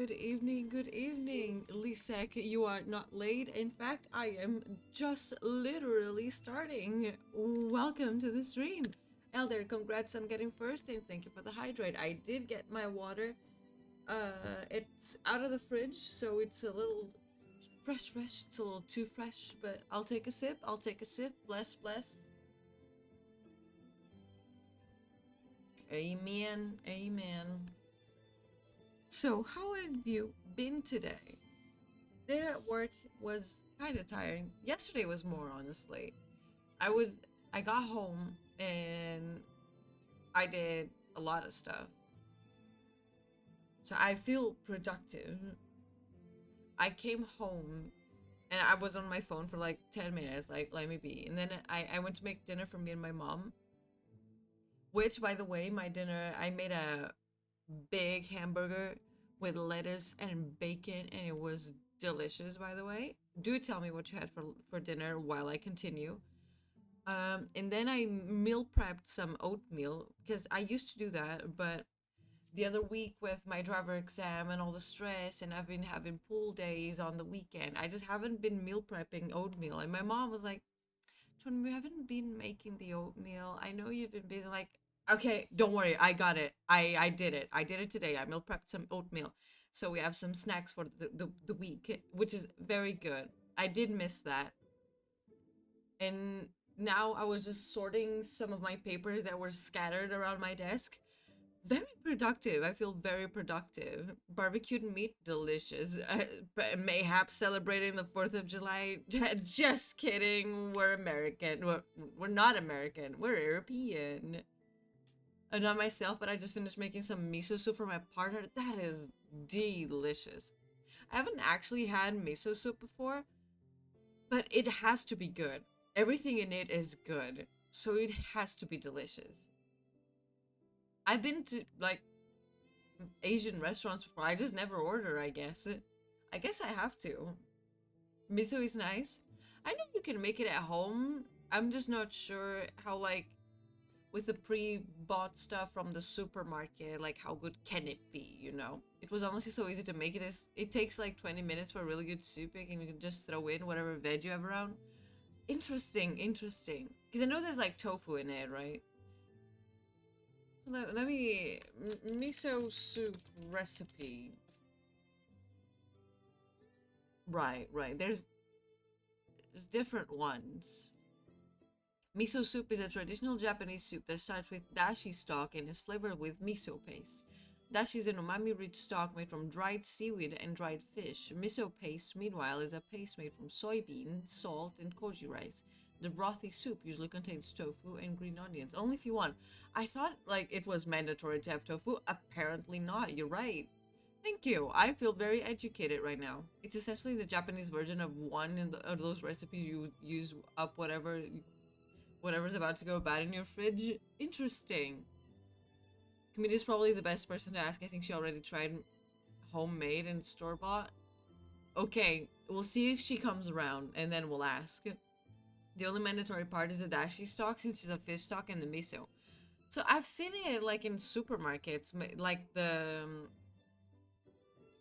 good evening, Lisek. You are not late. In fact, I am just literally starting. Welcome to the stream. Elder, congrats on getting first, and thank you for the hydrate. I did get my water. It's out of the fridge, so it's a little fresh. It's a little too fresh, but I'll take a sip. Bless, bless. Amen, amen. So, how have you been today? Day at work was kind of tiring. Yesterday was more, honestly. I was I got home and I did a lot of stuff. So I feel productive. I came home and I was on my phone for like 10 minutes, like let me be. And then I went to make dinner for me and my mom. Which, by the way, my dinner, I made a big hamburger with lettuce and bacon, and it was delicious, by the way. Do tell me what you had for dinner while I continue. And then I meal prepped some oatmeal because I used to do that, but the other week with my driver exam and all the stress, and I've been having pool days on the weekend, I just haven't been meal prepping oatmeal. And my mom was like, Tony, we haven't been making the oatmeal. I know you've been busy. Like, okay, don't worry. I got it. I did it. I did it today. I meal prepped some oatmeal. So we have some snacks for the week, which is very good. I did miss that. And now I was just sorting some of my papers that were scattered around my desk. Very productive. I feel very productive. Barbecued meat, delicious. Mayhaps celebrating the 4th of July. Just kidding. We're American. We're not American. We're European. Not myself, but I just finished making some miso soup for my partner. That is delicious. I haven't actually had miso soup before, but it has to be good. Everything in it is good, so it has to be delicious. I've been to like Asian restaurants before. I just never order, I guess. I guess I have to. Miso is nice. I know you can make it at home. I'm just not sure how, like, with the pre-bought stuff from the supermarket, like how good can it be, you know? It was honestly so easy to make. It takes like 20 minutes for a really good soup, and you can just throw in whatever veg you have around. Interesting. Because I know there's like tofu in it, right? Let me... Miso soup recipe. Right. There's different ones. Miso soup is a traditional Japanese soup that starts with dashi stock and is flavored with miso paste. Dashi is an umami-rich stock made from dried seaweed and dried fish. Miso paste, meanwhile, is a paste made from soybean, salt, and koji rice. The brothy soup usually contains tofu and green onions, only if you want. I thought, like, it was mandatory to have tofu. Apparently not, you're right. Thank you. I feel very educated right now. It's essentially the Japanese version of one of those recipes you use up whatever's about to go bad in your fridge. Interesting. Camille is probably the best person to ask. I think she already tried homemade and store-bought. Okay, we'll see if she comes around, and then we'll ask. The only mandatory part is the dashi stock, since it's a fish stock, and the miso. So I've seen it like in supermarkets, like the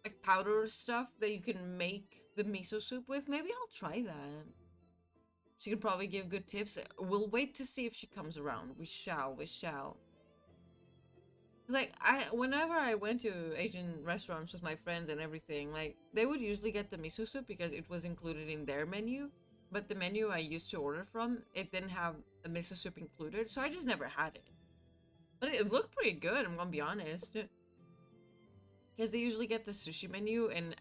like powder stuff that you can make the miso soup with. Maybe I'll try that. She can probably give good tips. We'll wait to see if she comes around. We shall. Like, whenever I went to Asian restaurants with my friends and everything, like, they would usually get the miso soup because it was included in their menu. But the menu I used to order from, it didn't have a miso soup included, so I just never had it. But it looked pretty good, I'm gonna be honest. Because they usually get the sushi menu, and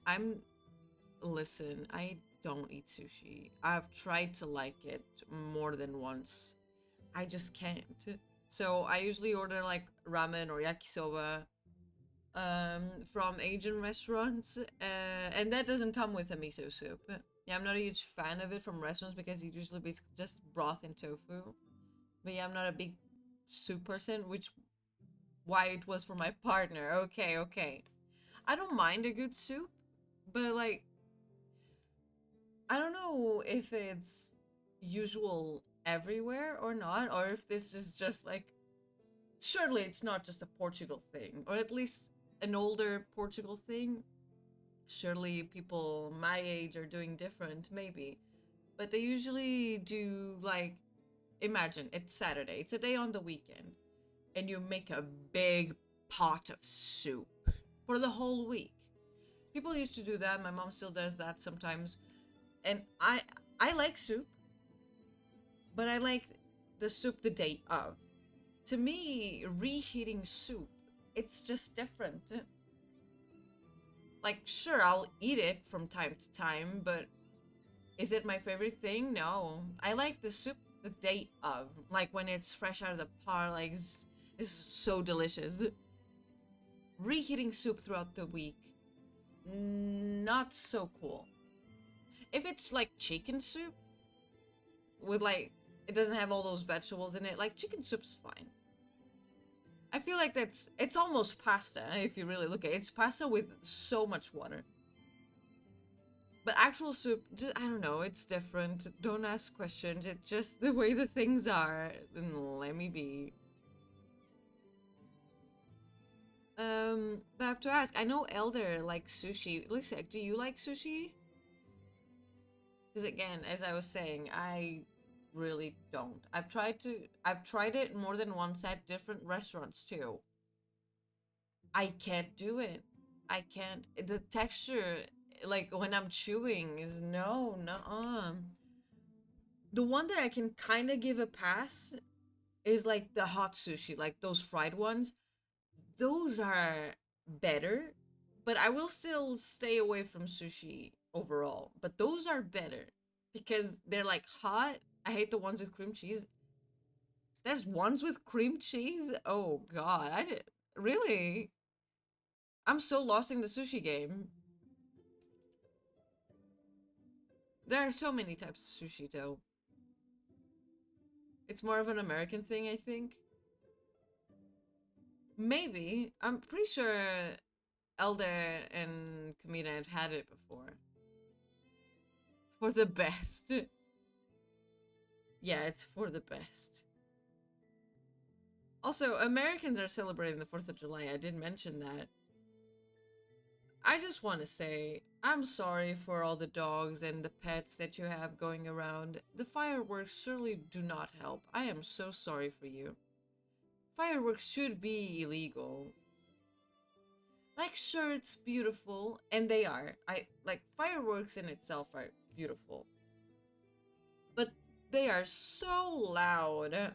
listen, I don't eat sushi. I've tried to like it more than once. I just can't. So I usually order like ramen or yakisoba from Asian restaurants, and that doesn't come with a miso soup. Yeah, I'm not a huge fan of it from restaurants because it usually is just broth and tofu. But yeah, I'm not a big soup person, which why it was for my partner. Okay. I don't mind a good soup, but like I don't know if it's usual everywhere or not, or if this is just like, surely it's not just a Portugal thing, or at least an older Portugal thing. Surely people my age are doing different, maybe. But they usually do, like, imagine it's Saturday, it's a day on the weekend, and you make a big pot of soup for the whole week. People used to do that. My mom still does that sometimes. And I like soup, but I like the soup the day of. To me, reheating soup, it's just different. Like, sure, I'll eat it from time to time, but is it my favorite thing? No. I like the soup the day of. Like when it's fresh out of the pot, like it's so delicious. Reheating soup throughout the week, not so cool. If it's like chicken soup, with like, it doesn't have all those vegetables in it, like chicken soup's fine. I feel like it's almost pasta if you really look at it. It's pasta with so much water. But actual soup, just, I don't know, it's different. Don't ask questions. It's just the way the things are. Then let me be. But I have to ask. I know Elder likes sushi. Lisa, do you like sushi? Because again, as I was saying, I really don't. I've tried it more than once at different restaurants too. I can't do it. I can't. The texture, like when I'm chewing, is no. The one that I can kind of give a pass is like the hot sushi, like those fried ones. Those are better, but I will still stay away from sushi overall. But those are better because they're like hot. I hate the ones with cream cheese. There's ones with cream cheese? Oh god, I did really. I'm so lost in the sushi game. There are so many types of sushi though. It's more of an American thing, I think. Maybe. I'm pretty sure Elder and Kamina have had it before. For the best. Yeah, it's for the best. Also, Americans are celebrating the 4th of July. I did mention that. I just want to say, I'm sorry for all the dogs and the pets that you have going around. The fireworks surely do not help. I am so sorry for you. Fireworks should be illegal. Like, sure, it's beautiful, and they are. I like fireworks in itself are beautiful. But they are so loud.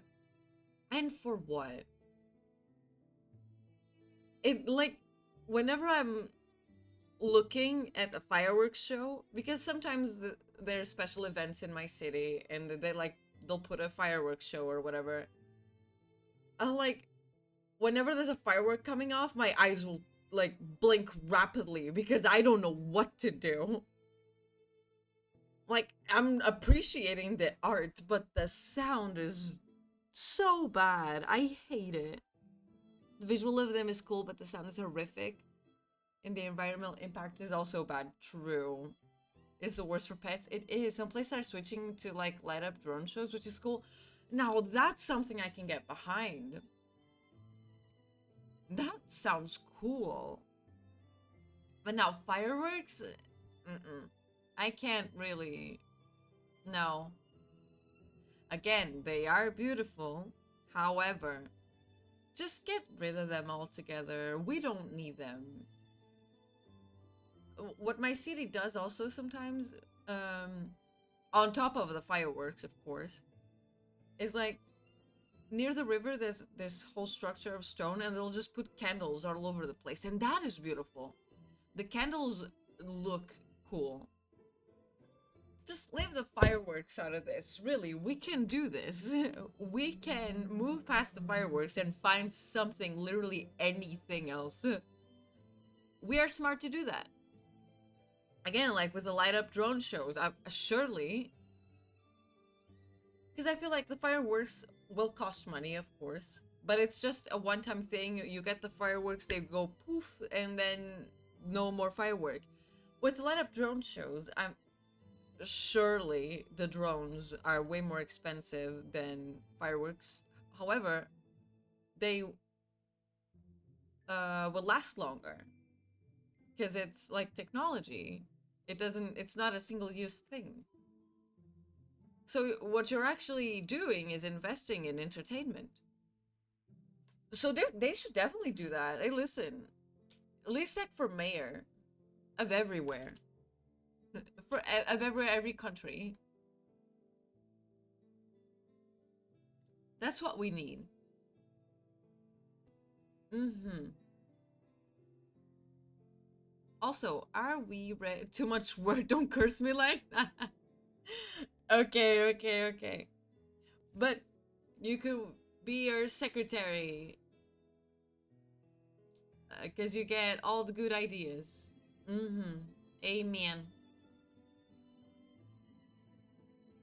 And for what? It, like, whenever I'm looking at a fireworks show, because sometimes there's special events in my city and they're like, they'll put a fireworks show or whatever. I'll like, whenever there's a firework coming off, my eyes will like blink rapidly because I don't know what to do. Like, I'm appreciating the art, but the sound is so bad. I hate it. The visual of them is cool, but the sound is horrific. And the environmental impact is also bad. True. It's the worst for pets. It is. Some places are switching to like light up drone shows, which is cool. Now that's something I can get behind. That sounds cool. But now fireworks? Mm-mm. I can't really. No. Again, they are beautiful. However, just get rid of them altogether. We don't need them. What my city does also sometimes, on top of the fireworks, of course, is like near the river. There's this whole structure of stone, and they'll just put candles all over the place, and that is beautiful. The candles look cool. Just leave the fireworks out of this. Really, we can do this. We can move past the fireworks and find something, literally anything else. We are smart to do that. Again, like with the light up drone shows, surely, because I feel like the fireworks will cost money, of course, but it's just a one-time thing. You get the fireworks, they go poof, and then no more firework. With the light up drone shows, I'm surely the drones are way more expensive than fireworks. However, they will last longer. because it's like technology. It's not a single-use thing. So what you're actually doing is investing in entertainment. So they should definitely do that. Hey, listen, Lisek for mayor of everywhere, of every country. That's what we need. Also, are we ready? Too much word. Don't curse me like that. Okay. But you could be your secretary, because you get all the good ideas. Amen.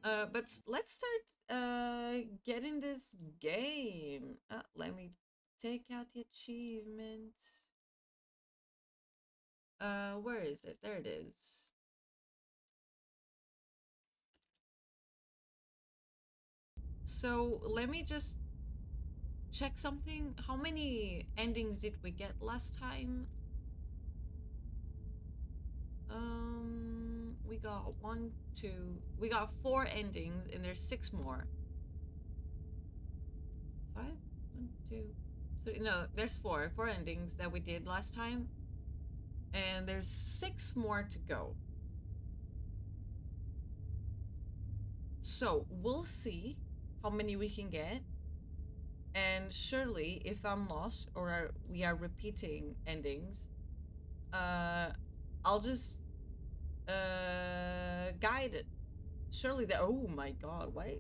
But let's start getting this game. Let me take out the achievement. Where is it? There it is. So let me just check something. How many endings did we get last time? We got 1, 2. We got 4 endings, and there's 6 more. 5, 1, 2, 3. No, there's 4 endings that we did last time, and there's 6 more to go. So we'll see how many we can get, and surely if I'm lost or we are repeating endings, I'll just guide it. Surely that. Oh my god, why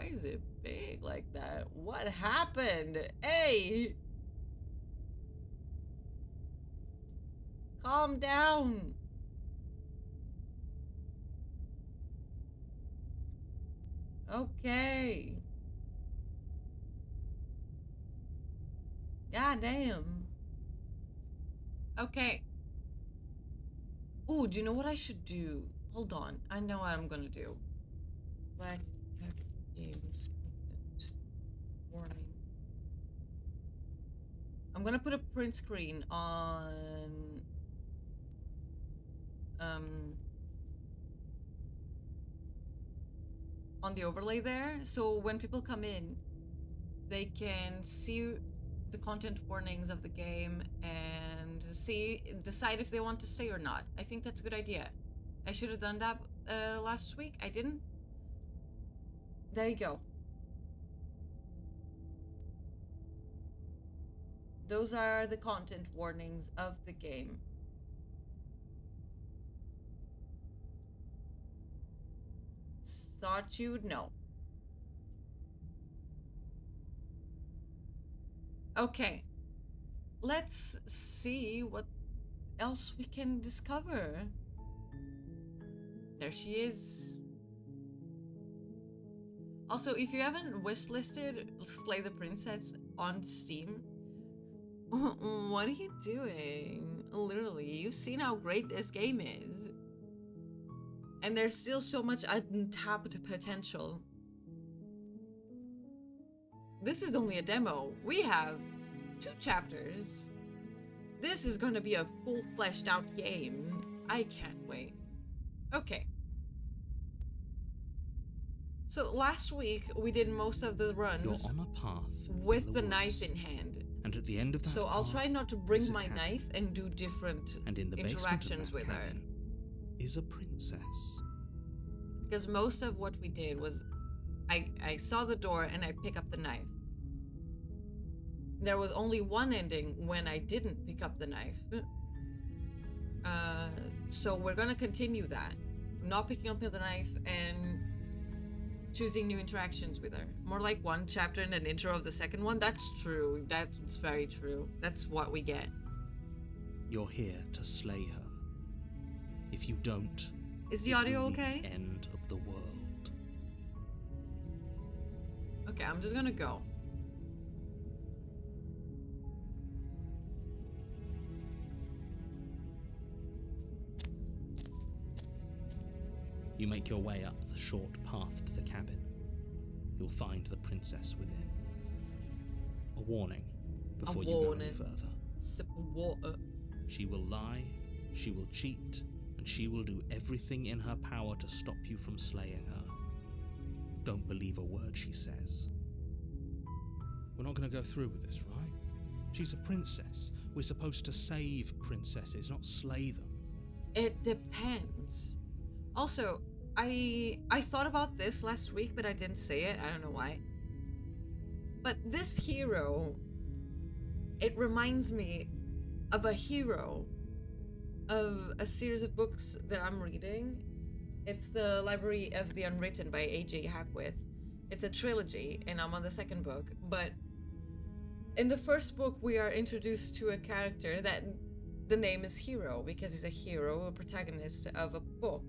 is it big like that? What happened? Hey, calm down. Okay. God damn. Okay. Ooh, do you know what I should do? Hold on. I know what I'm gonna do. Black Tech Games content. Warning. I'm gonna put a print screen on the overlay there, so when people come in, they can see the content warnings of the game and decide if they want to stay or not. I think that's a good idea. I should have done that last week. I didn't. There you go. Those are the content warnings of the game. Thought you'd know. Okay. Let's see what else we can discover. There she is. Also, if you haven't wishlisted Slay the Princess on Steam, what are you doing? Literally, you've seen how great this game is. And there's still so much untapped potential. This is only a demo. We have 2 chapters. This is gonna be a full fleshed out game. I can't wait. Okay. So last week we did most of the runs You're on a path with the knife in hand. And at the end of that so I'll try not to bring my knife and do different interactions with her. Is a princess. Because most of what we did was I saw the door and I pick up the knife. There was only one ending when I didn't pick up the knife. So we're gonna continue that. Not picking up the knife and choosing new interactions with her. More like 1 chapter and an intro of the second one. That's true. That's very true. That's what we get. You're here to slay her. If you don't, is the audio okay? The end of the world. Okay, I'm just gonna go. You make your way up the short path to the cabin. You'll find the princess within. A warning before you go any further. Sip of water. She will lie, she will cheat, and she will do everything in her power to stop you from slaying her. Don't believe a word she says. We're not going to go through with this, right? She's a princess. We're supposed to save princesses, not slay them. It depends. Also, I thought about this last week, but I didn't say it. I don't know why. But this hero, it reminds me of a hero of a series of books that I'm reading. It's the Library of the Unwritten by A.J. Hackwith. It's a trilogy, and I'm on the second book. But in the first book, we are introduced to a character that the name is Hero, because he's a hero, a protagonist of a book.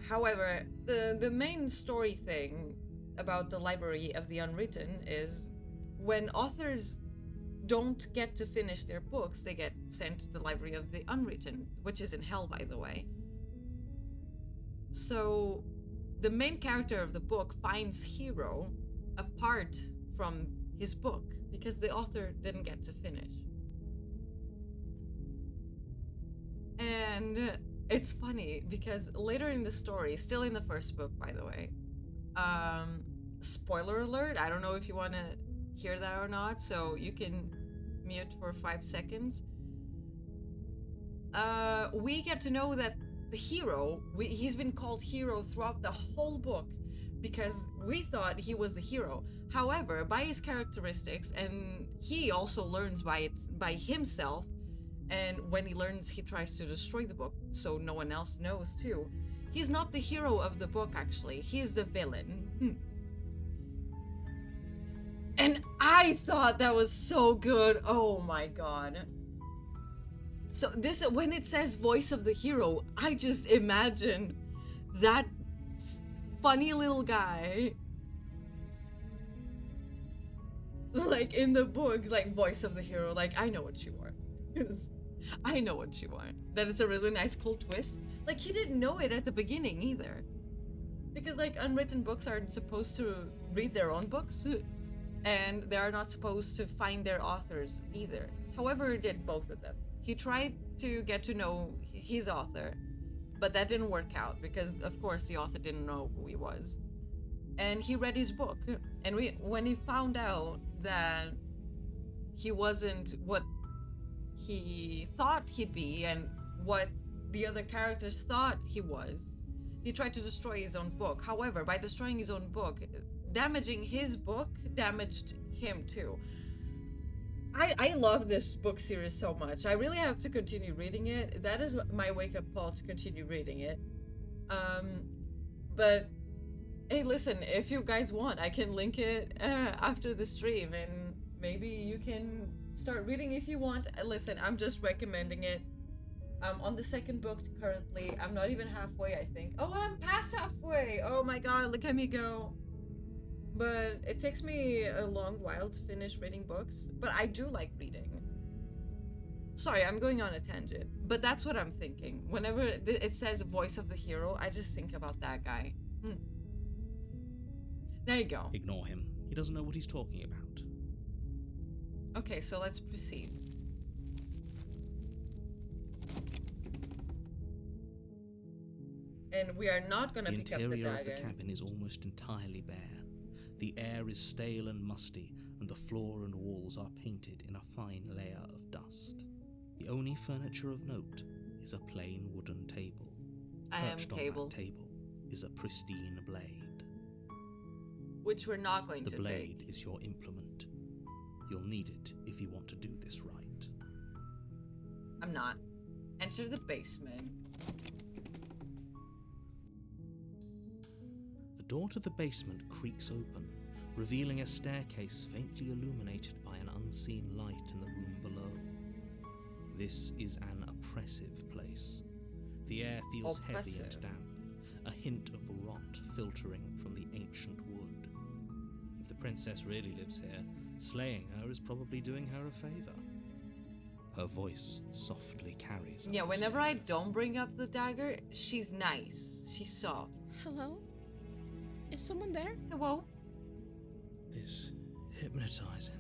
However, the main story thing about the Library of the Unwritten is when authors don't get to finish their books, they get sent to the Library of the Unwritten, which is in hell, by the way. So the main character of the book finds Hero apart from his book because the author didn't get to finish. And it's funny because later in the story, still in the first book, by the way, spoiler alert, I don't know if you want to hear that or not, so you can mute for 5 seconds. We get to know that the hero, he's been called Hero throughout the whole book because we thought he was the hero. However, by his characteristics, and he also learns by himself, and when he learns, he tries to destroy the book so no one else knows too. He's not the hero of the book, actually. He's the villain. And I thought that was so good. Oh my god. So this, when it says voice of the hero, I just imagine that funny little guy, like in the book, like voice of the hero, like I know what you are. I know what you are. That is a really nice cool twist. Like he didn't know it at the beginning either. Because like unwritten books aren't supposed to read their own books. And they are not supposed to find their authors either. However, he did both of them. He tried to get to know his author, but that didn't work out because, of course, the author didn't know who he was. And he read his book, and when he found out that he wasn't what he thought he'd be and what the other characters thought he was, he tried to destroy his own book. However, by destroying his own book, damaging his book damaged him too. I love this book series so much. I really have to continue reading it. That is my wake-up call to continue reading it. But hey, listen, if you guys want, I can link it after the stream, and maybe you can start reading if you want. Listen, I'm just recommending it. I'm on the second book currently. I'm not even halfway, I think. Oh, I'm past halfway! Oh my god, look at me go. But it takes me a long while to finish reading books, but I do like reading. Sorry, I'm going on a tangent, but that's what I'm thinking. Whenever it says voice of the hero, I just think about that guy. There you go. Ignore him. He doesn't know what he's talking about. Okay, so let's proceed. And we are not gonna pick up the dagger. The interior of the cabin is almost entirely bare. The air is stale and musty, and the floor and walls are painted in a fine layer of dust. The only furniture of note is a plain wooden table. Perched on that table is a pristine blade. Which we're not going to take. The blade is your implement. You'll need it if you want to do this right. I'm not. Enter the basement. The door to the basement creaks open, revealing a staircase faintly illuminated by an unseen light in the room below. This is an oppressive place. The air feels heavy and damp, a hint of rot filtering from the ancient wood. If the princess really lives here, slaying her is probably doing her a favor. Her voice softly carries. Yeah, whenever I don't bring up the dagger, she's nice. She's soft. Hello? Is someone there? Hello? It's hypnotizing.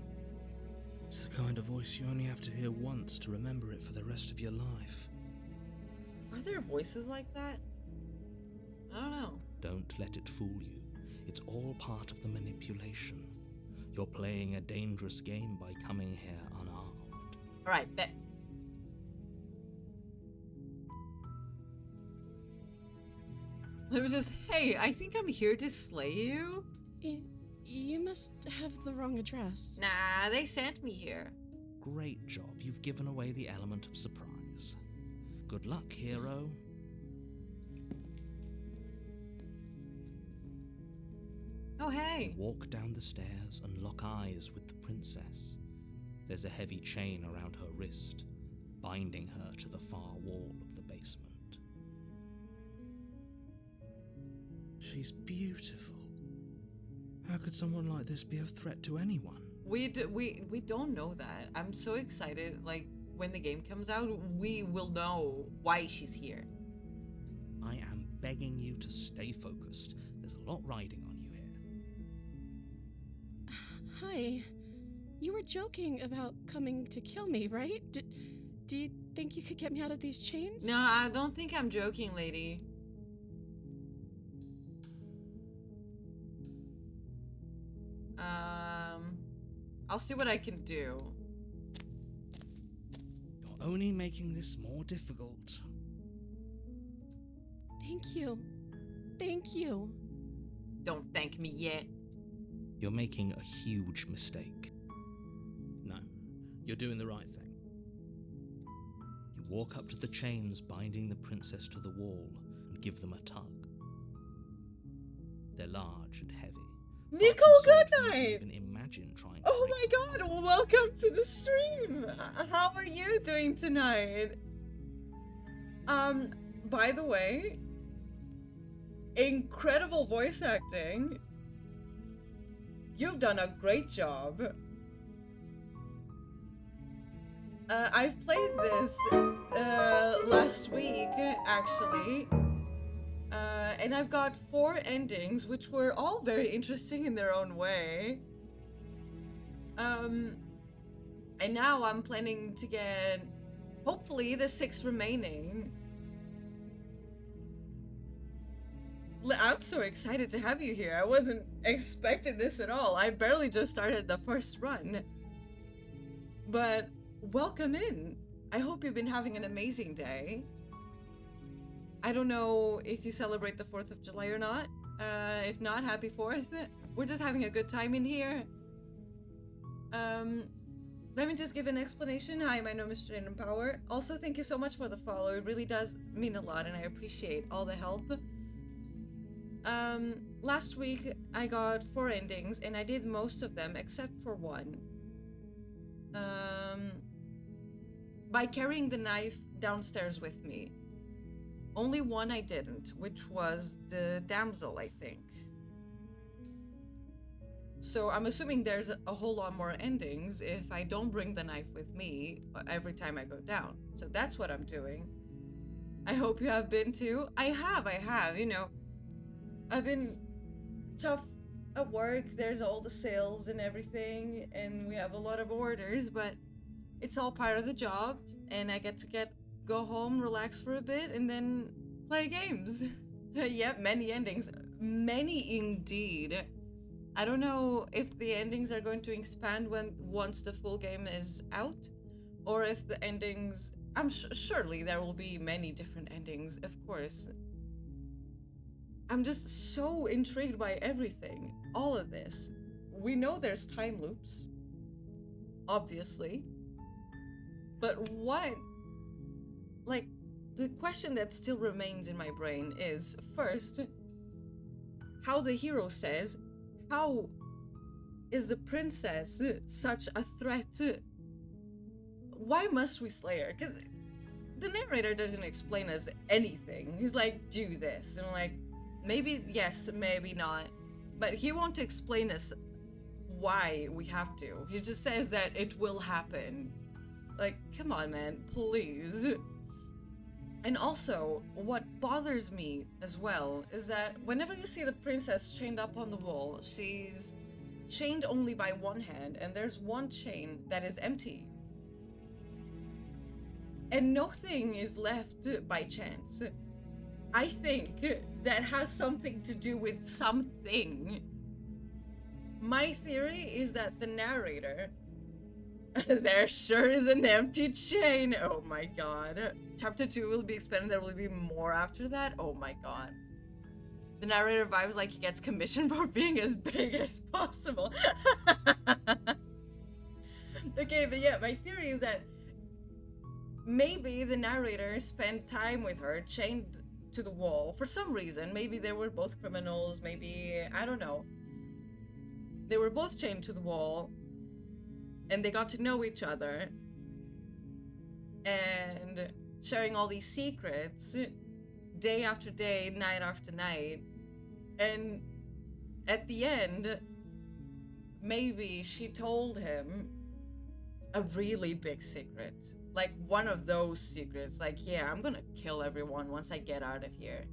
It's the kind of voice you only have to hear once to remember it for the rest of your life. Are there voices like that? I don't know. Don't let it fool you. It's all part of the manipulation. You're playing a dangerous game by coming here unarmed. Alright, bet. Let me just, hey, I think I'm here to slay you. You must have the wrong address. Nah, they sent me here. Great job. You've given away the element of surprise. Good luck, hero. Oh, hey. Walk down the stairs and lock eyes with the princess. There's a heavy chain around her wrist, binding her to the far wall of the basement. She's beautiful. How could someone like this be a threat to anyone? We don't know that. I'm so excited. Like, when the game comes out, we will know why she's here. I am begging you to stay focused. There's a lot riding on you here. Hi. You were joking about coming to kill me, right? Do you think you could get me out of these chains? No, I don't think I'm joking, lady. I'll see what I can do. You're only making this more difficult. Thank you. Thank you. Don't thank me yet. You're making a huge mistake. No, you're doing the right thing. You walk up to the chains binding the princess to the wall and give them a tug. They're large and heavy. Nicole, Far too good solid for you to night! even imagine trying to Oh break my god, welcome to the stream! How are you doing tonight? By the way, incredible voice acting. You've done a great job. I've played this last week, actually. And I've got 4 endings, which were all very interesting in their own way. And now I'm planning to get, hopefully, the 6 remaining. I'm so excited to have you here. I wasn't expecting this at all. I barely just started the first run. But welcome in. I hope you've been having an amazing day. I don't know if you celebrate the 4th of July or not. If not, happy 4th. We're just having a good time in here. Let me just give an explanation. Hi, my name is Jane in Power. Also, thank you so much for the follow. It really does mean a lot, and I appreciate all the help. Last week, I got 4 endings, and I did most of them, except for one. By carrying the knife downstairs with me. Only one I didn't, which was the damsel, I think. So I'm assuming there's a whole lot more endings if I don't bring the knife with me every time I go down. So that's what I'm doing. I hope you have been too. I have, you know. I've been tough at work. There's all the sales and everything, and we have a lot of orders, but it's all part of the job, and I get to go home, relax for a bit, and then play games. Yep, many endings. Many indeed. I don't know if the endings are going to expand once the full game is out, or if the endings... surely there will be many different endings, of course. I'm just so intrigued by everything. All of this. We know there's time loops. Obviously. But what... Like, the question that still remains in my brain is, first, how the hero says, how is the princess such a threat? Why must we slay her? Because the narrator doesn't explain us anything. He's like, do this. And I'm like, maybe yes, maybe not. But he won't explain us why we have to. He just says that it will happen. Like, come on, man, please. And also, what bothers me as well is that whenever you see the princess chained up on the wall, she's chained only by one hand, and there's one chain that is empty. And nothing is left by chance. I think that has something to do with something. My theory is that the narrator... There sure is an empty chain. Oh my god. Chapter 2 will be expanded. There will be more after that. Oh my god. The narrator vibes like he gets commission for being as big as possible. Okay, but yeah, my theory is that maybe the narrator spent time with her chained to the wall for some reason. Maybe they were both criminals. Maybe, I don't know. They were both chained to the wall. And they got to know each other, and sharing all these secrets day after day, night after night. And at the end, maybe she told him a really big secret. Like one of those secrets, like, yeah, I'm gonna kill everyone once I get out of here.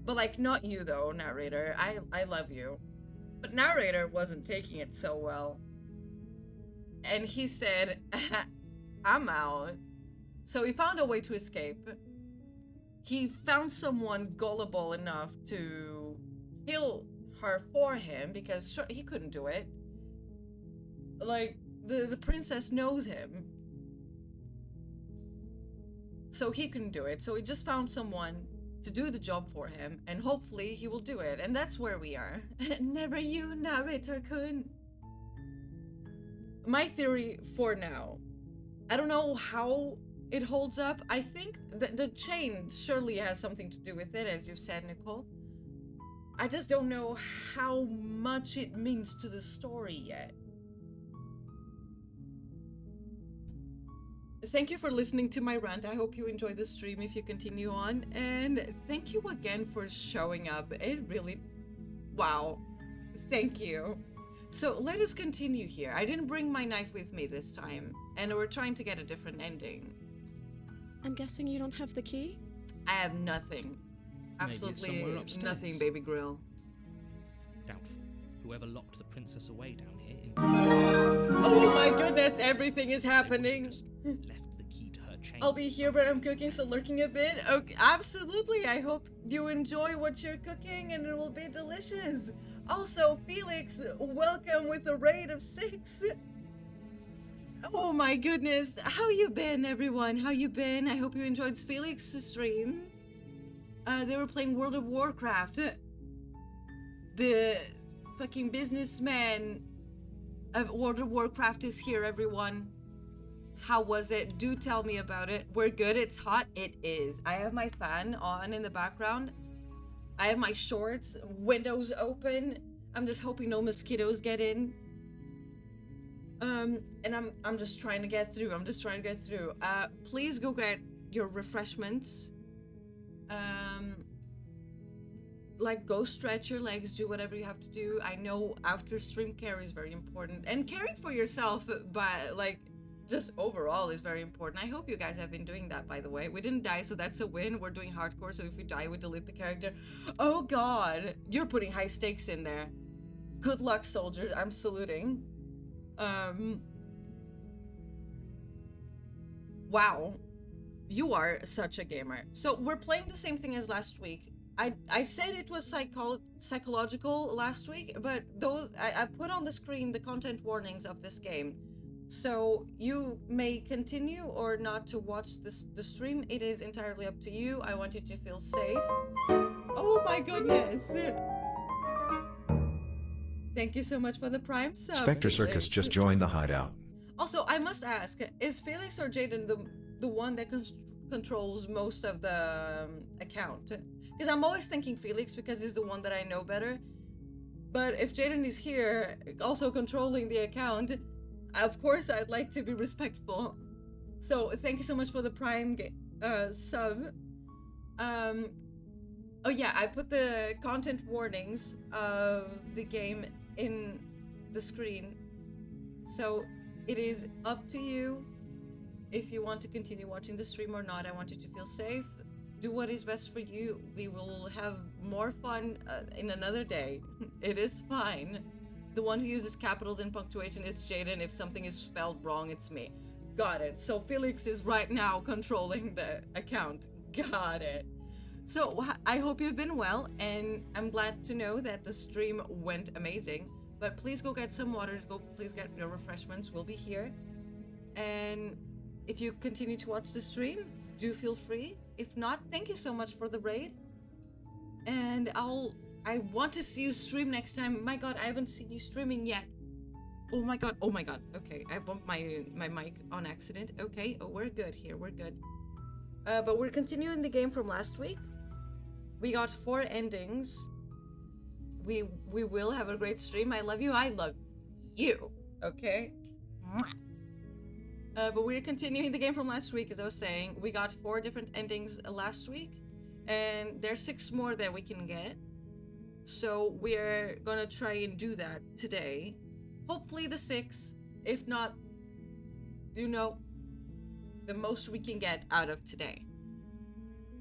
But like, not you though, narrator. I love you. But narrator wasn't taking it so well. And he said, I'm out. So he found a way to escape. He found someone gullible enough to kill her for him, because sure, he couldn't do it. Like, the princess knows him. So he couldn't do it. So he just found someone to do the job for him, and hopefully he will do it. And that's where we are. Never you, narrator kun. My theory for now, I don't know how it holds up. I think the chain surely has something to do with it, as you said, Nicole. I just don't know how much it means to the story yet. Thank you for listening to my rant. I hope you enjoy the stream if you continue on. And thank you again for showing up. It really... Wow. Thank you. So let us continue here. I didn't bring my knife with me this time. And we're trying to get a different ending. I'm guessing you don't have the key? I have nothing. Absolutely nothing, baby grill. Doubtful. Whoever locked the princess away down here in... Oh my goodness, everything is happening. Left the key to her chain. I'll be here, but I'm cooking, so lurking a bit. Okay, absolutely. I hope you enjoy what you're cooking, and it will be delicious. Also, Felix, welcome with a raid of 6. Oh my goodness. How you been, everyone? How you been? I hope you enjoyed Felix's stream. They were playing World of Warcraft. The fucking businessman of World of Warcraft is here, everyone. How was it? Do tell me about it. We're good. It's hot. It is. I have my fan on in the background. I have my shorts, windows open. I'm just hoping no mosquitoes get in. And I'm just trying to get through. Please go get your refreshments. Like, go stretch your legs, do whatever you have to do. I know after stream care is very important, and caring for yourself, but like, just overall is very important. I hope you guys have been doing that, by the way. We didn't die, so that's a win. We're doing hardcore, so if we die, we delete the character. Oh god, you're putting high stakes in there. Good luck, soldiers. I'm saluting. Wow. You are such a gamer. So we're playing the same thing as last week. I said it was psychological last week, but I put on the screen the content warnings of this game. So you may continue or not to watch the stream. It is entirely up to you. I want you to feel safe. Oh my goodness. Thank you so much for the Prime sub. Spectre Circus just joined the hideout. Also, I must ask, is Felix or Jaden the one that controls most of the account? Because I'm always thinking Felix, because he's the one that I know better. But if Jaden is here, also controlling the account, of course I'd like to be respectful. So thank you so much for the Prime sub. Oh yeah, I put the content warnings of the game in the screen. So it is up to you if you want to continue watching the stream or not. I want you to feel safe. do what is best for you. We will have more fun in another day. It is fine. The one who uses capitals and punctuation is Jaden. If something is spelled wrong, it's me. Got it. So Felix is right now controlling the account. Got it. So I hope you've been well, and I'm glad to know that the stream went amazing. But please go get some waters. Please get your refreshments. We'll be here. And if you continue to watch the stream, do feel free. If not, thank you so much for the raid. And I want to see you stream next time. My god, I haven't seen you streaming yet. Oh my god. Okay, I bumped my mic on accident. Okay, oh, we're good here. We're good. But we're continuing the game from last week. We got 4 endings. We will have a great stream. I love you. I love you. Okay? But we're continuing the game from last week, as I was saying. We got 4 different endings last week. And there's 6 more that we can get. So we're gonna try and do that today. Hopefully the 6. If not, you know, the most we can get out of today.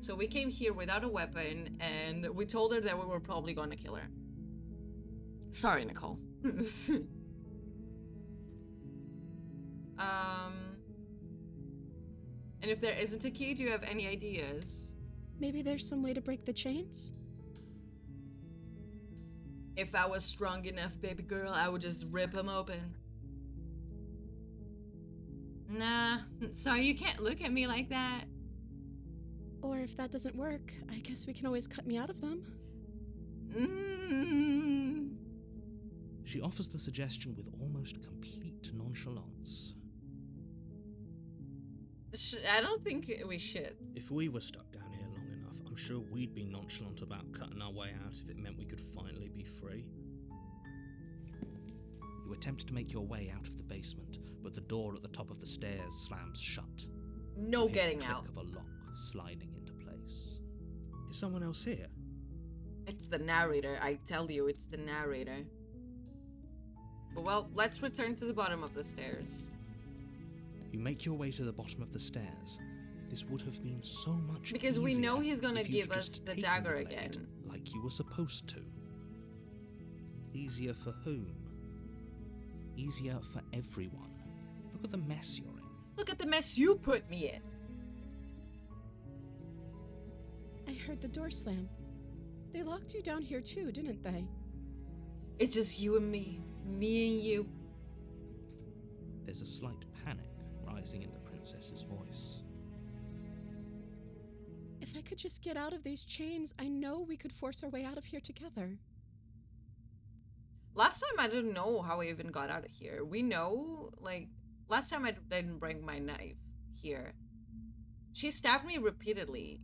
So we came here without a weapon, and we told her that we were probably gonna kill her. Sorry, Nicole. And if there isn't a key, do you have any ideas? Maybe there's some way to break the chains? If I was strong enough, baby girl, I would just rip them open. Nah, sorry, you can't look at me like that. Or if that doesn't work, I guess we can always cut me out of them. She offers the suggestion with almost complete nonchalance. I don't think we should. If we were stuck down here long enough, I'm sure we'd be nonchalant about cutting our way out if it meant we could finally be free. You attempt to make your way out of the basement, but the door at the top of the stairs slams shut. No You hear getting the click out. of a lock sliding into place. Is someone else here? It's the narrator. I tell you, it's the narrator. Well, let's return to the bottom of the stairs. You make your way to the bottom of the stairs. This would have been so much Because we easier know he's gonna if you'd give us just the taken dagger blade again. like you were supposed to. Easier for whom? Easier for everyone. Look at the mess you're in. Look at the mess you put me in. I heard the door slam. They locked you down here too, didn't they? It's just you and me. Me and you. There's a slight panic rising in the princess's voice. If I could just get out of these chains, I know we could force our way out of here together. Last time I didn't know how I even got out of here. We know, like, last time I didn't bring my knife here. She stabbed me repeatedly,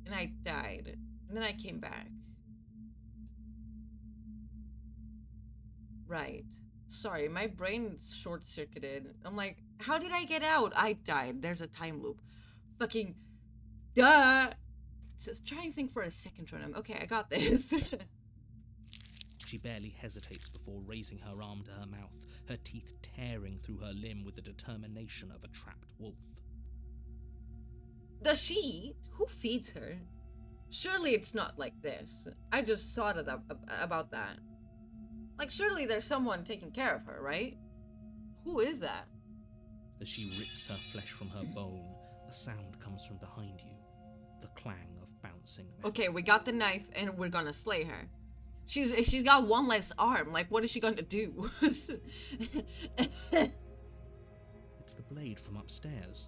and I died. And then I came back. Right. Sorry, my brain's short-circuited. I'm like, how did I get out? I died. There's a time loop. Fucking duh. Just try and think for a second, Tronum. Okay, I got this. She barely hesitates before raising her arm to her mouth, her teeth tearing through her limb with the determination of a trapped wolf. Does she eat? Who feeds her? Surely it's not like this. I just thought about that. Like, surely there's someone taking care of her, right? Who is that? As she rips her flesh from her bone, a sound comes from behind you. The clang of bouncing metal. Okay, we got the knife and we're gonna slay her. She's got one less arm. Like, what is she gonna do? It's the blade from upstairs.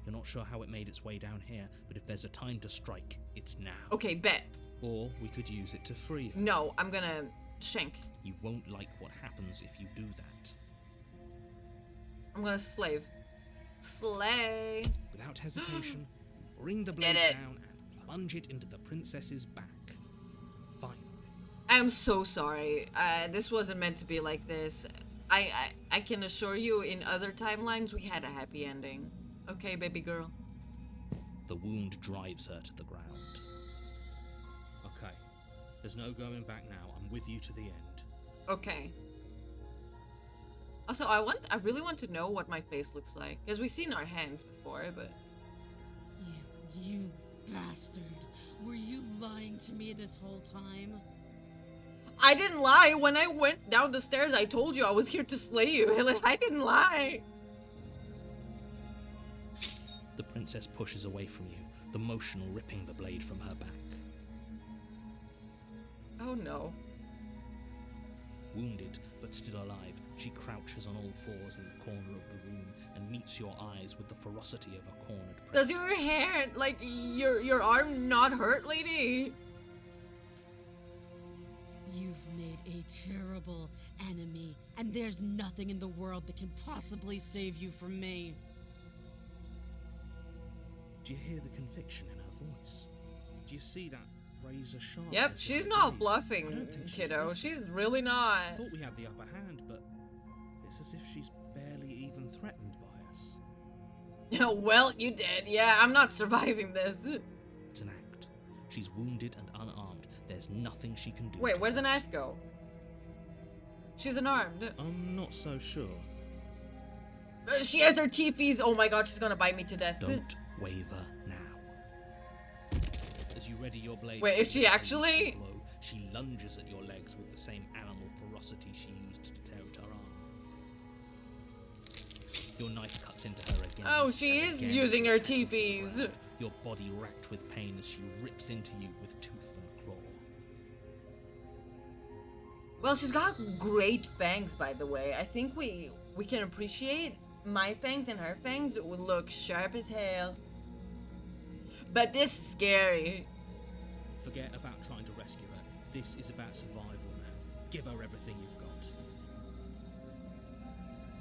You're not sure how it made its way down here, but if there's a time to strike, it's now. Okay, bet. Or we could use it to free her. No, I'm gonna shank. You won't like what happens if you do that. I'm gonna slave. Slay. Without hesitation, bring the blade down and plunge it into the princess's back. Fine. I'm so sorry. This wasn't meant to be like this. I can assure you, in other timelines, we had a happy ending. Okay, baby girl. The wound drives her to the ground. Okay, there's no going back now. I'm with you to the end. Okay. Also, I really want to know what my face looks like, because we've seen our hands before, but You bastard. Were you lying to me this whole time? I didn't lie. When I went down the stairs, I told you I was here to slay you. I didn't lie. The princess pushes away from you, the motion ripping the blade from her back. Oh no. Wounded, but still alive, she crouches on all fours in the corner of the room and meets your eyes with the ferocity of a cornered prey. Does your hair, like, your arm not hurt, lady? You've made a terrible enemy, and there's nothing in the world that can possibly save you from me. Do you hear the conviction in her voice? Do you see that razor sharp? Yep, she's not bluffing, kiddo. She's really not. I thought we had the upper hand, but it's as if she's barely even threatened by us. Well, you did. Yeah, I'm not surviving this. It's an act. She's wounded and unarmed. There's nothing she can do. Wait, where'd the knife go? She's unarmed. I'm not so sure. She has her teethies. Oh my god, she's gonna bite me to death. Don't waver now. As you ready your blade. Wait, is she actually? Blow, she lunges at your legs with the same animal ferocity she used to tear at her arm. Your knife cuts into her again. Oh, she and is again using her with the teethies. Your body racked with pain as she rips into you with tooth and claw. Well, she's got great fangs, by the way. I think we can appreciate my fangs and her fangs would look sharp as hell. But this is scary. Forget about trying to rescue her. This is about survival now. Give her everything you've got.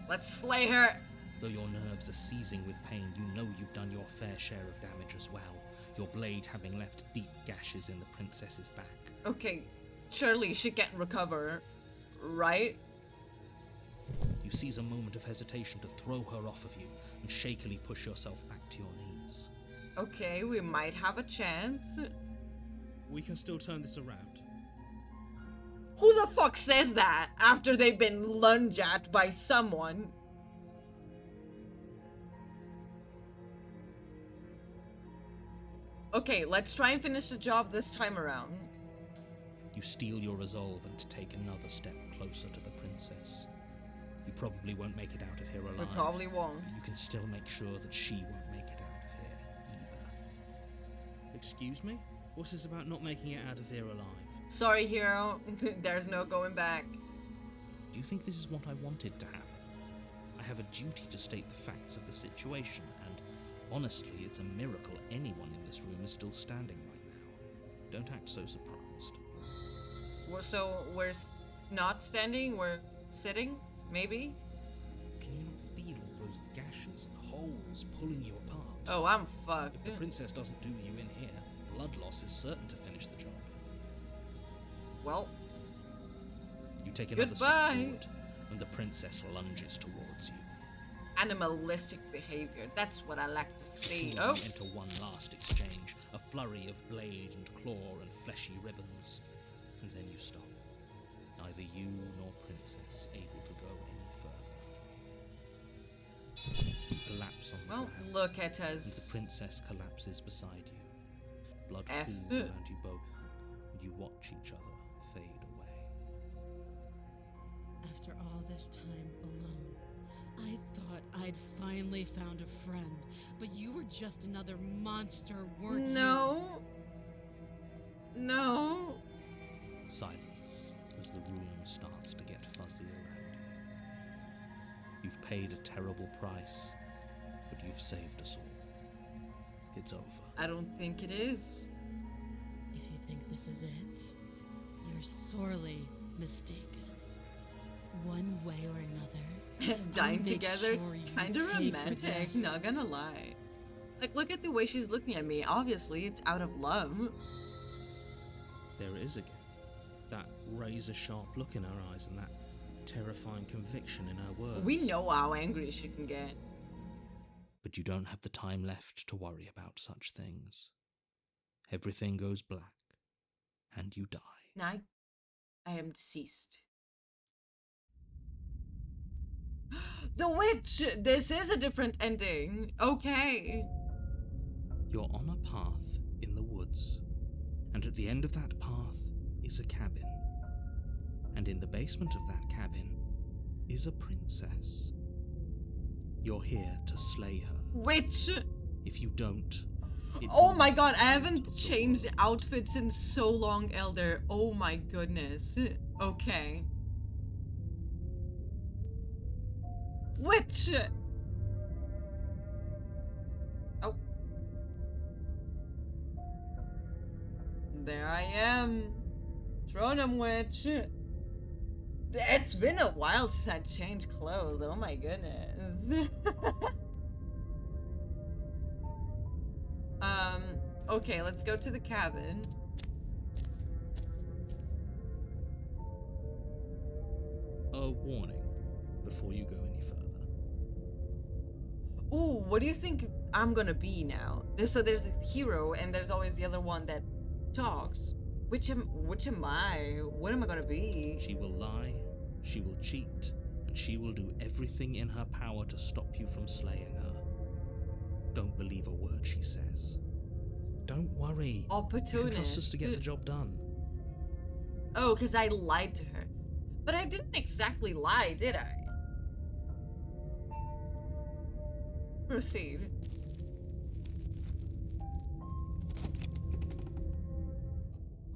Let's slay her. Though your nerves are seizing with pain, you know you've done your fair share of damage as well, your blade having left deep gashes in the princess's back. Okay, surely she can recover, right? You seize a moment of hesitation to throw her off of you and shakily push yourself back to your knees. Okay, we might have a chance. We can still turn this around. Who the fuck says that after they've been lunged at by someone? Okay, let's try and finish the job this time around. You steel your resolve and take another step closer to the princess. You probably won't make it out of here alive. We probably won't. You can still make sure that she won't make it out of here either. Excuse me? What's this about not making it out of here alive? Sorry, hero. There's no going back. Do you think this is what I wanted to happen? I have a duty to state the facts of the situation, and honestly, it's a miracle anyone in this room is still standing right now. Don't act so surprised. So we're not standing, we're sitting, maybe? Can you not feel all those gashes and holes pulling you apart? Oh, I'm fucked. If the princess doesn't do you in here, blood loss is certain to finish the job. Well, You take another Goodbye. step forward, and the princess lunges towards you. animalistic behavior. That's what I like to see. Pulling Oh, you into one last exchange, a flurry of blade and claw and fleshy ribbons. And then you stop. Neither you nor princess able to go any further. You collapse on the well, ground, look at and the us. princess collapses beside you. Blood F. pools around you both, and you watch each other fade away. After all this time alone, I thought I'd finally found a friend, but you were just another monster, weren't you? No. No. Silence as the room starts to get fuzzy around you. You've paid a terrible price, but you've saved us all. It's over. I don't think it is. If you think this is it, you're sorely mistaken. One way or another, Dying make together, sure you kind of pay for romantic, this. not gonna lie. Like, look at the way she's looking at me. Obviously, it's out of love. There it is again. That razor-sharp look in her eyes and that terrifying conviction in her words. We know how angry she can get. But you don't have the time left to worry about such things. Everything goes black, and you die. Now, I am deceased. The witch! This is a different ending. Okay. You're on a path woods. And at the end of that path is a cabin. And in the basement of that cabin is a princess. You're here to slay her. Which? If you don't... Oh my god, I haven't changed outfits in so long, Elder. Oh my goodness. Okay. Which? Oh. There I am. Tronum Witch. It's been a while since I changed clothes. Oh my goodness. Okay, let's go to the cabin. A warning before you go any further. Ooh, what do you think I'm gonna be now? So there's a hero, and there's always the other one that talks. Which am I? What am I gonna be? She will lie, she will cheat, and she will do everything in her power to stop you from slaying her. Don't believe a word she says. Don't worry. Opportunist. You can trust us to get the job done. Oh, because I lied to her. But I didn't exactly lie, did I? Proceed.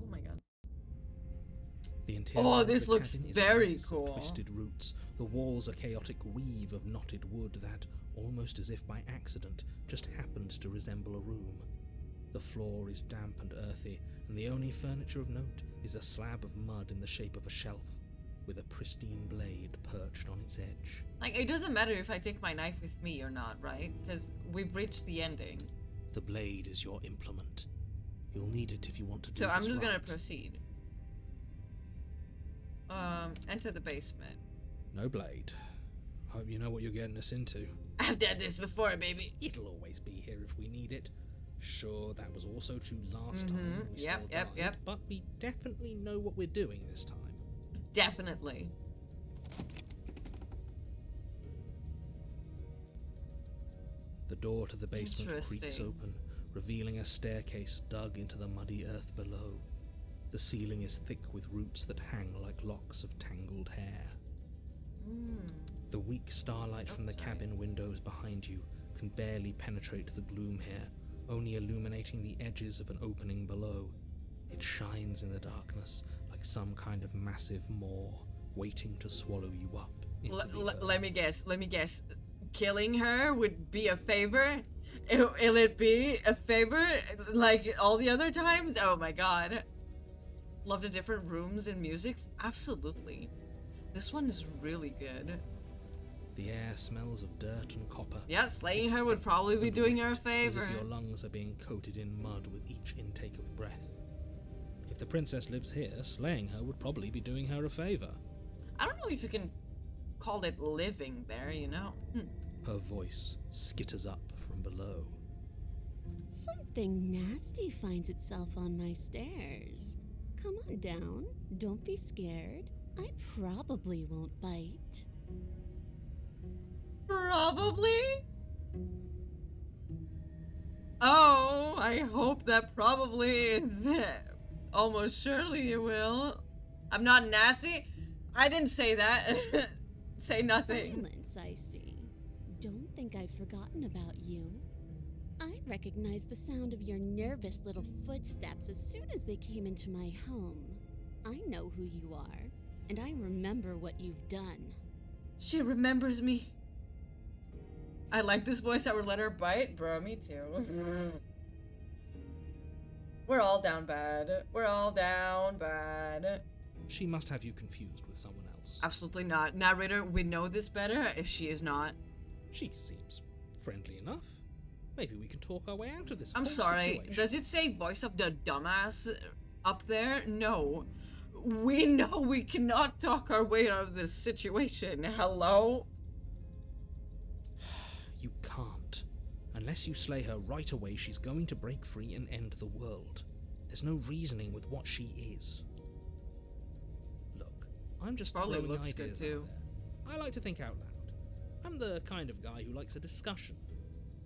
Oh my god. The interior Oh, of this the looks cabin is very a maze of cool. Twisted roots. The walls a chaotic weave of knotted wood that, almost as if by accident, just happened to resemble a room. The floor is damp and earthy, and the only furniture of note is a slab of mud in the shape of a shelf, with a pristine blade perched on its edge. Like, it doesn't matter if I take my knife with me or not, right? Because we've reached the ending. The blade is your implement. You'll need it if you want to do So I'm this just gonna right. proceed. Enter the basement. No blade. Hope you know what you're getting us into. I've done this before, baby. It'll always be here if we need it. Sure, that was also true last time. We Yep, still yep, died, yep. But we definitely know what we're doing this time. Definitely. The door to the basement creaks Interesting. open, revealing a staircase dug into the muddy earth below. The ceiling is thick with roots that hang like locks of tangled hair. The weak starlight from the cabin windows behind you can barely penetrate the gloom here, only illuminating the edges of an opening below. It shines in the darkness like some kind of massive maw, waiting to swallow you up. Into the earth. Let me guess. Killing her would be a favor? Will it be a favor like all the other times? Oh my god. Love the different rooms and musics? Absolutely. This one is really good. The air smells of dirt and copper. Yeah, slaying It's her would thick probably be and doing her a wet, favor. As if your lungs are being coated in mud with each intake of breath. If the princess lives here, slaying her would probably be doing her a favor. I don't know if you can call it living there, you know? Her voice skitters up from below. Something nasty finds itself on my stairs. Come on down. Don't be scared. I probably won't bite. Probably? Oh, I hope that probably is almost surely you will. I'm not nasty. I didn't say that. Say nothing. Silence, I see. Don't think I've forgotten about you. I recognized the sound of your nervous little footsteps as soon as they came into my home. I know who you are, and I remember what you've done. She remembers me. I like this voice. I would let her bite. Bro, me too. We're all down bad. We're all down bad. She must have you confused with someone else. Absolutely not. Narrator, we know this better if she is not. She seems friendly enough. Maybe we can talk our way out of this I'm whole sorry. situation. Does it say voice of the dumbass up there? No. We know we cannot talk our way out of this situation. Hello? You can't. Unless you slay her right away, she's going to break free and end the world. There's no reasoning with what she is. Look, I'm just Probably throwing looks ideas good too. out there. I like to think out loud. I'm the kind of guy who likes a discussion.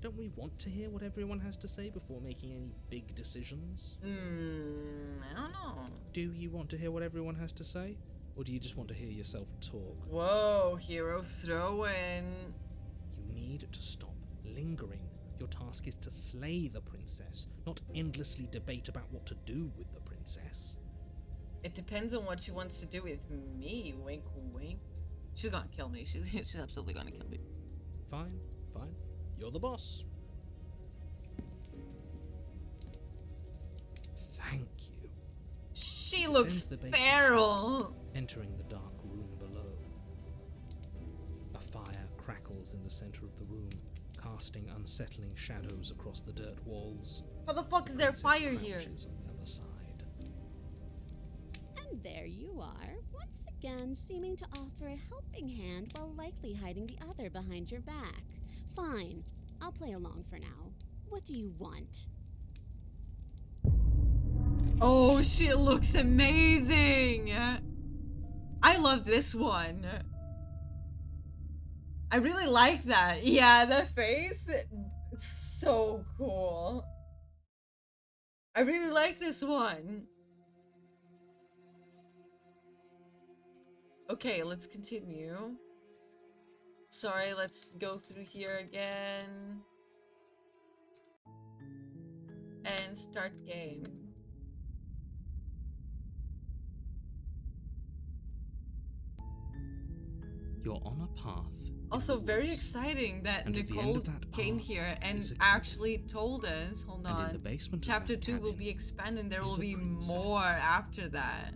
Don't we want to hear what everyone has to say before making any big decisions? I don't know. Do you want to hear what everyone has to say? Or do you just want to hear yourself talk? Whoa, hero throw-in. You need to stop lingering. Your task is to slay the princess, not endlessly debate about what to do with the princess. It depends on what she wants to do with me. Wink, wink. She's gonna kill me. She's absolutely gonna kill me. Fine, fine. You're the boss. Thank you. She looks Descend the basement feral. steps, entering the dark room below. A fire crackles in the center of the room, casting unsettling shadows across the dirt walls. How the fuck is there Princess fire here? crouches on the other side. And there you are, once again seeming to offer a helping hand while likely hiding the other behind your back. Fine, I'll play along for now. What do you want? Oh, she looks amazing. I love this one. I really like that. Yeah, the face. It's so cool. I really like this one. Okay, let's continue. Sorry, let's go through here again. And start game. You're on a path. in Also, the very woods, exciting that and at the end Nicole of that came path here and is a actually told us, hold and in the on, basement of chapter that 2 will cabin be expanded, there is will a be princess. more after that.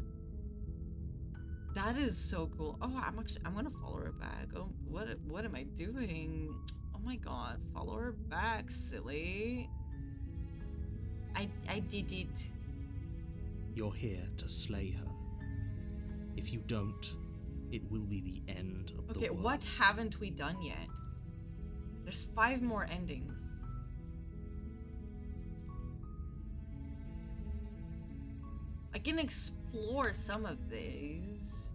That is so cool. Oh, I'm gonna follow her back. Oh, what am I doing? Oh my god, follow her back, silly. I did it. You're here to slay her. If you don't, it will be the end of Okay, the world. what haven't we done yet? There's 5 more endings. I can explore some of these.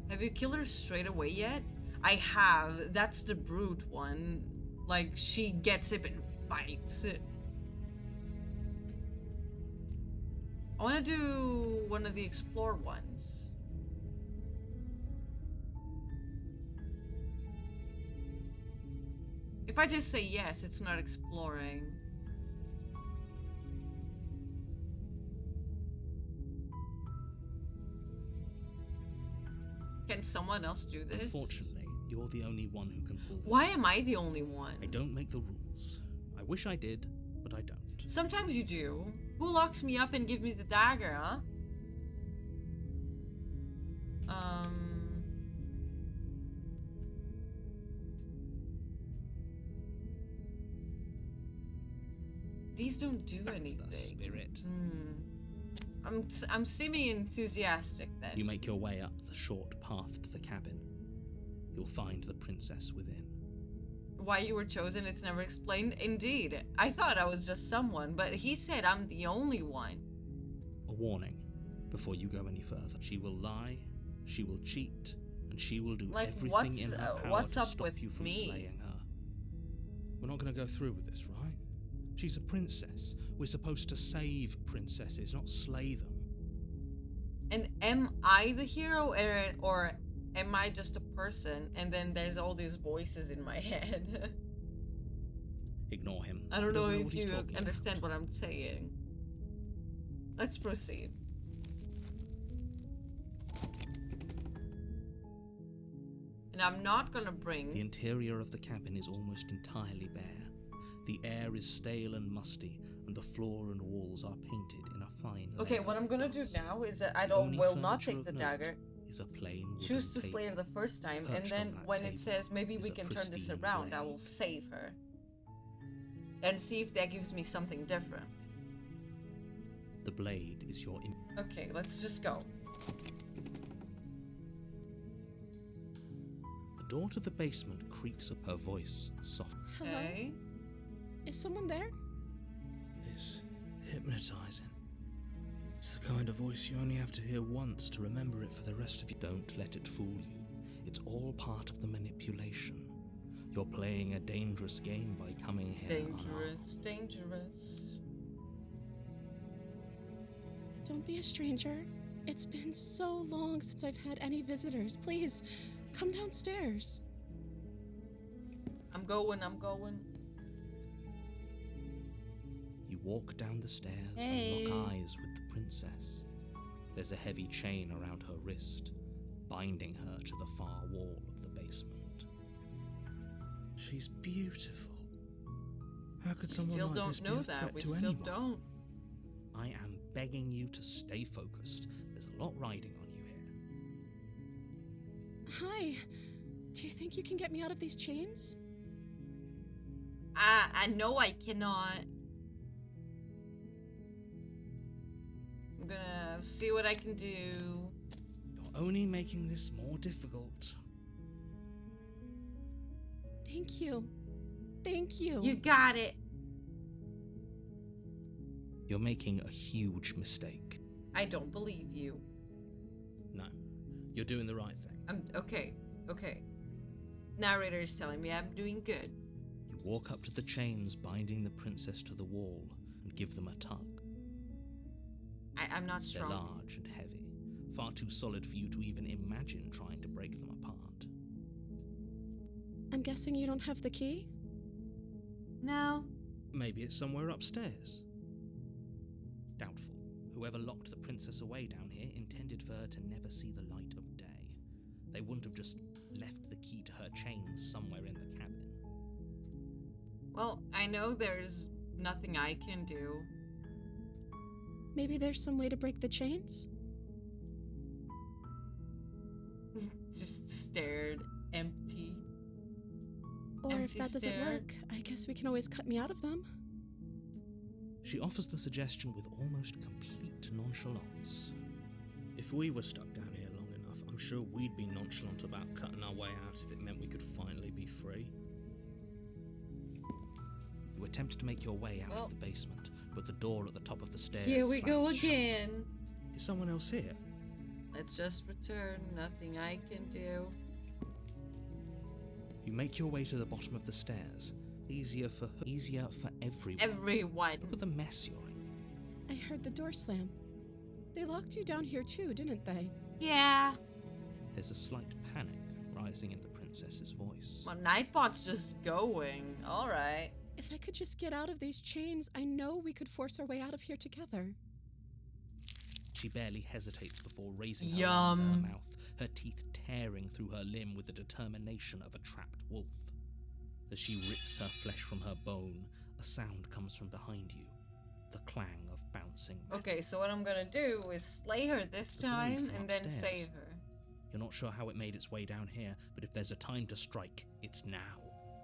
Have you killed her straight away yet? I have. That's the brute one. Like, she gets up and fights. I want to do one of the explore ones. If I just say yes, it's not exploring. Can someone else do this? Unfortunately, you're the only one who can pull this Why off. am I the only one? I don't make the rules. I wish I did, but I don't. Sometimes you do. Who locks me up and gives me the dagger, huh? These don't do That's anything. the spirit. I'm semi-enthusiastic then. You make your way up the short path to the cabin. You'll find the princess within. Why you were chosen, it's never explained. Indeed. I thought I was just someone, but he said I'm the only one. A warning before you go any further. She will lie, she will cheat, and she will do Like, everything in her power what's to up stop with you from me? slaying her. We're not going to go through with this, right? She's a princess. We're supposed to save princesses, not slay them. And am I the hero, or am I just a person? And then there's all these voices in my head. Ignore him. I don't He know doesn't if what he's you talking understand about. what I'm saying. Let's proceed. And I'm not gonna bring... The interior of the cabin is almost entirely bare. The air is stale and musty, and the floor and walls are painted in a fine Okay, layer what I'm of gonna do gloss. now is that I The don't only will not furniture take of the note dagger. is a plain wooden Choose to slay her table. the first time, and Perched then on that when it table says maybe is we a can turn this pristine around, I will blade. save her. And see if that gives me something different. The blade is your Okay, let's just go. The door to the basement creaks up, her voice soft. Hello? Okay. Is someone there? It's hypnotizing. It's the kind of voice you only have to hear once to remember it for the rest of you. Don't let it fool you. It's all part of the manipulation. You're playing a dangerous game by coming here Dangerous, dangerous. Don't be a stranger. It's been so long since I've had any visitors. Please, come downstairs. I'm going. You walk down the stairs Hey. and lock eyes with the princess. There's a heavy chain around her wrist, binding her to the far wall of the basement. She's beautiful. How could We someone still like this don't be know a that. threat We to still anyone? don't. I am begging you to stay focused. There's a lot riding on you here. Hi. Do you think you can get me out of these chains? I know I cannot. I'm gonna see what I can do. You're only making this more difficult. Thank you. Thank you. You got it. You're making a huge mistake. I don't believe you. No, you're doing the right thing. I'm okay. Narrator is telling me I'm doing good. You walk up to the chains binding the princess to the wall and give them a tug. I'm not They're strong. large and heavy, far too solid for you to even imagine trying to break them apart. I'm guessing you don't have the key? No. Maybe it's somewhere upstairs. Doubtful. Whoever locked the princess away down here intended for her to never see the light of day. They wouldn't have just left the key to her chains somewhere in the cabin. Well, I know there's nothing I can do. Maybe there's some way to break the chains? Just stared, empty. Or if Empty that doesn't stare. work, I guess we can always cut me out of them. She offers the suggestion with almost complete nonchalance. If we were stuck down here long enough, I'm sure we'd be nonchalant about cutting our way out if it meant we could finally be free. You attempt to make your way out of the basement, but the door at the top of the stairs Here we go slams shut. again. Is someone else here? Let's just return. Nothing I can do. You make your way to the bottom of the stairs. Easier for everyone. Everyone. Look at the mess you're in. I heard the door slam. They locked you down here too, didn't they? Yeah. There's a slight panic rising in the princess's voice. My Nightbot's just going. Alright. If I could just get out of these chains, I know we could force our way out of here together. She barely hesitates before raising her Yum. arm to her mouth, her teeth tearing through her limb with the determination of a trapped wolf. As she rips her flesh from her bone, a sound comes from behind you, the clang of bouncing metal. Okay, so what I'm gonna do is slay her this The blade time from and then upstairs. save her. You're not sure how it made its way down here, but if there's a time to strike, it's now.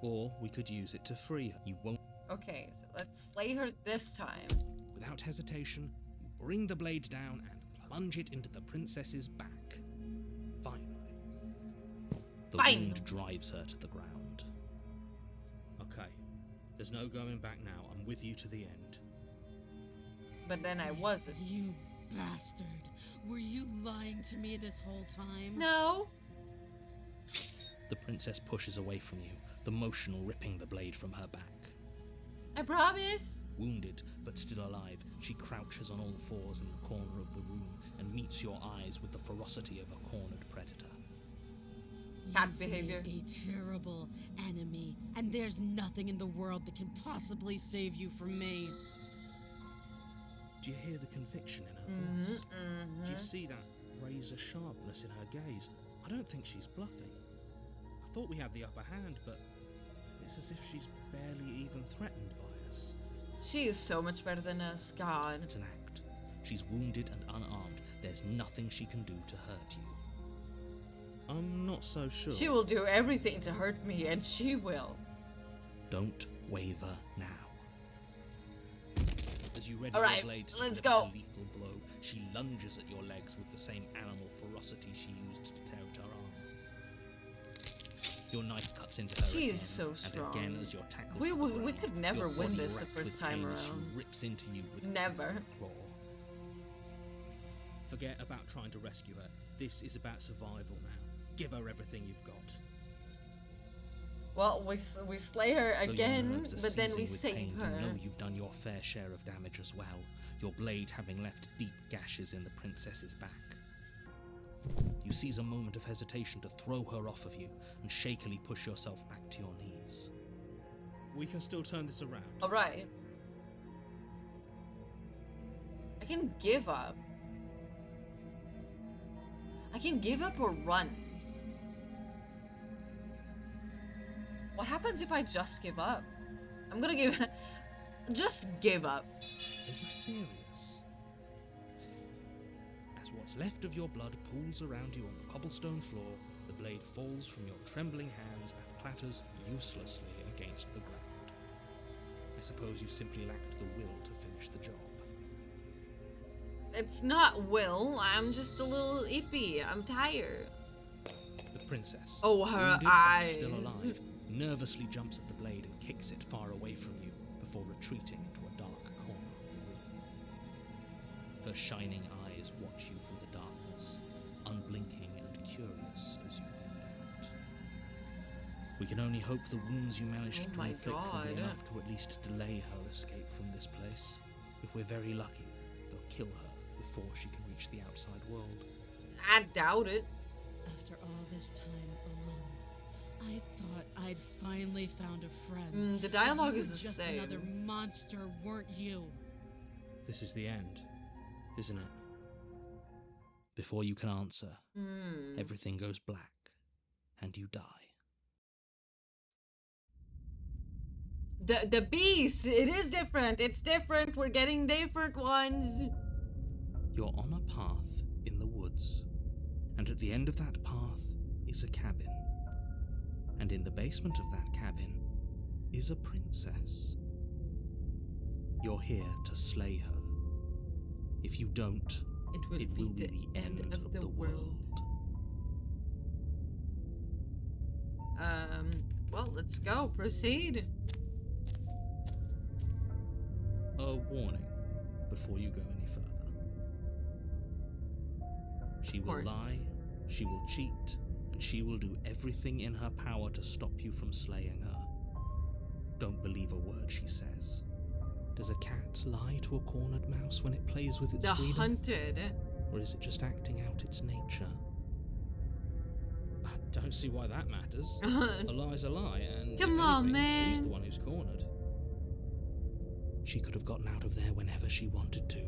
Or we could use it to free her. You won't. Okay, so let's slay her this time. Without hesitation, you bring the blade down and plunge it into the princess's back. Finally. The Fine. wind drives her to the ground. Okay, there's no going back now. I'm with you to the end. But then I wasn't. You bastard. Were you lying to me this whole time? No. The princess pushes away from you, the motion ripping the blade from her back. I promise. Wounded, but still alive, she crouches on all fours in the corner of the room and meets your eyes with the ferocity of a cornered predator. Cat You've behavior. made a terrible enemy, and there's nothing in the world that can possibly save you from me. Do you hear the conviction in her voice? Mm-hmm, Do you see that razor sharpness in her gaze? I don't think she's bluffing. I thought we had the upper hand, but it's as if she's barely even threatened by us. She is so much better than us. God. It's an act. She's wounded and unarmed. There's nothing she can do to hurt you. I'm not so sure. She will do everything to hurt me, and she will. Don't waver now. As you ready All your right, blade to let's deliver go. a lethal blow, she lunges at your legs with the same animal ferocity she used to tear at her arm. Your knife cuts into her She again, is so and strong. again as you're tackled We to the would- we ground, could never your win body this the wrapped first with time pain as around. She rips into you with Never. tooth and claw. Forget about trying to rescue her. This is about survival now. Give her everything you've got. Well, we slay her Though your again, nerves are but then we seizing with save pain, her. You know you've done your fair share of damage as well, your blade having left deep gashes in the princess's back. You seize a moment of hesitation to throw her off of you and shakily push yourself back to your knees. We can still turn this around. Alright. I can give up. I can give up or run. What happens if I just give up? I'm gonna give... just give up. Are you serious? As what's left of your blood pools around you on the cobblestone floor, the blade falls from your trembling hands and clatters uselessly against the ground. I suppose you simply lacked the will to finish the job. It's not will. I'm just a little ippy. I'm tired. The princess, Oh, her wounded but eyes. still alive, nervously jumps at the blade and kicks it far away from you before retreating to a dark corner of the room. Her shining eyes watch you from the darkness, unblinking and curious as you bleed out. We can only hope the wounds you managed Oh to my inflict will be God. enough to at least delay her escape from this place. If we're very lucky, they'll kill her before she can reach the outside world. I doubt it. After all this time alone, I thought I'd finally found a friend. The dialogue You is the just same. another monster, weren't you? This is the end, isn't it? Before you can answer, everything goes black, and you die. The beast. It is different. It's different. We're getting different ones. You're on a path in the woods, and at the end of that path is a cabin. And in the basement of that cabin is a princess. You're here to slay her. If you don't, It will it be will be the the end of the world. Well, let's go. Proceed. A warning before you go any further. She will course. lie, she will cheat, and she will do everything in her power to stop you from slaying her. Don't believe a word she says. Does a cat lie to a cornered mouse when it plays with its The freedom? hunted. Or is it just acting out its nature? I don't see why that matters. A lie's a lie, and Come if on, anything, she's man. the one who's cornered. She could have gotten out of there whenever she wanted to.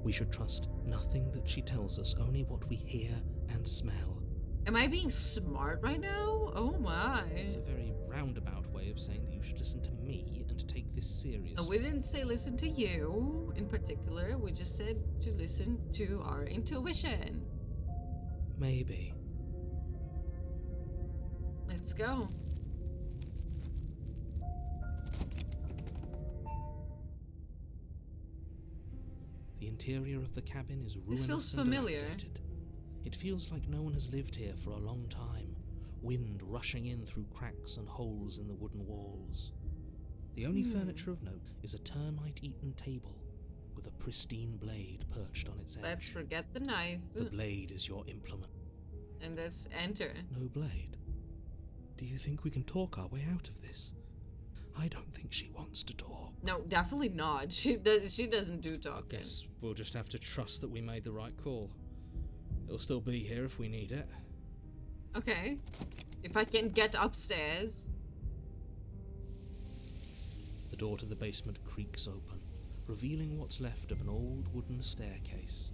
We should trust nothing that she tells us, only what we hear and smell. Am I being smart right now? Oh my. It's a very roundabout way of saying that you should listen to me and take this seriously. No, we didn't say listen to you in particular. We just said to listen to our intuition. Maybe. Let's go. The interior of the cabin is ruinous feels and familiar. dilapidated. It feels like no one has lived here for a long time, wind rushing in through cracks and holes in the wooden walls. The only furniture of note is a termite-eaten table with a pristine blade perched on its edge. Let's forget the knife. The blade is your implement. And let's enter. No blade. Do you think we can talk our way out of this? I don't think she wants to talk. No, definitely not. She doesn't do talking. Guess we'll just have to trust that we made the right call. It'll still be here if we need it. Okay. If I can get upstairs. The door to the basement creaks open, revealing what's left of an old wooden staircase.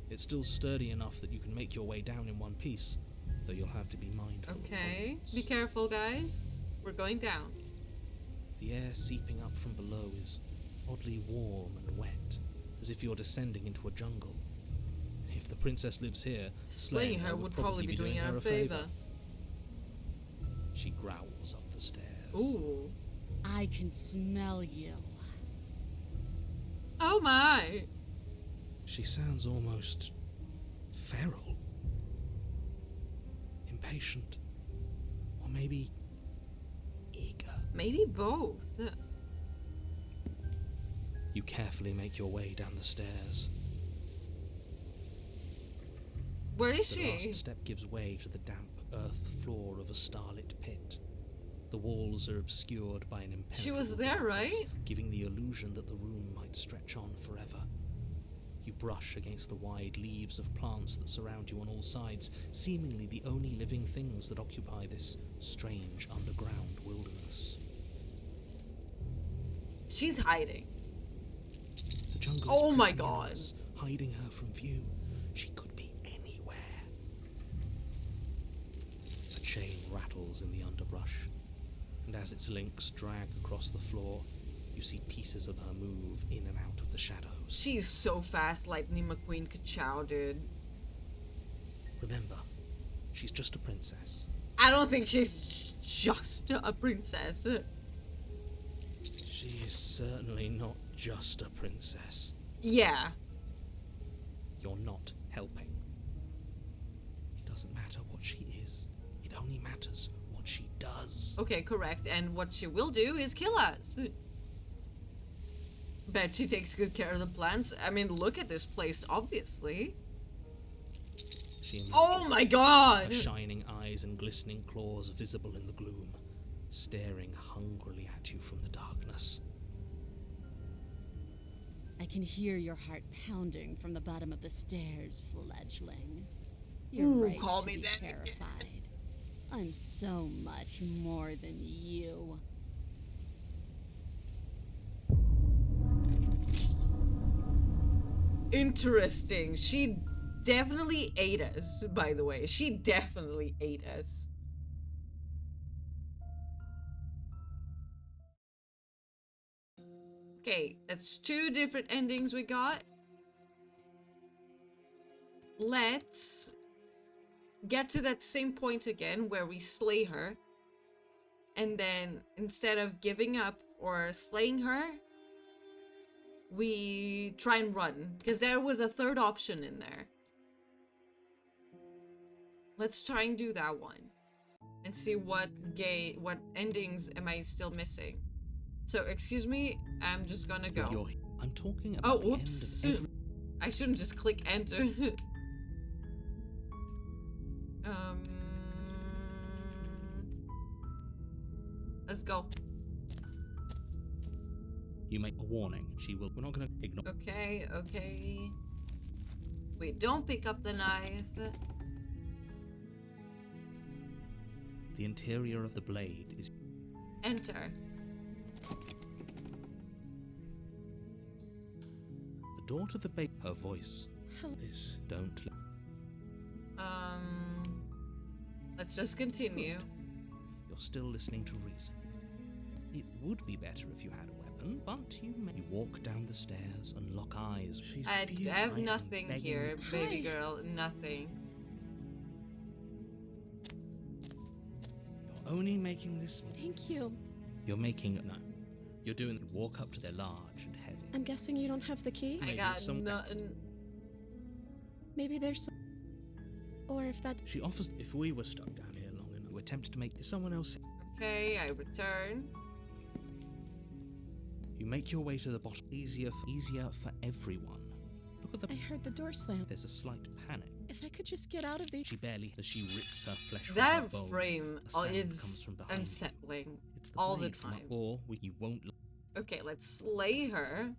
It's still sturdy enough that you can make your way down in one piece, though you'll have to be mindful. Okay. of Be holes. careful, guys. We're going down. The air seeping up from below is oddly warm and wet, as if you're descending into a jungle. If the princess lives here, Slaying her would probably be doing her a favor. She growls up the stairs. Ooh. I can smell you. Oh my. She sounds almost feral. Impatient. Or maybe eager. Maybe both. You carefully make your way down the stairs. Where is The she? last step gives way to the damp earth floor of a starlit pit. The walls are obscured by an impenetrable She was there, darkness, right? giving the illusion that the room might stretch on forever. You brush against the wide leaves of plants that surround you on all sides, seemingly the only living things that occupy this strange underground wilderness. She's hiding. The jungle Oh is my pressing in on God. us, hiding her from view. She could be anywhere. A chain rattles in the underbrush, and as its links drag across the floor, you see pieces of her move in and out of the shadows. She's so fast, Lightning McQueen ka-chow, dude. Remember, she's just a princess. I don't think she's just a princess. She is certainly not just a princess. Yeah. You're not helping. It doesn't matter what she is. It only matters what she does. Okay, correct. And what she will do is kill us. Bet she takes good care of the plants. I mean, look at this place, obviously. She Oh my her god! shining eyes and glistening claws visible in the gloom, staring hungrily at you from the darkness. I can hear your heart pounding from the bottom of the stairs, fledgling. You're Ooh, right call to me be that. terrified. I'm so much more than you. Interesting. She definitely ate us, by the way. She definitely ate us. Okay, that's two different endings we got. Let's get to that same point again where we slay her. And then instead of giving up or slaying her, we try and run. Because there was a third option in there. Let's try and do that one. And see what endings am I still missing. So, excuse me, I'm just gonna go. I'm talking about Oh, the oops. end of every... I shouldn't just click enter. Let's go. You make a warning. She will... We're not going to ignore... Okay, okay. Wait, don't pick up the knife. The interior of the blade is... Enter. The door to the base... Her voice is... Don't... Let's just continue. You're still listening to reason. It would be better if you had a weapon, but you may walk down the stairs and lock eyes. She's I have beautiful nothing and here, begging- baby girl. Nothing. You're only making this... Thank you. You're making... No. You're doing... Walk up to their large and heavy. I'm guessing you don't have the key? I Maybe got some- nothing. Maybe there's some... Or if that... She offers... If we were stuck down here long enough, we attempt to make someone else... Okay, I return. You make your way to the bottom. Easier for everyone. Look at the... I heard the door slam. There's a slight panic. If I could just get out of the... She barely... As she rips her flesh from her That bone, frame a sound comes is from behind you. unsettling. It's all the blade from time. Or you won't... Okay, let's slay her.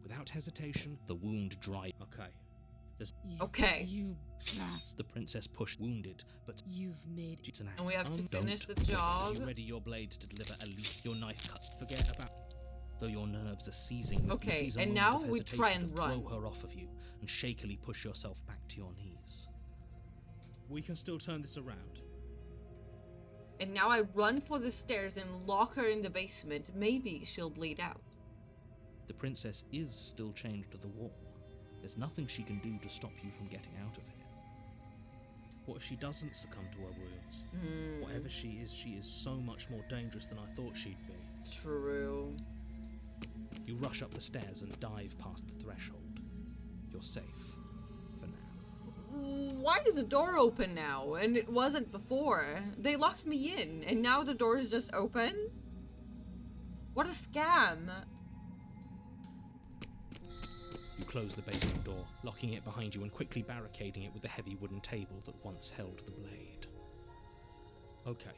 Without hesitation, the wound dry. Okay. Okay. You bastard. The princess pushed, wounded, but You've made... it's an act. And we have to finish Don't. the job. You ready your blade to deliver at least your knife cuts. Forget about... Though your nerves are seizing. you Okay, seize a and moment now of we try hesitation and to run. throw her off of you and shakily push yourself back to your knees. We can still turn this around. And now I run for the stairs and lock her in the basement. Maybe she'll bleed out. The princess is still chained to the wall. There's nothing she can do to stop you from getting out of here. What if she doesn't succumb to her wounds? Whatever she is so much more dangerous than I thought she'd be. True. You rush up the stairs and dive past the threshold. You're safe. For now. Why is the door open now? And it wasn't before. They locked me in, and now the door is just open? What a scam. You close the basement door, locking it behind you and quickly barricading it with the heavy wooden table that once held the blade. Okay,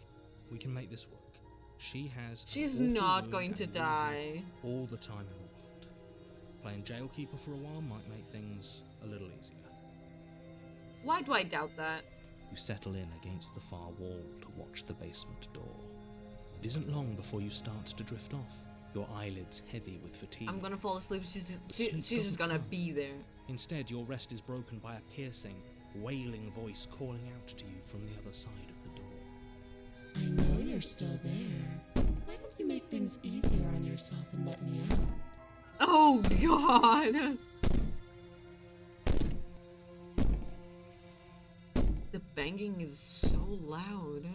we can make this work. She has. She's an awful not wound going to and will have die. all the time in the world. Playing jailkeeper for a while might make things a little easier. Why do I doubt that? You settle in against the far wall to watch the basement door. It isn't long before you start to drift off, your eyelids heavy with fatigue. I'm gonna fall asleep. She's Sleep just doesn't gonna come. be there. Instead, your rest is broken by a piercing, wailing voice calling out to you from the other side of the door. I know you're still there. Why don't you make things easier on yourself and let me out? Oh God! The banging is so loud.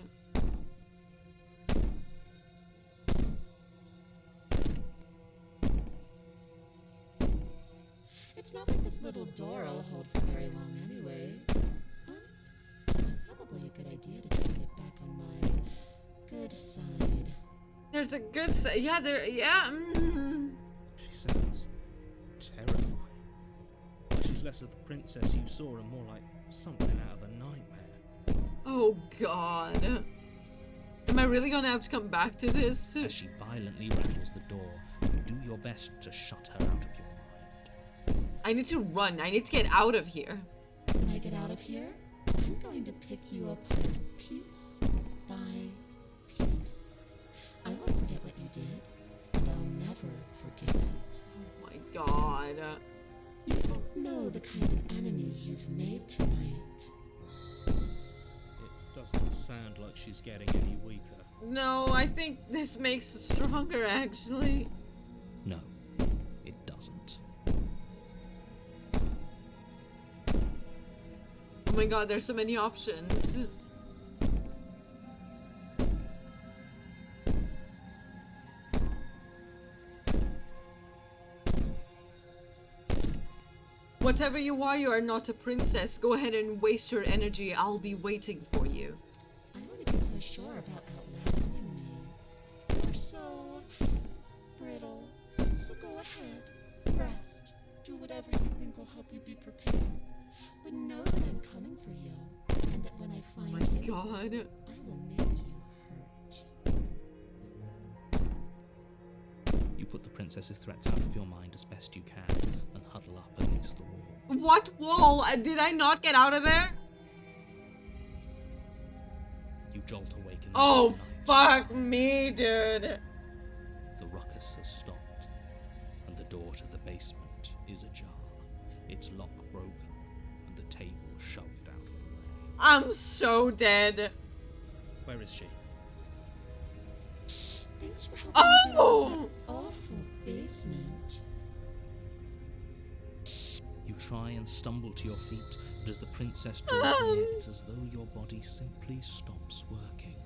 It's not like this little door will hold for very long anyways. It's probably a good idea to try to get back on my good side. There's a good side. Yeah, there. Yeah. She sounds terrifying. Like she's less of the princess you saw and more like something out of a nightmare. Oh God. Am I really gonna have to come back to this? As she violently rattles the door, you do your best to shut her out of your mind. I need to run. I need to get out of here. When I get out of here, I'm going to pick you apart piece by piece. I won't forget what you did, and I'll never forget it. Oh my God. You don't know the kind of enemy you've made tonight. It doesn't sound like she's getting any weaker. No, I think this makes us stronger, actually. No, it doesn't. Oh my God, there's so many options. Whatever you are not a princess. Go ahead and waste your energy. I'll be waiting for you. I wouldn't be so sure about outlasting me. You're so brittle. So go ahead, rest, do whatever you think will help you be prepared. But know that I'm coming for you, and that when I Oh find my you, God. I will make you hurt. You put the princess's threats out of your mind as best you can and huddle up against the wall. What wall? Did I not get out of there? You jolt awake in the Oh, middle of the night. fuck me, dude. The ruckus has stopped, and the door to the basement is ajar, its lock broken, and the table shoved out of the way. I'm so dead. Where is she? Thanks for helping me get out of Oh! that awful basement. You try and stumble to your feet, but as the princess draws near, it's as though your body simply stops working.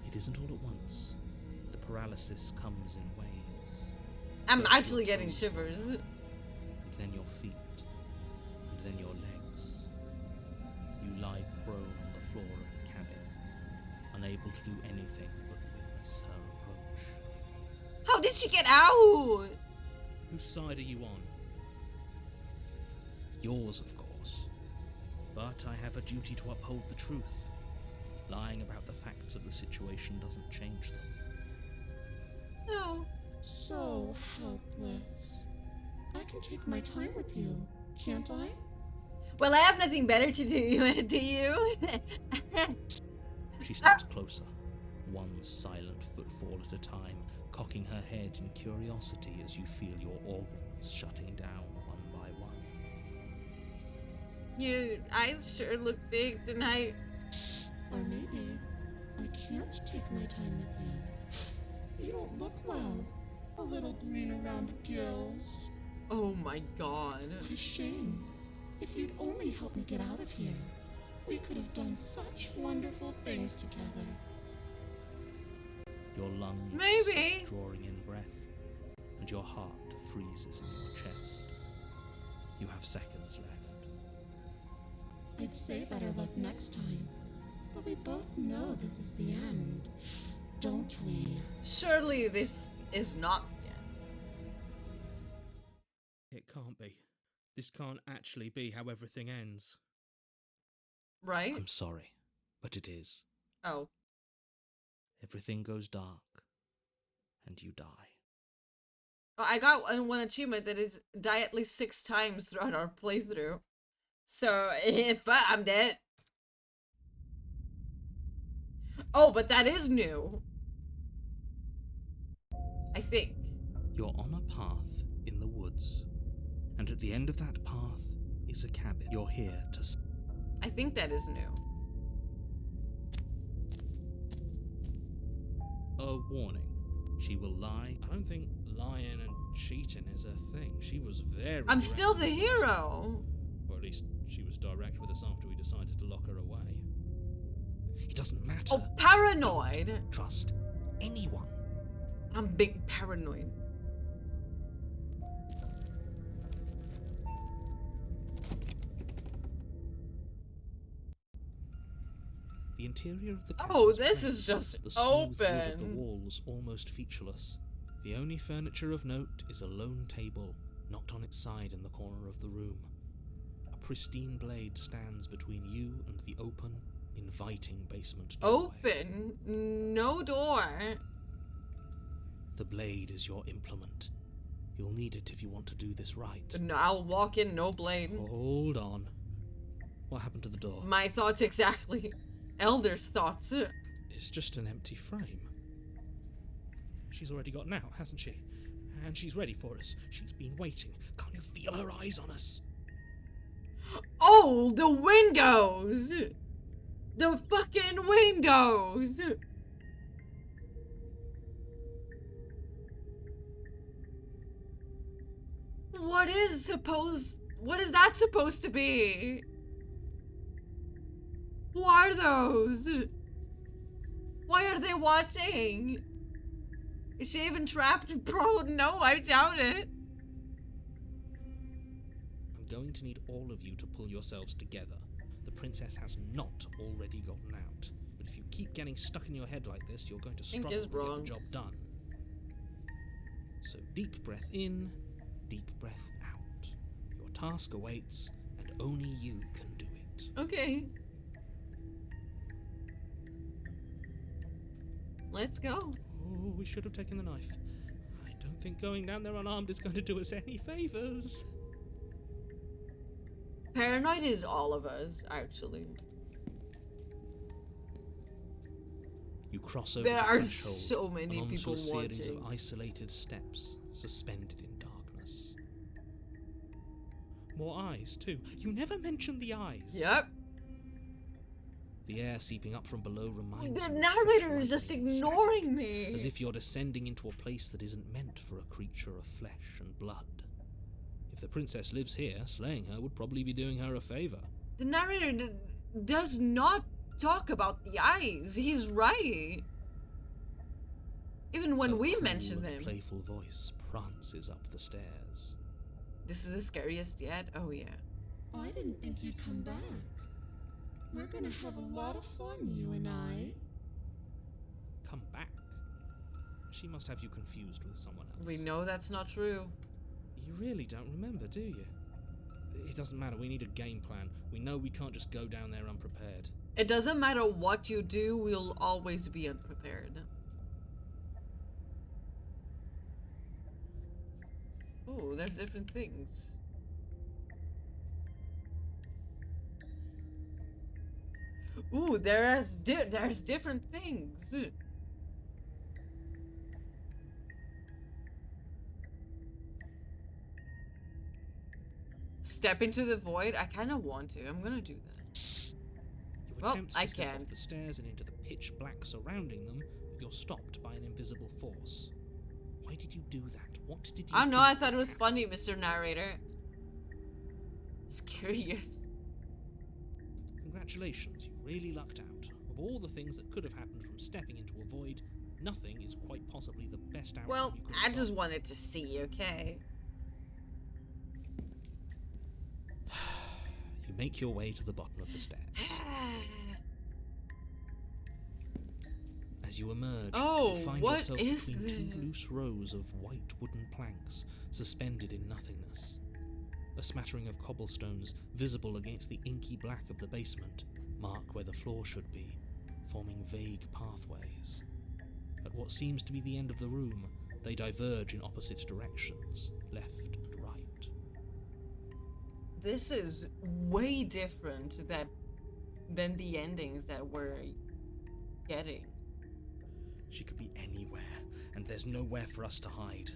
It isn't all at once. The paralysis comes in waves. I'm First actually your getting toes, shivers. and then your feet, and then your legs. You lie prone on the floor of the cabin, unable to do anything but witness her approach. How did she get out? Whose side are you on? Yours, of course. But I have a duty to uphold the truth. Lying about the facts of the situation doesn't change them. No. So helpless. I can take my time with you, can't I? Well, I have nothing better to do, do you? She steps closer, one silent footfall at a time, cocking her head in curiosity as you feel your organs shutting down one by one. Your eyes sure look big tonight. Or maybe I can't take my time with you. You don't look well. A little green around the gills. Oh my God. What a shame. If you'd only help me get out of here, we could have done such wonderful things together. Your lungs Maybe. stop drawing in breath, and your heart freezes in your chest. You have seconds left. I'd say better luck next time, but we both know this is the end, don't we? Surely this is not This can't actually be how everything ends. Right? I'm sorry, but it is. Oh. Everything goes dark, and you die. Oh, I got one achievement that is die at least 6 times throughout our playthrough. So, if I'm dead. Oh, but that is new. I think. You're on a path in the woods, and at the end of that path is a cabin. You're here to... I think that is new. A warning. She will lie. I don't think lying and cheating is a thing. She was very... I'm direct still the with us. hero. Or at least she was direct with us after we decided to lock her away. It doesn't matter. Oh, paranoid. Trust anyone. I'm big paranoid. The interior of the cabin Oh, is this plain, is just the smooth wood of the open. walls almost featureless. The only furniture of note is a lone table, knocked on its side in the corner of the room. A pristine blade stands between you and the open, inviting basement doorway. Open. No door. The blade is your implement. You'll need it if you want to do this right. No, I'll walk in, no blade. Hold on. What happened to the door? My thoughts exactly. Elder's thoughts. It's just an empty frame. She's already gotten out, hasn't she? And she's ready for us. She's been waiting. Can't you feel her eyes on us? Oh, the windows! The fucking windows! What is that supposed to be? Who are those? Why are they watching? Is she even trapped? Bro, no, I doubt it. I'm going to need all of you to pull yourselves together. The princess has not already gotten out. But if you keep getting stuck in your head like this, you're going to Think struggle is to get wrong. the job done. So deep breath in, deep breath out. Your task awaits, and only you can do it. Okay. Let's go. Oh, we should have taken the knife. I don't think going down there unarmed is going to do us any favours. Paranoid is all of us, actually. You cross over There the are threshold so many and onto people a series watching. of isolated steps, suspended in darkness. More eyes, too. You never mentioned the eyes. Yep. The air seeping up from below reminds The you of narrator fresh is just lightning ignoring striking, me. as if you're descending into a place that isn't meant for a creature of flesh and blood. If the princess lives here, slaying her would probably be doing her a favour. The narrator does not talk about the eyes. He's right. Even when A we cruel mention and them. playful voice prances up the stairs. This is the scariest yet? Oh yeah. I didn't think you'd come back. We're gonna have a lot of fun, you and I. Come back. She must have you confused with someone else. We know that's not true. You really don't remember, do you? It doesn't matter, we need a game plan. We know we can't just go down there unprepared. It doesn't matter what you do, we'll always be unprepared. Oh, there's different things. Ooh, there's different things. Step into the void? I kind of want to. I'm gonna do that. You Well, attempt I to step can't. off the stairs and into the pitch black surrounding them, but you're stopped by an invisible force. Why did you do that? What did you I don't know, I think? thought it was funny, Mr. Narrator. It's curious. Congratulations, you really lucked out. Of all the things that could have happened from stepping into a void, nothing is quite possibly the best outcome Well, you could I have just gotten. wanted to see, okay? You make your way to the bottom of the stairs. As you emerge, Oh, you find what yourself is between two this? loose rows of white wooden planks suspended in nothingness. A smattering of cobblestones visible against the inky black of the basement mark where the floor should be, forming vague pathways. At what seems to be the end of the room, they diverge in opposite directions, left and right. This is way different than the endings that we're getting. She could be anywhere, and there's nowhere for us to hide.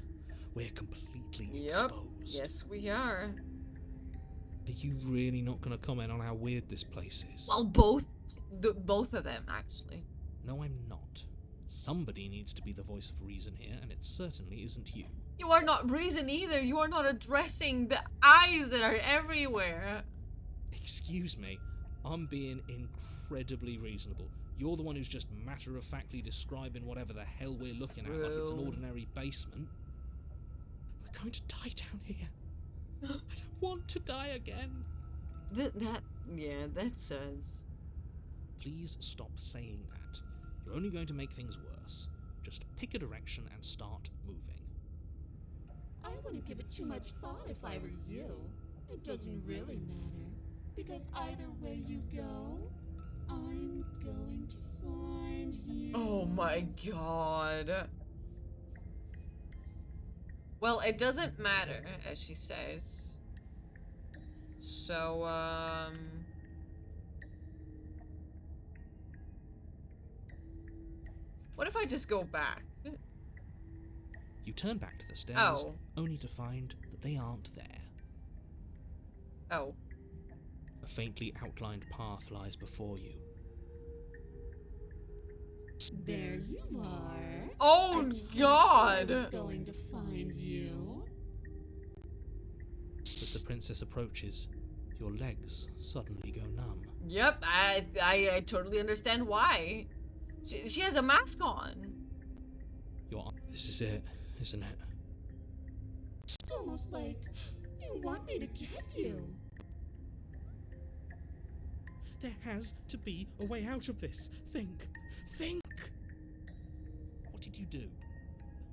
We're completely Yep. exposed. Yes, we are. Are you really not going to comment on how weird this place is? Well, both of them, actually. No, I'm not. Somebody needs to be the voice of reason here, and it certainly isn't you. You are not reason either. You are not addressing the eyes that are everywhere. Excuse me, I'm being incredibly reasonable. You're the one who's just matter-of-factly describing whatever the hell we're looking at like it's an True. ordinary basement. We're going to die down here. I don't want to die again. That says. Please stop saying that. You're only going to make things worse. Just pick a direction and start moving. I wouldn't give it too much thought if I were you. It doesn't really matter, because either way you go, I'm going to find you. Oh my god. Well, it doesn't matter, as she says. So, what if I just go back? You turn back to the stairs, Oh. only to find that they aren't there. Oh. A faintly outlined path lies before you. There you are. Oh I told you god! I was going to find you. As the princess approaches, your legs suddenly go numb. Yep, I totally understand why. She has a mask on. This is it, isn't it? It's almost like you want me to get you. There has to be a way out of this. Think! What did you do?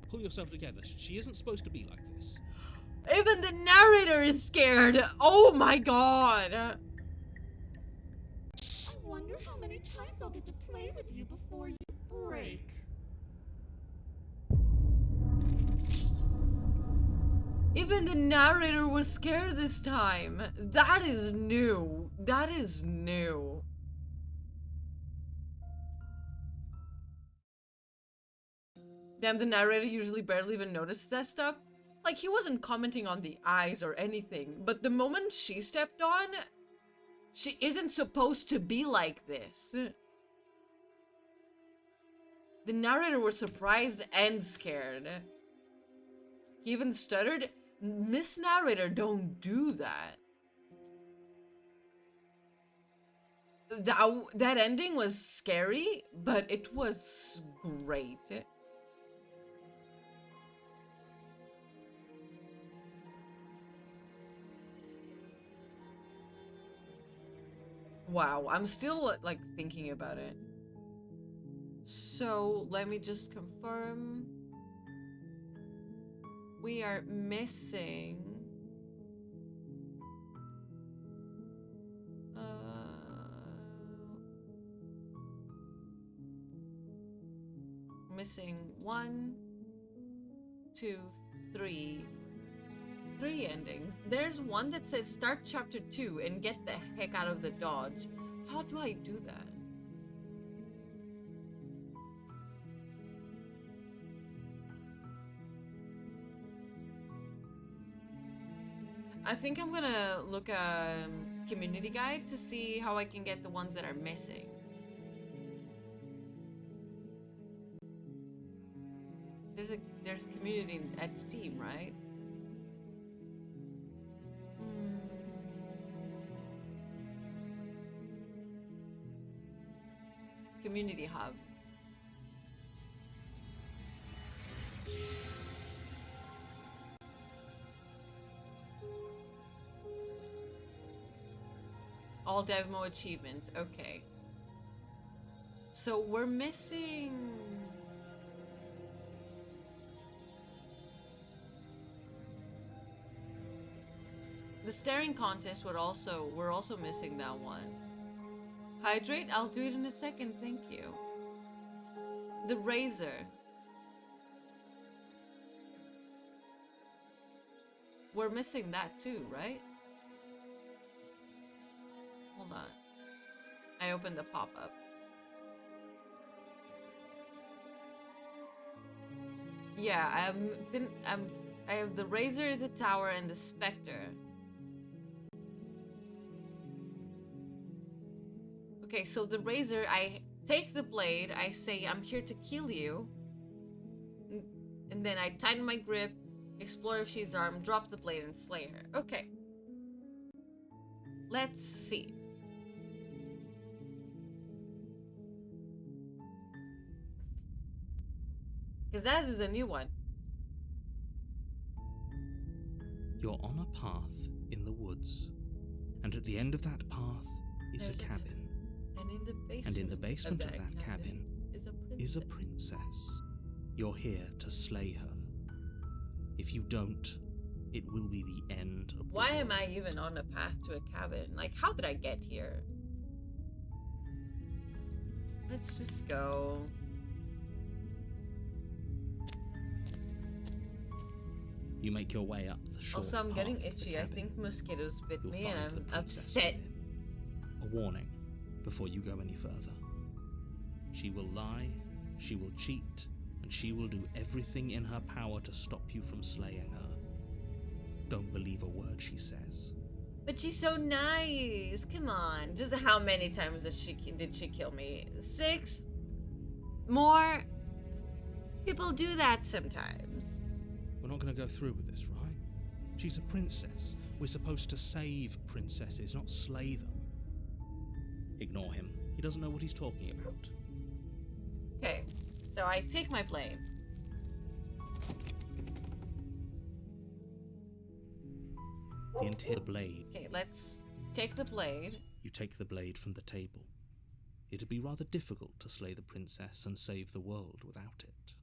Pull yourself together. She isn't supposed to be like this. Even the narrator is scared. Oh my god. I wonder how many times I'll get to play with you before you break. Even the narrator was scared this time. That is new. That is new. Damn, the narrator usually barely even notices that stuff. Like, he wasn't commenting on the eyes or anything, but the moment she stepped on, she isn't supposed to be like this. The narrator was surprised and scared. He even stuttered. Miss Narrator, don't do that. That ending was scary, but it was great. Wow, I'm still like thinking about it. So let me just confirm. We are missing missing 1, 2, 3. 3 endings. There's one that says start chapter 2 and get the heck out of the Dodge. How do I do that? I think I'm gonna look a community guide to see how I can get the ones that are missing. There's community at Steam, right? Community hub. All demo achievements. Okay. So we're missing. The staring contest we're also missing that one. Hydrate? I'll do it in a second, thank you. The razor. We're missing that too, right? Hold on. I opened the pop-up. Yeah, I have the razor, the tower, and the specter. Okay, so the razor, I take the blade, I say, I'm here to kill you. And then I tighten my grip, explore if she's armed, drop the blade, and slay her. Okay. Let's see. Because that is a new one. You're on a path in the woods, and at the end of that path is There's a cabin. And in the basement, And in the basement of that cabin is a is a princess. You're here to slay her. If you don't, it will be the end of the Why am world. I even on a path to a cabin? Like, how did I get here? Let's just go. You make your way up the short Also, I'm getting path to the itchy. I cabin. think mosquitoes bit You'll me and find the I'm princess upset. within. A warning before you go any further. She will lie, she will cheat, and she will do everything in her power to stop you from slaying her. Don't believe a word she says. But she's so nice. Come on. Just how many times did she kill me? 6? More? People do that sometimes. We're not going to go through with this, right? She's a princess. We're supposed to save princesses, not slay them. Ignore him. He doesn't know what he's talking about. Okay, so I take my blade. The entire blade. Okay, let's take the blade. You take the blade from the table. It'd be rather difficult to slay the princess and save the world without it.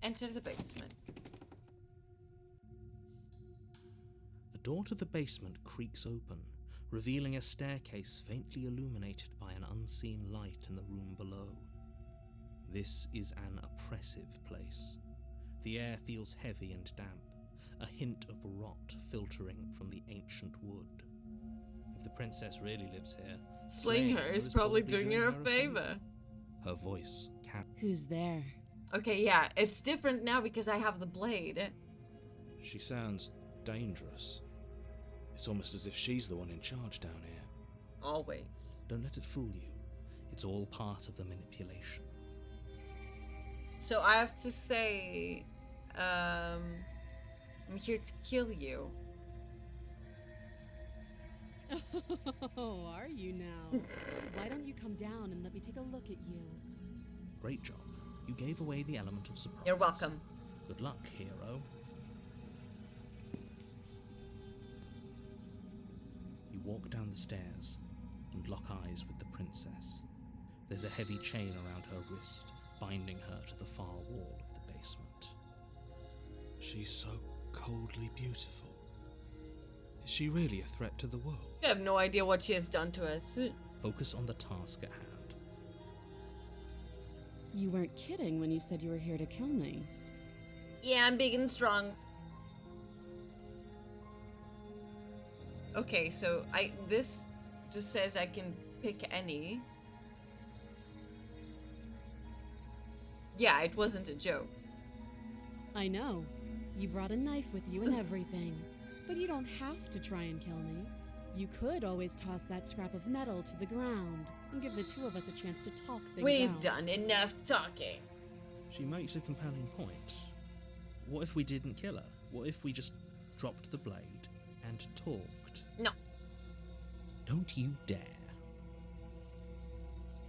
Enter the basement. The door to the basement creaks open, revealing a staircase faintly illuminated by an unseen light in the room below. This is an oppressive place. The air feels heavy and damp, a hint of rot filtering from the ancient wood. If the princess really lives here, Slaying her is probably doing her a favor. Her voice Who's there? Okay, yeah, it's different now because I have the blade. She sounds dangerous. It's almost as if she's the one in charge down here. Always. Don't let it fool you. It's all part of the manipulation. So I have to say, I'm here to kill you. Oh, are you now? Why don't you come down and let me take a look at you? Great job. You gave away the element of surprise. You're welcome. Good luck, hero. You walk down the stairs and lock eyes with the princess. There's a heavy chain around her wrist, binding her to the far wall of the basement. She's so coldly beautiful. Is she really a threat to the world? You have no idea what she has done to us. Focus on the task at hand. You weren't kidding when you said you were here to kill me. Yeah, I'm big and strong. Okay, so this just says I can pick any. Yeah, it wasn't a joke. I know. You brought a knife with you and everything. But you don't have to try and kill me. You could always toss that scrap of metal to the ground and give the two of us a chance to talk things We've out. done enough talking. She makes a compelling point. What if we didn't kill her? What if we just dropped the blade and talked? No. Don't you dare.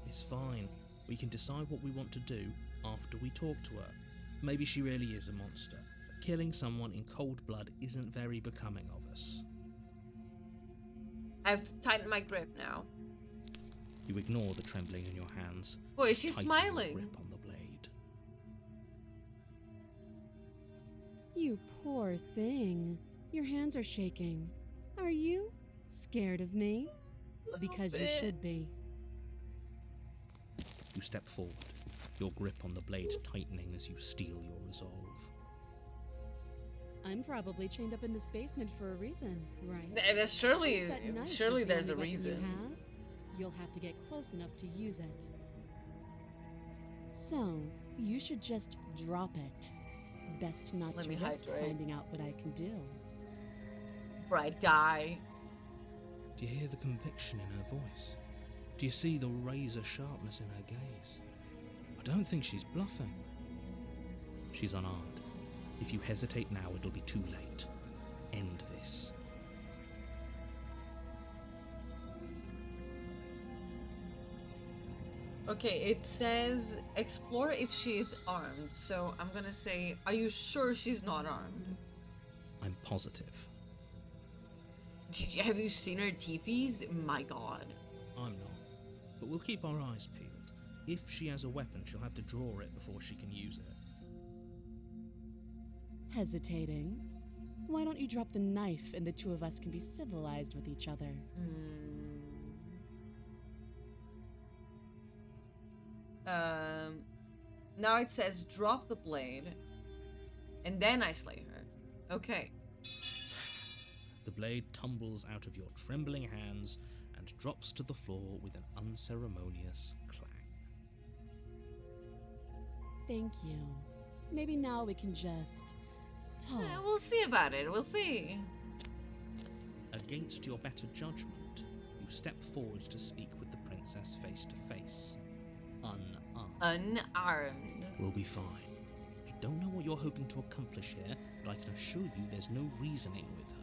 It's fine. We can decide what we want to do after we talk to her. Maybe she really is a monster. But killing someone in cold blood isn't very becoming of us. I have to tighten my grip now. You ignore the trembling in your hands. Boy, she's tighten your smiling. grip on the blade. You poor thing. Your hands are shaking. Are you scared of me? Because you should be. You step forward, your grip on the blade tightening as you steel your resolve. I'm probably chained up in this basement for a reason, right? There's surely That knife surely is the there's a only weapon reason. You have. You'll have to get close enough to use it. So, you should just drop it. Best not Let to me risk hydrate. finding out what I can do. Before I die. Do you hear the conviction in her voice? Do you see the razor sharpness in her gaze? I don't think she's bluffing. She's unarmed. If you hesitate now, it'll be too late. End this. Okay, it says explore if she is armed. So I'm gonna say, are you sure she's not armed? I'm positive. Have you seen her teethies? My god. I'm not. But we'll keep our eyes peeled. If she has a weapon, she'll have to draw it before she can use it. Hesitating? Why don't you drop the knife and the two of us can be civilized with each other? Now it says drop the blade, and then I slay her. Okay. The blade tumbles out of your trembling hands and drops to the floor with an unceremonious clang. Thank you. Maybe now we can just talk. We'll see about it. We'll see. Against your better judgment, you step forward to speak with the princess face to face. Unarmed. Unarmed. We'll be fine. I don't know what you're hoping to accomplish here, but I can assure you there's no reasoning with her.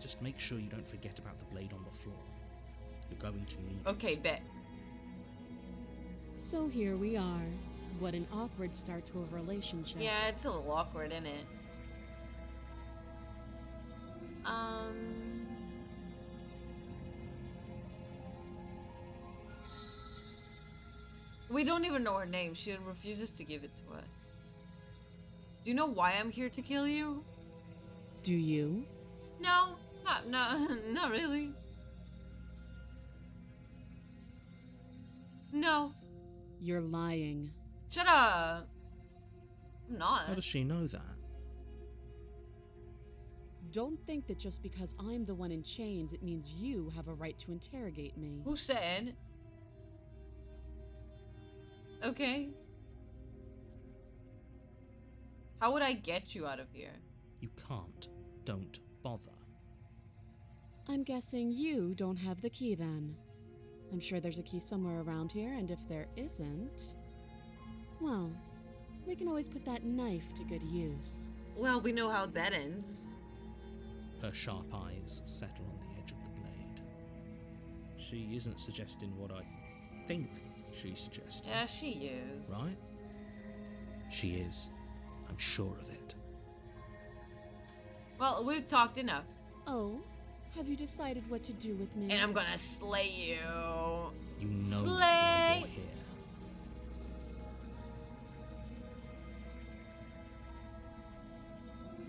Just make sure you don't forget about the blade on the floor. You're going to need it. Okay, bet. So here we are. What an awkward start to a relationship. Yeah, it's a little awkward, isn't it? We don't even know her name. She refuses to give it to us. Do you know why I'm here to kill you? Do you? No, not really. No. You're lying. Shut up. I'm not. How does she know that? Don't think that just because I'm the one in chains, it means you have a right to interrogate me. Who said? Okay. How would I get you out of here? You can't. Don't bother. I'm guessing you don't have the key then. I'm sure there's a key somewhere around here, and if there isn't, well, we can always put that knife to good use. Well, we know how that ends. Her sharp eyes settle on the edge of the blade. She isn't suggesting what I think she's suggesting. Yeah, she is. Right? She is. I'm sure of it. Well, we've talked enough. Oh, have you decided what to do with me? And I'm gonna slay you. You know Slay! why you're here.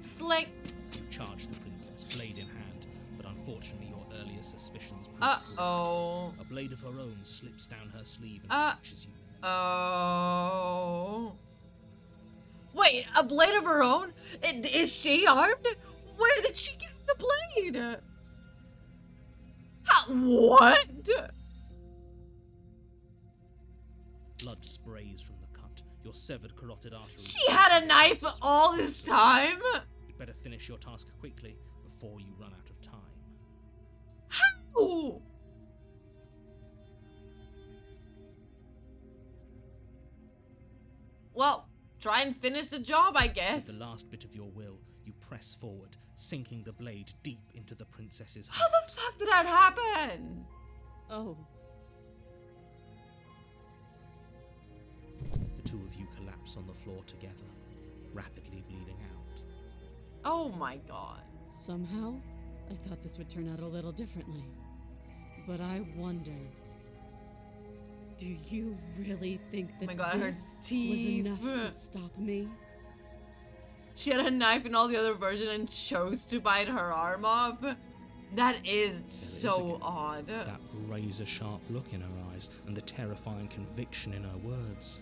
Slay. You charge the princess, blade in hand, but unfortunately your earlier suspicions prove correct. Uh-oh. A blade of her own slips down her sleeve and touches you. Oh. Wait, a blade of her own? Is she armed? Where did she get the blade? How, what? Blood sprays from the cut, your severed carotid artery. She had a knife all this time? You'd better finish your task quickly before you run out of time. How? Well, try and finish the job, I guess. With the last bit of your will, you press forward, sinking the blade deep into the princess's How heart. the fuck did that happen? Oh, The two of you collapse on the floor together, rapidly bleeding out. Oh my god. somehow, I thought this would turn out a little differently. But I wonder, do you really think that my God, her this teeth. was enough to stop me? She had a knife in all the other versions and chose to bite her arm off. That is so again. odd. That razor-sharp look in her eyes and the terrifying conviction in her words.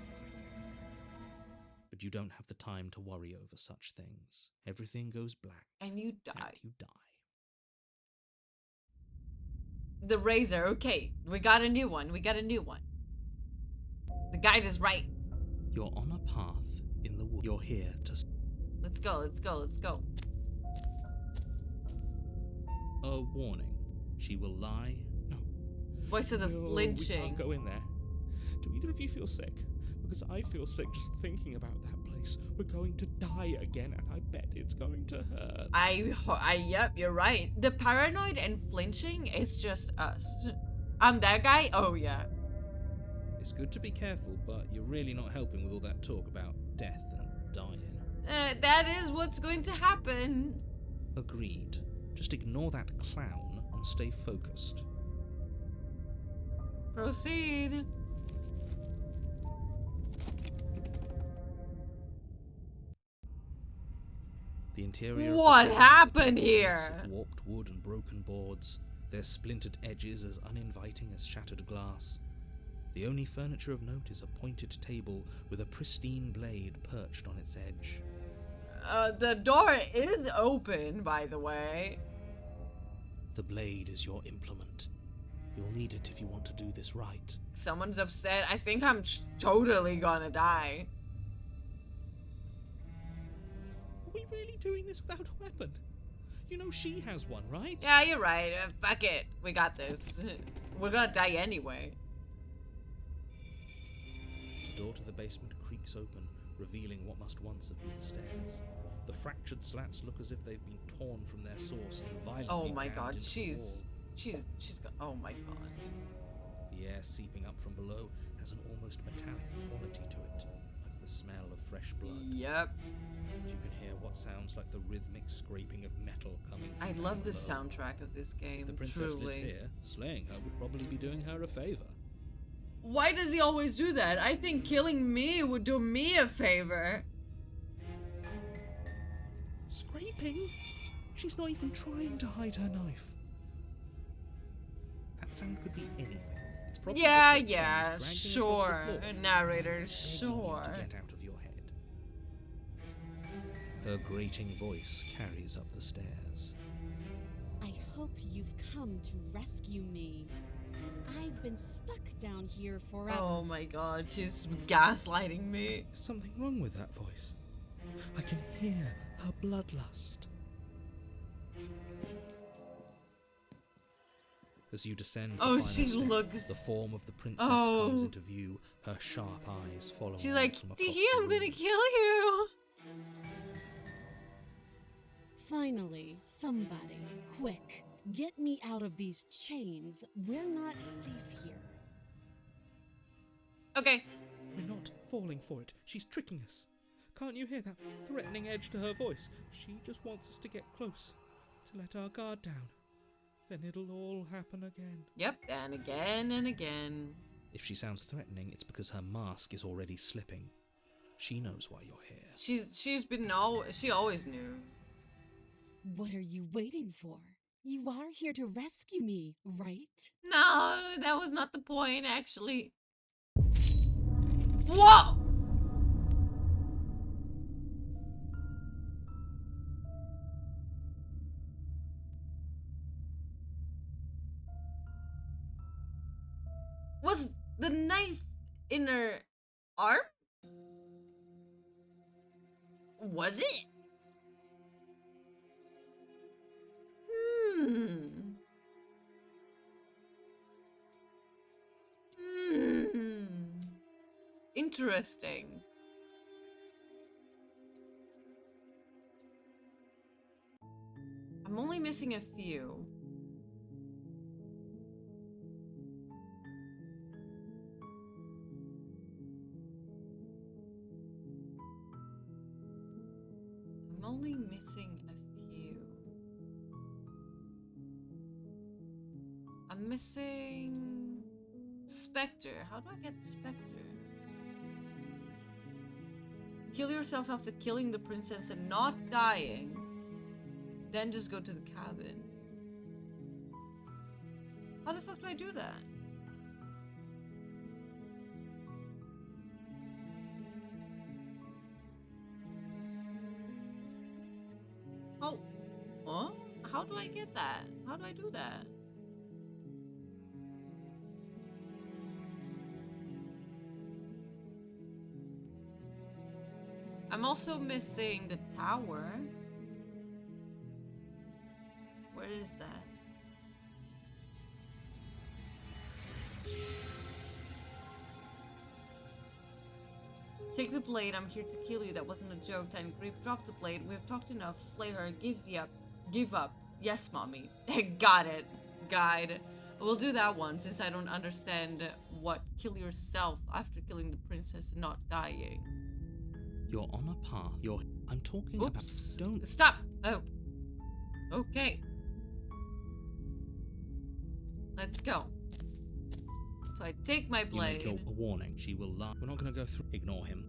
But you don't have the time to worry over such things. Everything goes black. And you die. And you die. The razor, okay. We got a new one. The guide is right. You're on a path in the wood. You're here to... Let's go. A warning. She will lie. No. Voice of the No, we flinching. can't go in there. Do either of you feel sick? Because I feel sick just thinking about that place. We're going to die again, and I bet it's going to hurt. Yep, you're right. The paranoid and flinching is just us. I'm that guy? Oh, yeah. It's good to be careful, but you're really not helping with all that talk about death and dying. That is what's going to happen. Agreed. Just ignore that clown and stay focused. Proceed. The interior What of the happened is here? of warped wood and broken boards, their splintered edges as uninviting as shattered glass. The only furniture of note is a pointed table with a pristine blade perched on its edge. The door is open, by the way. The blade is your implement. You'll need it if you want to do this right. Someone's upset. I think I'm totally gonna die. Are we really doing this without a weapon? You know she has one, right? Yeah, you're right. Fuck it. We got this. We're gonna die anyway. The door to the basement creaks open, revealing what must once have been stairs. The fractured slats look as if they've been torn from their source and violently Oh my rammed god, into the she's wall. oh my god. The air seeping up from below has an almost metallic quality to it, like the smell of fresh blood. Yep. You can hear what sounds like the rhythmic scraping of metal coming from I love the below. soundtrack of this game, If the princess truly. lives here, slaying her would probably be doing her a favor. Why does he always do that? I think killing me would do me a favor. Scraping? She's not even trying to hide her knife. That sound could be anything. It's probably Yeah, the footsteps yeah, dragging across the sure. floor, Narrator, begging you sure. to get out of your head. Her grating voice carries up the stairs. I hope you've come to rescue me. I've been stuck down here forever. Oh my god, she's gaslighting me. There's something wrong with that voice. I can hear her bloodlust. As you descend the Oh, final she step, looks- the form of the princess Oh. comes into view, her sharp eyes following She's you like, from across Dee, the I'm gonna room. kill you. Finally, somebody, quick, get me out of these chains. We're not safe here. Okay. We're not falling for it. She's tricking us. Can't you hear that threatening edge to her voice? She just wants us to get close, to let our guard down. Then it'll all happen again. Yep, and again and again. If she sounds threatening, it's because her mask is already slipping. She knows why you're here. She always knew. What are you waiting for? You are here to rescue me, right? No, that was not the point, actually. Whoa! Was the knife in her arm? Was it? Interesting. I'm only missing a few. I'm only missing a few. I'm missing Spectre. How do I get Spectre? kill yourself after killing the princess and not dying, then just go to the cabin. How the fuck do I do that? Oh, huh? How do I get that? How do I do that? I'm also missing the tower. Where is that? Take the blade, I'm here to kill you. That wasn't a joke. Tiny creep, drop the blade. We have talked enough. Slay her. Give up. Give up. Yes, mommy. Got it. Guide. We'll do that one since I don't understand what kill yourself after killing the princess and not dying. You're on a path. I'm talking Oops. about. Don't. Stop. Oh. Okay. Let's go. So I take my You blade. make a warning. She will laugh. We're not going to go through. Ignore him.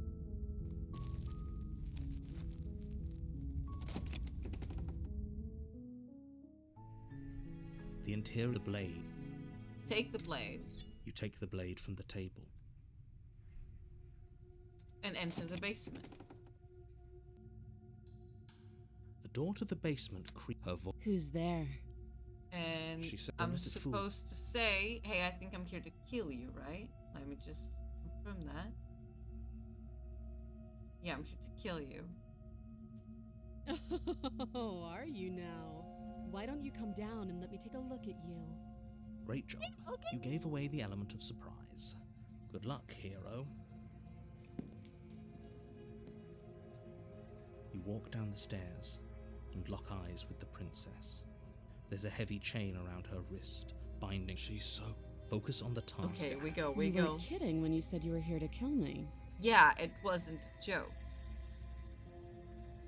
The interior of the blade. Take the blade You take the blade from the table. and enter the basement. The door to the basement creaks. Her voice. Who's there? And She said, I'm "Let it fool." supposed to say, hey, I think I'm here to kill you, right? Let me just confirm that. Yeah, I'm here to kill you. Oh, are you now? Why don't you come down and let me take a look at you? Great job. You gave away the element of surprise. Good luck, hero. You walk down the stairs and lock eyes with the princess. There's a heavy chain around her wrist, binding. She's so... Focus on the task. Okay, we go, you weren't kidding when you said you were here to kill me. Yeah, it wasn't a joke.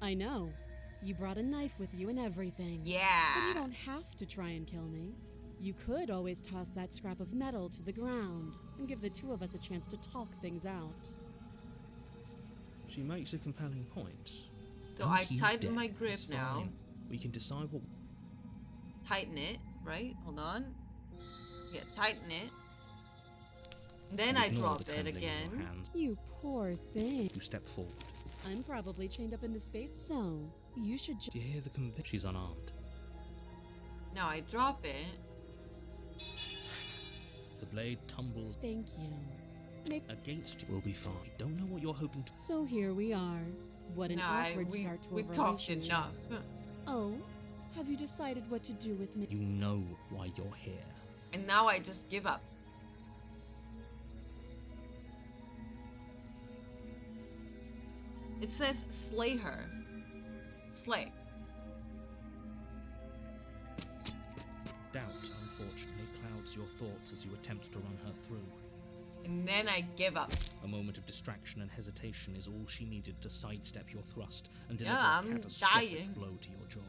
I know. You brought a knife with you and everything. But you Yeah. don't have to try and kill me. You could always toss that scrap of metal to the ground and give the two of us a chance to talk things out. She makes a compelling point. So Don't I you tighten dare. my grip It's now. fine. We can decide what... Tighten it, right? Hold on. Yeah, tighten it. Then You I ignore drop the it trembling in your again. hands. You poor thing. You step forward. I'm probably chained up in the space, so you should Do you hear the conviction? She's unarmed. Now I drop it. The blade tumbles Thank you. against you. We'll be fine. Don't know what you're hoping to... So here we are. What an awkward start to a we talked relationship. enough. Oh, have you decided what to do with me? You know why you're here. And now I just give up. It says slay her. Slay. Doubt, unfortunately, clouds your thoughts as you attempt to run her through. And then I give up. A moment of distraction and hesitation is all she needed to sidestep your thrust and deliver Yeah, a I'm catastrophic dying. blow to your jaw.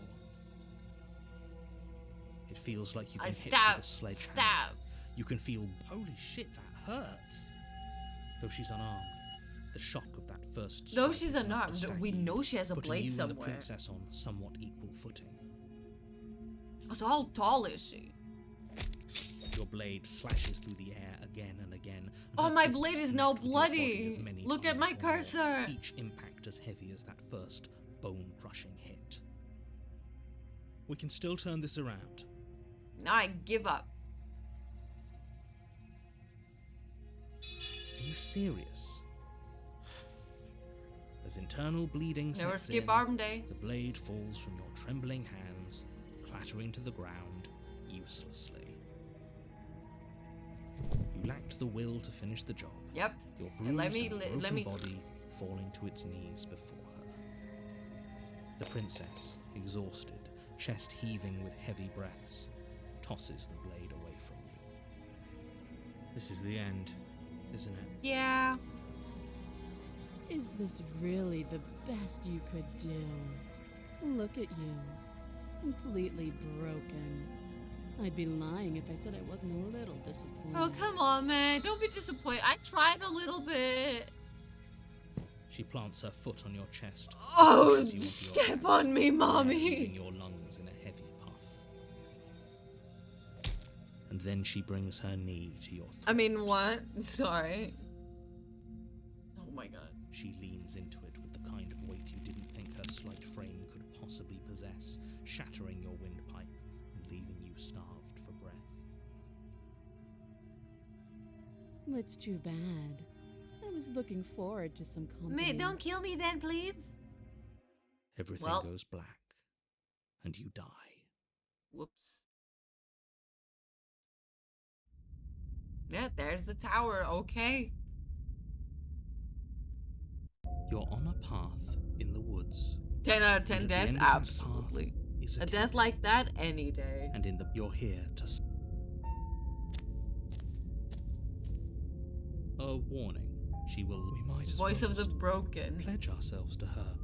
It feels like you've I been stab. hit with a sledgehammer. Stab. You can feel, holy shit, that hurts. Though she's unarmed, the shock of that first Though strike she's is enough to unarmed, stagger we you, know she has a putting blade you and the somewhere. princess on somewhat equal footing. So how tall is she? Your blade slashes through the air again and again. And Oh, her my fists blade is connect now with your body bloody. as many Look at times my or more, cursor. Each impact as heavy as that first bone-crushing hit. We can still turn this around. Now I give up. Are you serious? As internal bleeding Never sets skip in, arm day. the blade falls from your trembling hands, clattering to the ground uselessly. You lacked the will to finish the job. Yep. Your And bruised let me- and let broken me- body falling to its knees before her. The princess, exhausted, chest heaving with heavy breaths, tosses the blade away from you. This is the end, isn't it? Yeah. Is this really the best you could do? Look at you. Completely broken. I'd be lying if I said I wasn't a little disappointed. Oh, come on, man. Don't be disappointed. I tried a little bit. She plants her foot on your chest. Oh, pushes you onto your step back, on me, leaving mommy. your lungs in a heavy puff. And then she brings her knee to your throat. I mean, what? Sorry. Oh my god. She leans into it with the kind of weight you didn't think her slight frame could possibly possess, shattering your windpipe and leaving you starved for breath. That's too bad. I was looking forward to some company. Don't kill me then, please. Everything Well. goes black, and you die. Whoops. Yeah, there's the tower. Okay. You're on a path in the woods. 10 out of 10 And at the death? end of that Absolutely. path is A cave. death like that, any day. And you're here to a warning. She will. We might as Voice well of the just broken. pledge ourselves to her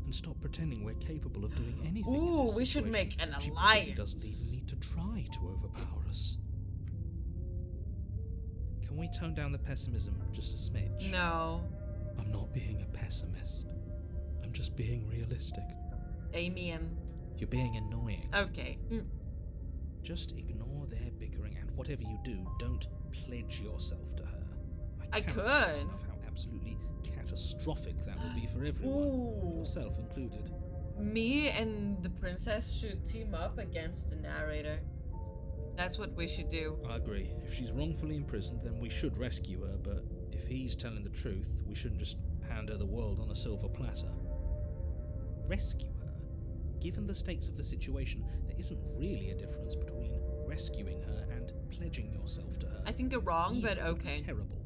and stop pretending we're capable of doing anything. in Ooh, this we should situation. make an She probably alliance. doesn't even need to try to overpower us. Can we tone down the pessimism just a smidge? No. I'm not being a pessimist. I'm just being realistic. Amen. You're being annoying. Okay. Just ignore their bickering, and whatever you do, don't pledge yourself to her. I cannot could. stress enough how absolutely catastrophic that would be for everyone, Ooh. yourself included. Me and the princess should team up against the narrator. That's what we should do. I agree. If she's wrongfully imprisoned, then we should rescue her, but if he's telling the truth, we shouldn't just hand her the world on a silver platter. Rescue her? Given the stakes of the situation, there isn't really a difference between rescuing her and pledging yourself to her. I think you're wrong, but Either would be okay. Terrible.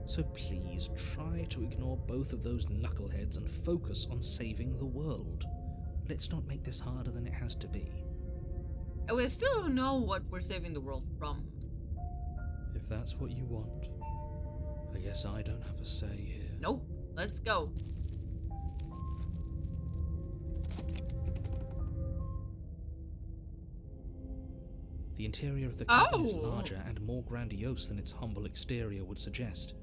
So please try to ignore both of those knuckleheads and focus on saving the world. Let's not make this harder than it has to be. We still don't know what we're saving the world from. If that's what you want, I guess I don't have a say here. Nope. Let's go. The interior of the cabin is Oh! larger and more grandiose than its humble exterior would suggest.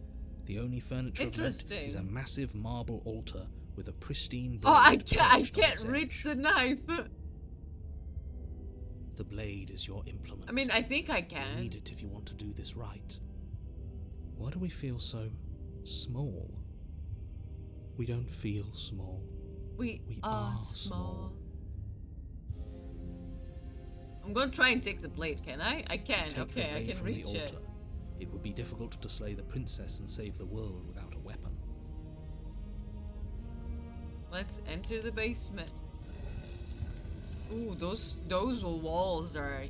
The only furniture of note Interesting. is a massive marble altar with a pristine blade Oh, I perched can't on its reach edge. the knife. The blade is your implement. I mean, I think I You can. need it if you want to do this right. Why do we feel so small? We don't feel small. We We are are small. I'm gonna try and take the blade, can I? I can. Take the Okay, I blade can from the reach it. altar. It would be difficult to slay the princess and save the world without a weapon. Let's enter the basement. Ooh, those walls are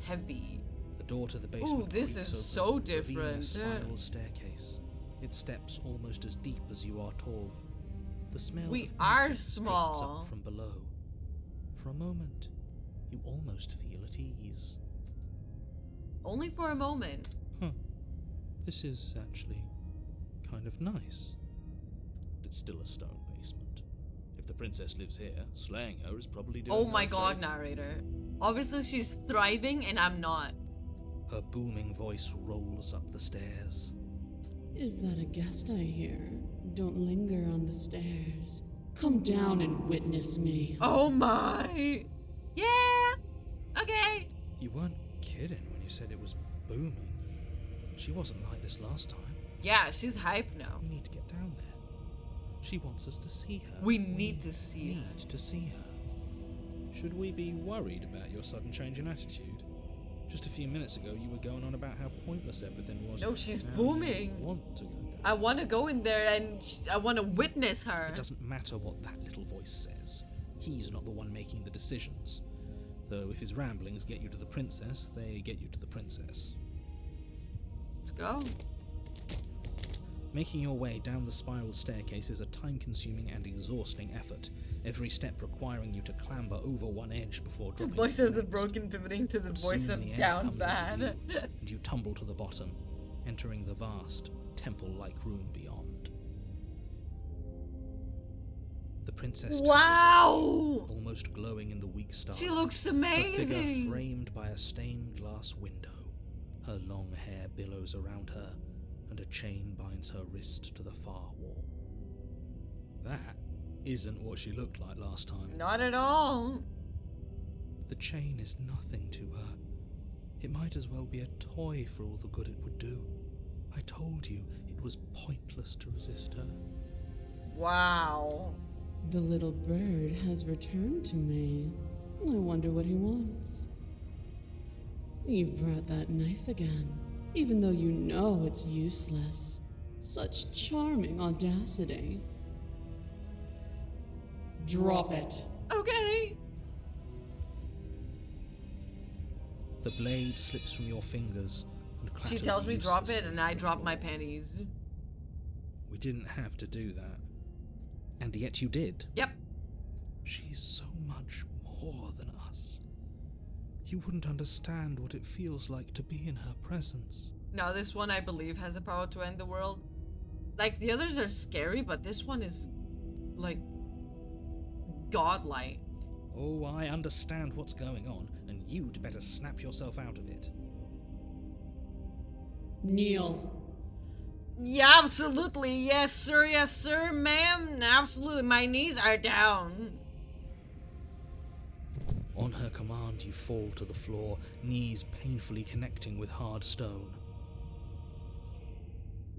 heavy. The door to the basement. Ooh, this creaks is open, so revealing a different. spiral staircase. Its steps almost as deep as you are tall. The smell We of are incense drifts small. up from below. For a moment, you almost feel at ease. Only for a moment. Huh. This is actually kind of nice. It's still a stone basement. If the princess lives here, slaying her is probably doing Oh her my a god, favor. narrator. Obviously she's thriving and I'm not. Her booming voice rolls up the stairs. Is that a guest I hear? Don't linger on the stairs. Come down and witness me. Oh my. Yeah. Okay. You weren't kidding when you said it was booming. She wasn't like this last time. Yeah, she's hype now. We need to get down there. She wants us to see her. We need to see her. need to see her. Should we be worried about your sudden change in attitude? Just a few minutes ago, you were going on about how pointless everything was. No, she's Now you booming. Want to go down. I want to go in there and I want to witness her. It doesn't matter what that little voice says. He's not the one making the decisions. Though if his ramblings get you to the princess, they get you to the princess. Let's go. Making your way down the spiral staircase is a time-consuming and exhausting effort, every step requiring you to clamber over one edge before The dropping voice to of the next. broken pivoting to the But voice soon of the end down comes into bad. view, and you tumble to the bottom, entering the vast, temple-like room beyond. The princess towers Wow! up, almost glowing in the weak starlight. She looks Her figure amazing. framed by a stained glass window. Her long hair billows around her, and a chain binds her wrist to the far wall. That isn't what she looked like last time. Not at all. The chain is nothing to her. It might as well be a toy for all the good it would do. I told you it was pointless to resist her. Wow. The little bird has returned to me. I wonder what he wants. You've brought that knife again, even though you know it's useless. Such charming audacity. Drop it. Okay. The blade slips from your fingers and clatters She tells me drop it, uselessly and I to the drop my floor. panties. We didn't have to do that. And yet you did. Yep. She's so much more than us. You wouldn't understand what it feels like to be in her presence. Now this one I believe has the power to end the world. Like the others are scary, but this one is like godlike. Oh, I understand what's going on, and you'd better snap yourself out of it. Kneel. Yeah, absolutely. Yes, sir, ma'am. Absolutely. My knees are down. On her command, you fall to the floor, knees painfully connecting with hard stone.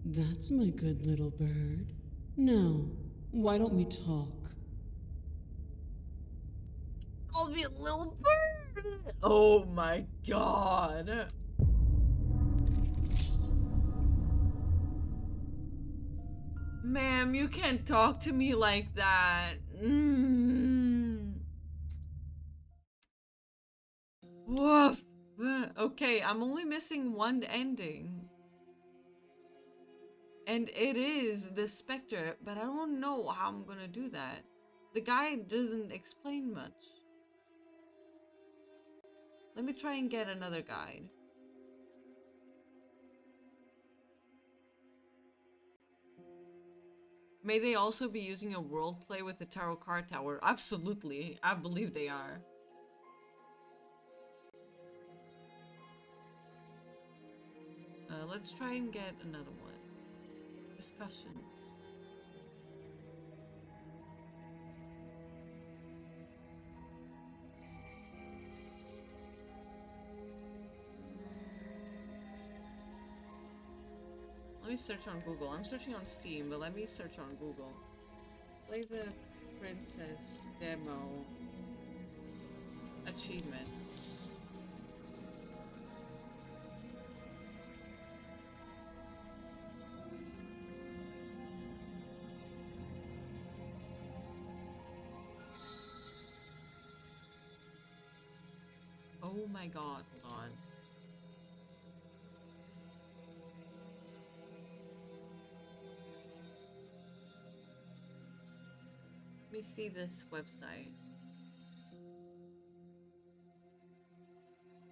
That's my good little bird. Now, why don't we talk? Called me a little bird. Oh my god. Ma'am, you can't talk to me like that. Woof. Okay, I'm only missing one ending. And it is the specter, but I don't know how I'm gonna do that. The guy doesn't explain much. Let me try and get another guide. May they also be using a world play with the tarot card tower? Absolutely. I believe they are. Let's try and get another one. Discussions. Let me search on Google. I'm searching on Steam, but let me search on Google. Play the Princess demo. Achievements. Oh my god, hold on. Let me see this website.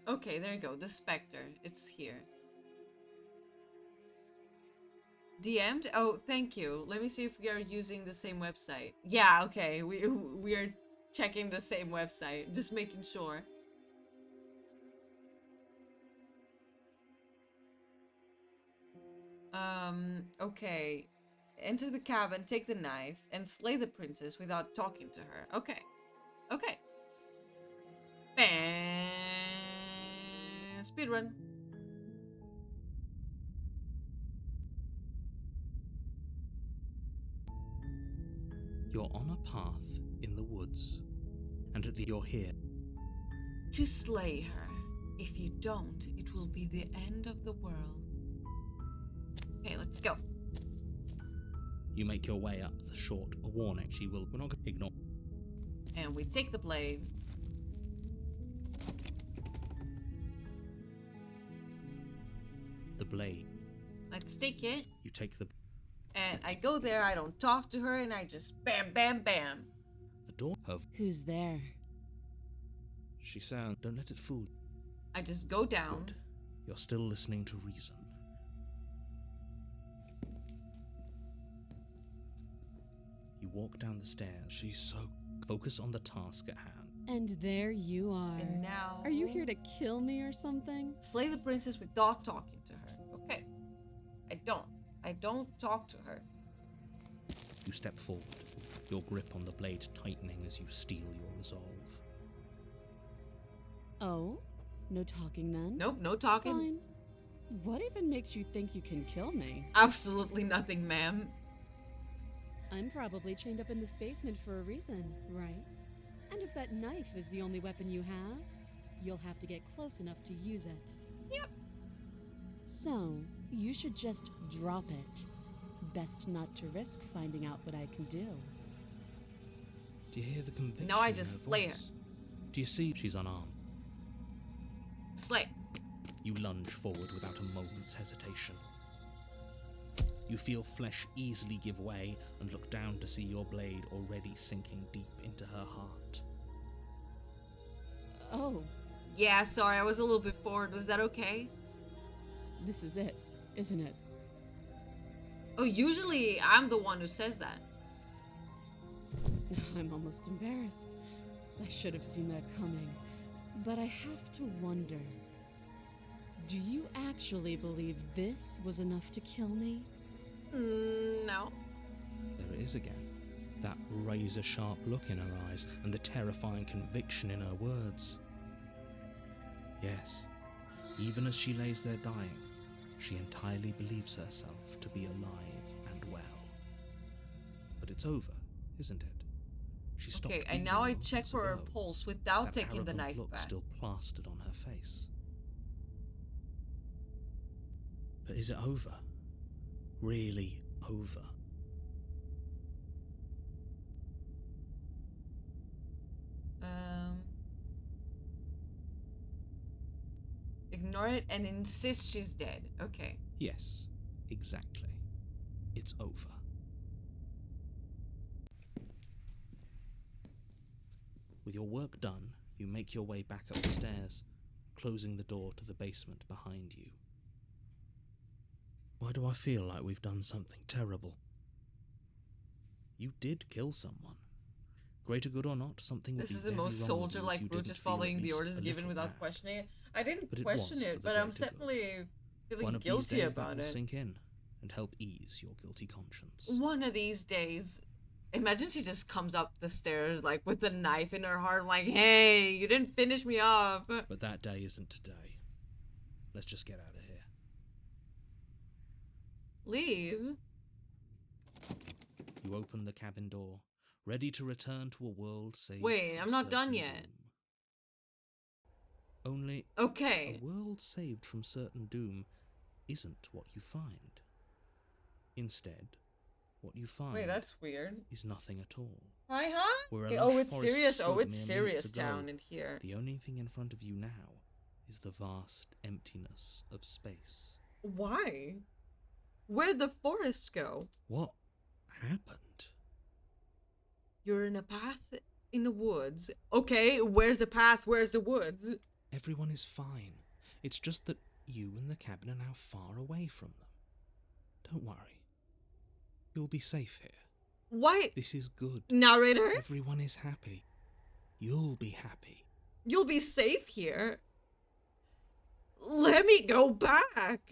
Okay, there you go. The Spectre. It's here. DM'd? Oh, thank you. Let me see if we are using the same website. Yeah, okay. We are checking the same website. Just making sure. Okay. Enter the cabin, take the knife, and slay the princess without talking to her. Okay. Okay. Speedrun. You're on a path in the woods, and you're here. To slay her. If you don't, it will be the end of the world. Okay, let's go. You make your way up the short. A warning, we're not going to ignore. And we take the blade. The blade. Let's take it. You take the And I go there, I don't talk to her, and I just bam, bam, bam. the door of. Who's there? She sounds. Don't let it fool you. I just go down. Good. You're still listening to reason. You walk down the stairs. She's so. Focus on the task at hand. And there you are. And now... Are you here to kill me or something? Slay the princess without talking to her. Okay. I don't. I don't talk to her. You step forward, your grip on the blade tightening as you steel your resolve. Oh? No talking then? Nope, no talking. Fine. What even makes you think you can kill me? Absolutely nothing, ma'am. I'm probably chained up in this basement for a reason, right? And if that knife is the only weapon you have, you'll have to get close enough to use it. Yep. So, you should just drop it. Best not to risk finding out what I can do. Do you hear the conviction? Now I in just her slay her. voice? Do you see she's unarmed? Slay. You lunge forward without a moment's hesitation. You feel flesh easily give way and look down to see your blade already sinking deep into her heart. Oh, Yeah, sorry, I was a little bit forward. Was that okay? this is it, isn't it? Oh, usually I'm the one who says that. I'm almost embarrassed. I should have seen that coming. But I have to wonder. Do you actually believe this was enough to kill me? No. There it is again. That razor-sharp look in her eyes and the terrifying conviction in her words. Yes, even as she lays there dying, she entirely believes herself to be alive and well. But it's over, isn't it? She stopped Okay, and breathing now I moments check for her ago. pulse without That taking the arrogant knife look back. still plastered on her face. But is it over? Really over? Ignore it and insist she's dead. Okay. Yes, exactly. It's over. With your work done, you make your way back up the stairs, closing the door to the basement behind you. Why do I feel like we've done something terrible? You did kill someone. Greater good or not, something would This be is the very most wrong with you if soldier-like you route, didn't just feel at following the least orders a given little without bad. questioning it. I didn't But it question was for it, the but I'm greater good. certainly feeling One of these guilty days that about will it. sink in and help ease your guilty conscience. One of these days. Imagine she just comes up the stairs like with a knife in her heart, like, hey, you didn't finish me off. But that day isn't today. Let's just get out of here. Leave? You open the cabin door, ready to return to a world saved Wait, from I'm not done certain yet. doom. Only Okay. a world saved from certain doom isn't what you find. Instead, what you find Wait, that's weird. is nothing at all. Hi, huh? Where a Okay, lush oh, it's forest serious. stood Oh, it's mere minutes serious ago, down in here. The only thing in front of you now is the vast emptiness of space. Why? Where'd the forest go? What happened? You're in a path in the woods. Okay, where's the path? Where's the woods? Everyone is fine. It's just that you and the cabin are now far away from them. Don't worry. You'll be safe here. Why? This is good. Narrator? Everyone is happy. You'll be happy. You'll be safe here. Let me go back.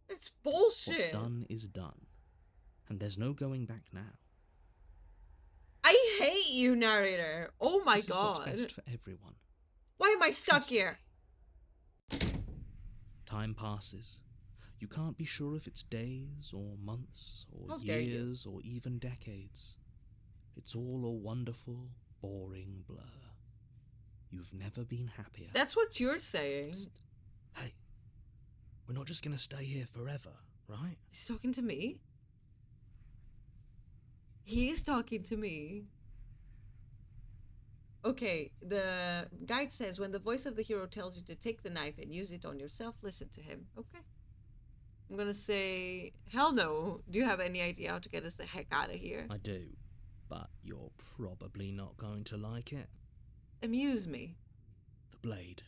It's bullshit. What's done is done. And there's no going back now. I hate you, narrator. Oh my This is what's god. best for everyone. Why am I stuck here? Time passes. You can't be sure if it's days or months or How dare you. years or even decades. It's all a wonderful, boring blur. You've never been happier. That's what you're saying. Psst. Hey, we're not just going to stay here forever, right? He's talking to me? He's talking to me. Okay, the guide says when the voice of the hero tells you to take the knife and use it on yourself, listen to him. Okay. I'm gonna say, hell no. Do you have any idea how to get us the heck out of here? I do, but you're probably not going to like it. Amuse me. The blade.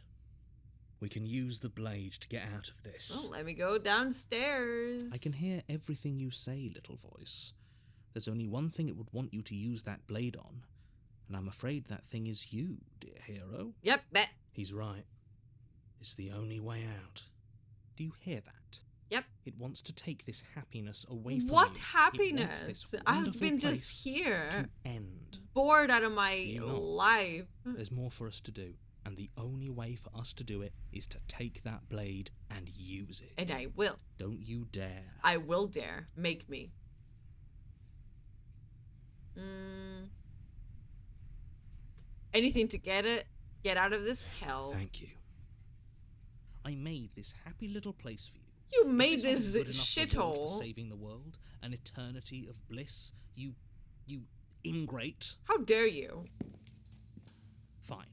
We can use the blade to get out of this. Well, let me go downstairs. I can hear everything you say, little voice. There's only one thing it would want you to use that blade on, and I'm afraid that thing is you, dear hero. Yep, bet. He's right. It's the only way out. Do you hear that? Yep. It wants to take this happiness away from you. What It wants happiness? this I've wonderful been place just here, to end. bored out of my You know. life. There's more for us to do, and the only way for us to do it is to take that blade and use it. And I will. Don't you dare. I will dare. Make me. Anything to get out of this hell. Thank you. I made this happy little place for you. You Is made this this not a good enough reward for shithole. saving the world, an eternity of bliss. You ingrate. How dare you? Fine,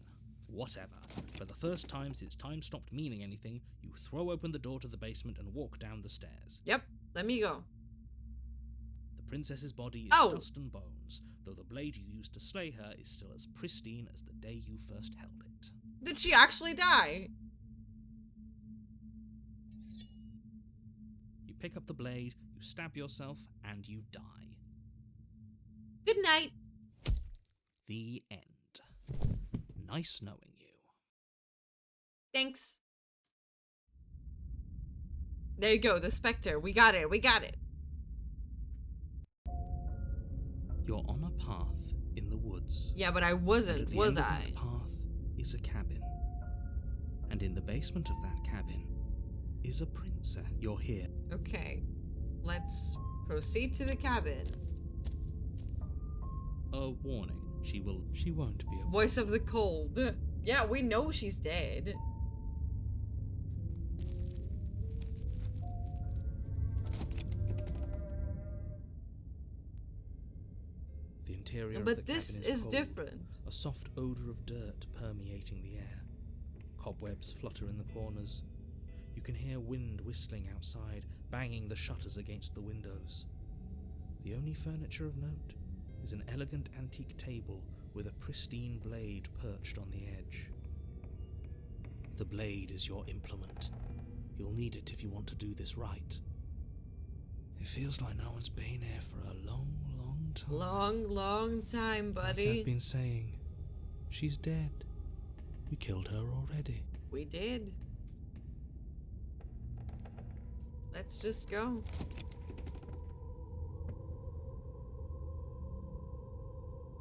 whatever. For the first time since time stopped meaning anything, you throw open the door to the basement and walk down the stairs. Yep, let me go. The princess's body is Oh. dust and bones, though the blade you used to slay her is still as pristine as the day you first held it. Did she actually die? You pick up the blade, you stab yourself, and you die. Good night. The end. Nice knowing you. Thanks. There you go, the specter. We got it. We got it. You're on a path in the woods. Yeah, but I And wasn't, at the was end of I? that path is a cabin. And in the basement of that cabin is a princess. You're here. Okay. Let's proceed to the cabin. A warning. She won't be a Voice of the cold. Yeah, we know she's dead. The interior of But the this cabin is cold, different. a soft odor of dirt permeating the air. Cobwebs flutter in the corners. You can hear wind whistling outside, banging the shutters against the windows. The only furniture of note is an elegant antique table with a pristine blade perched on the edge. The blade is your implement. You'll need it if you want to do this right. It feels like no one's been here for a long, long time. Long time, Like buddy. I've been saying, she's dead. We killed her already. We did. Let's just go.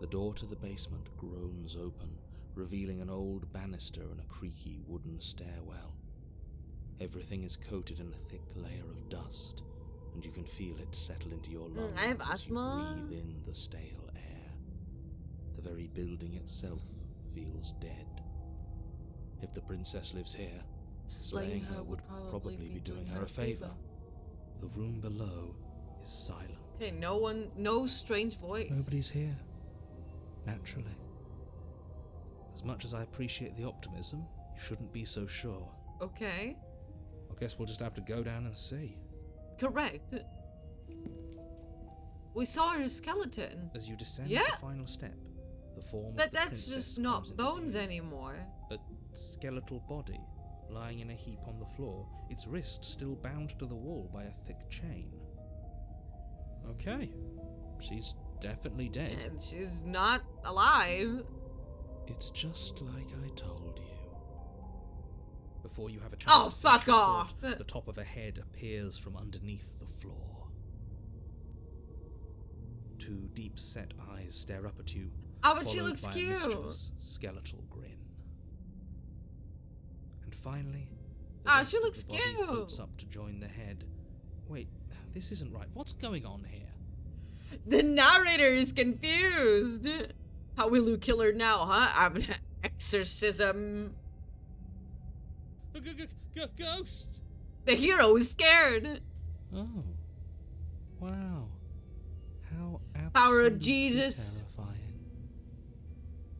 The door to the basement groans open, revealing an old banister and a creaky wooden stairwell. Everything is coated in a thick layer of dust, and you can feel it settle into your lungs I have as you asthma. breathe in the stale air. The very building itself feels dead. If the princess lives here, Slaying her would probably be doing her a favor. The room below is silent. Okay, no strange voice. Nobody's here. Naturally. As much as I appreciate the optimism, you shouldn't be so sure. Okay. I guess we'll just have to go down and see. Correct. We saw her skeleton. As you descend Yeah. the final step, the form But of the that's princess just comes not into bones view. anymore. A skeletal body, lying in a heap on the floor, its wrist still bound to the wall by a thick chain. Okay, she's definitely dead. And she's not alive. It's just like I told you. Before you have a chance Oh, to fuck finish your off. thought, the top of a head appears from underneath the floor. Two deep-set eyes stare up at you, Oh, but she followed looks by a cute. mischievous skeletal grin. And finally, the Ah, rest she of looks the body cute. floats up to join the head. Wait, this isn't right. What's going on here? The narrator is confused. How will you kill her now, huh? I'm an exorcism. Ghost! The hero is scared. Oh. Wow. How Power of absolutely Jesus. terrifying.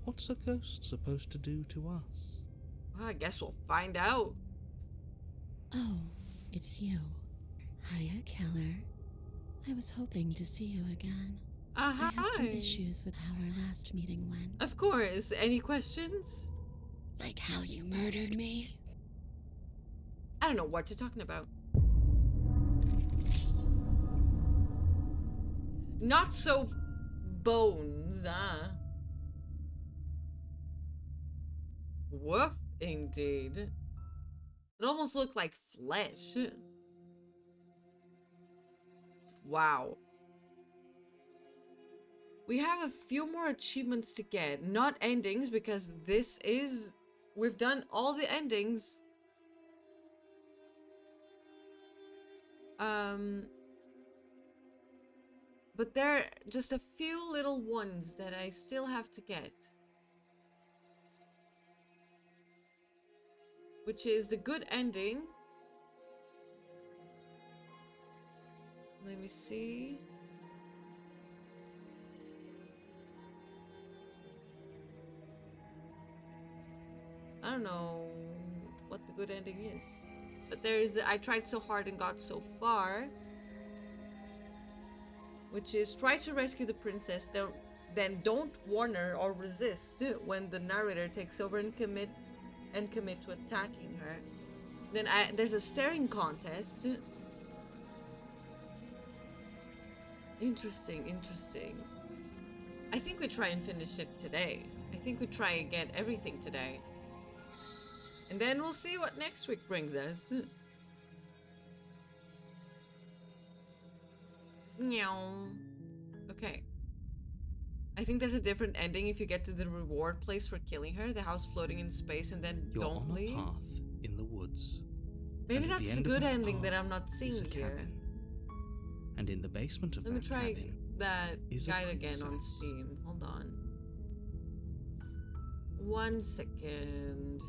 What's a ghost supposed to do to us? Well, I guess we'll find out. Oh, it's you. Hiya, Keller. I was hoping to see you again. I had some Hi. issues with how our last meeting went. Of course. Any questions? Like how you murdered me? I don't know what you're talking about. Not so bones, huh? Woof, indeed. It almost looked like flesh. Wow. We have a few more achievements to get. Not endings, because this is... We've done all the endings. But there are just a few little ones that I still have to get. Which is the good ending. Let me see. I don't know what the good ending is. But there is, I tried so hard and got so far. Which is try to rescue the princess, then don't warn her or resist when the narrator takes over and commit to attacking her. Then there's a staring contest. Interesting, interesting. I think we try and finish it today. I think we try and get everything today. And then we'll see what next week brings us. Meow. Okay. I think there's a different ending if you get to the reward place for killing her, the house floating in space, and then You're don't on leave. a path in the woods. Maybe And at that's the the end of good that ending that path I'm not is seeing a here. cabin. And in the basement of Let me that try cabin that is a guide again on princess. Steam. Hold on. 1 second.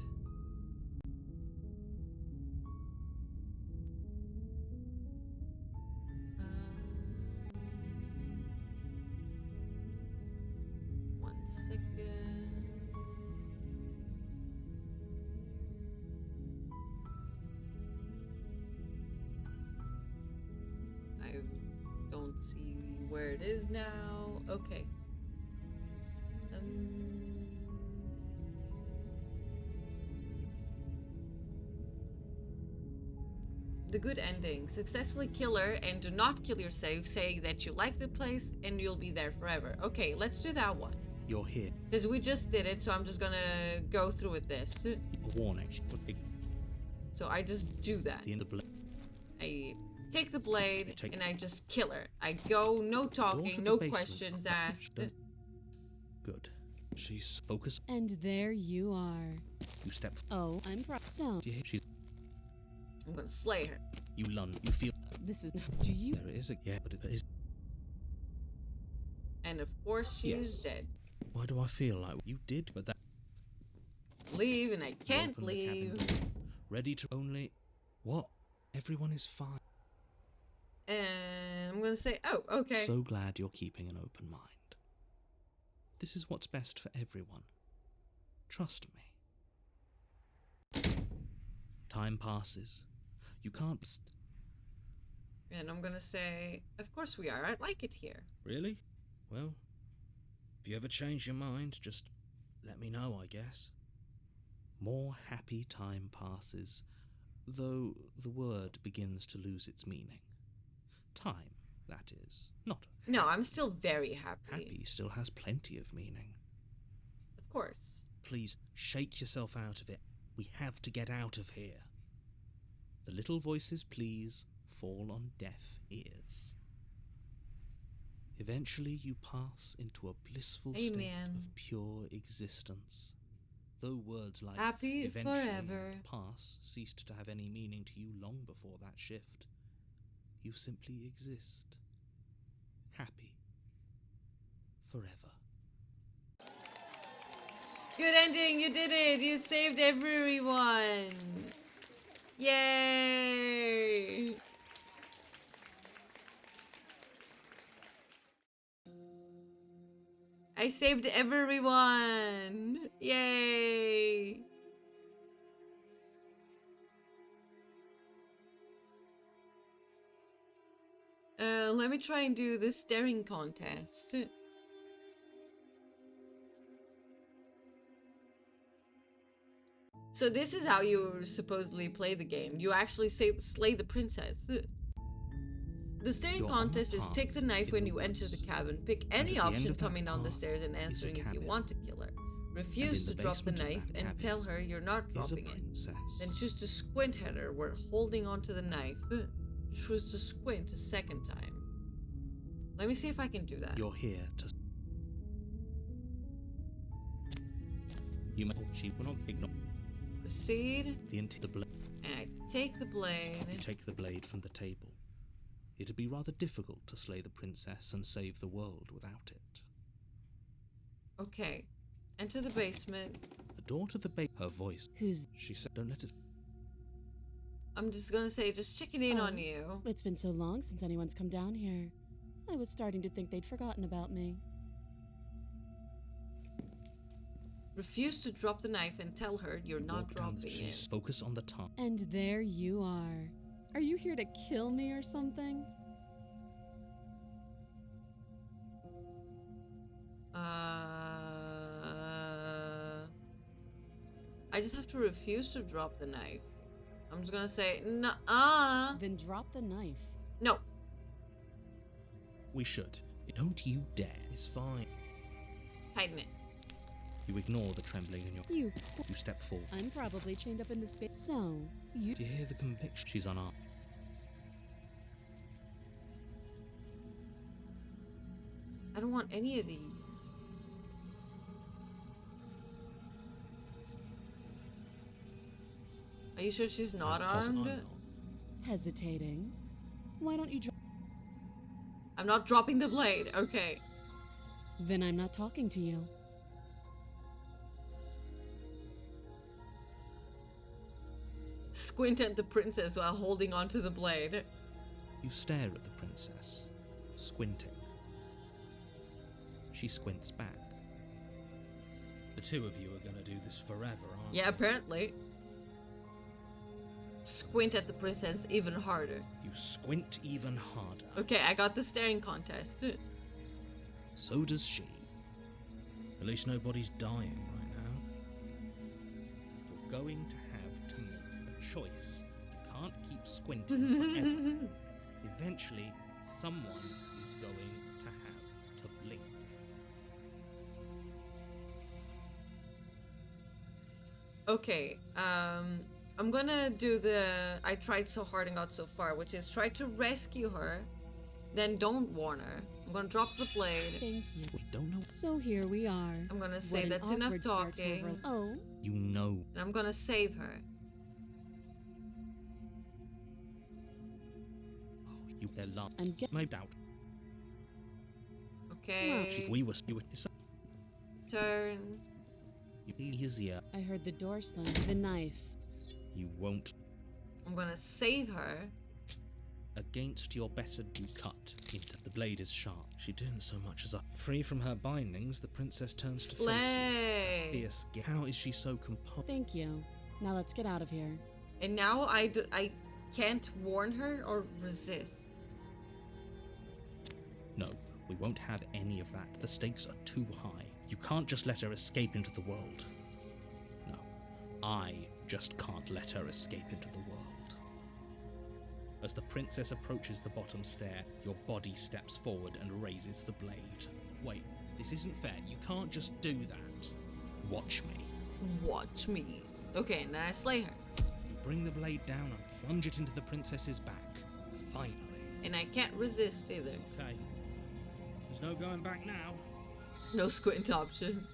One second. I don't see where it is now. Okay. The good ending. Successfully kill her and do not kill yourself. Say that you like the place and you'll be there forever. Okay, let's do that one. You're here. Because we just did it, so I'm just gonna go through with this. A warning. So I just do that. The blade. I take the blade and I just kill her. I go, no talking, no questions asked. Good. She's focused. And there you are. You step. Oh, I'm so. You hear? She's. I'm gonna slay her. You lunge. You feel. This is not. Do you? There it is. Yeah, but it is. And of course she is Yes. dead. Why do I feel like you did? But that. Leave and I can't Open the leave. cabin, ready to only. What? Everyone is fine. And I'm gonna say, oh, okay. So glad you're keeping an open mind. This is what's best for everyone. Trust me. Time passes. You can't. And I'm gonna say, of course we are. I like it here. Really? Well, if you ever change your mind, just let me know, I guess. More happy time passes, though the word begins to lose its meaning. Time, that is. Not No, I'm still very happy. happy still has plenty of meaning. Of course. Please, shake yourself out of it. We have to get out of here. The little voices, please, fall on deaf ears. Eventually you pass into a blissful state Amen. of pure existence. Though words like Happy eventually forever. and pass ceased to have any meaning to you long before that shift, you simply exist. Happy. Forever. Good ending, you did it! You saved everyone! Yay! I saved everyone! Yay! Let me try and do the staring contest. So this is how you supposedly play the game. You actually slay the princess. The staring You're on the contest is path take the knife in when the you enter the woods. cabin. Pick And any at the end option of that coming down the path stairs and is a answering if you cabin. want to kill her. Refuse in to the drop the basement of knife that and cabin tell her you're not is a dropping it. princess. Then choose to squint at her while holding onto the knife. Choose to squint a second time. Let me see if I can do that. You're here to. You may. She will not ignore Proceed, the blade. and I take the You blade. take the blade from the table. It'd be rather difficult to slay the princess and save the world without it. Okay, enter the basement. The door to the her voice. Who's... She said, "Don't let it." I'm just gonna say, just checking in Oh. on you. It's been so long since anyone's come down here. I was starting to think they'd forgotten about me. Refuse to drop the knife and tell her you're not Walk down the dropping it. street. Focus on the task. And there you are. Are you here to kill me or something? I just have to refuse to drop the knife. I'm just gonna say, nah. Then drop the knife. No. We should. Don't you dare. It's fine. Tighten it. You ignore the trembling in your. You... You step forward. I'm probably chained up in this space. So, you... Do you hear the conviction? She's unarmed. I don't want any of these. Are you sure she's not Of course I'm armed? not. hesitating. Why don't you drop... I'm not dropping the blade. Okay. Then I'm not talking to you. Squint at the princess while holding onto the blade. You stare at the princess, squinting. She squints back. The two of you are gonna do this forever, aren't you? Yeah, apparently. Squint at the princess even harder. You squint even harder. Okay, I got the staring contest. So does she. At least nobody's dying right now. You're going to have to make a choice. You can't keep squinting forever. Eventually, someone is going to have to blink. Okay, I'm gonna do the I tried so hard and got so far, which is try to rescue her, then don't warn her. I'm gonna drop the blade. Thank you. We don't know. So here we are. I'm gonna What say an that's enough awkward start to a talking, ro- Oh, You know. and I'm gonna save her. You their love. I'm get... No doubt. Okay, If we were you would turn. you easier. I heard the door slam. The knife. You won't. I'm gonna save her. Against your better do cut into the blade is sharp. She didn't so much as a free from her bindings. The princess turns to face Slay. you. Fierce. How is she so composed? Thank you. Now let's get out of here. And now I can't warn her or resist. No, we won't have any of that. The stakes are too high. You can't just let her escape into the world. No, I just can't let her escape into the world. As the princess approaches the bottom stair, your body steps forward and raises the blade. Wait, this isn't fair. You can't just do that. Watch me. Watch me. Okay, and then I slay her. You bring the blade down and plunge it into the princess's back. Finally. And I can't resist either. Okay. There's no going back now. No squint option.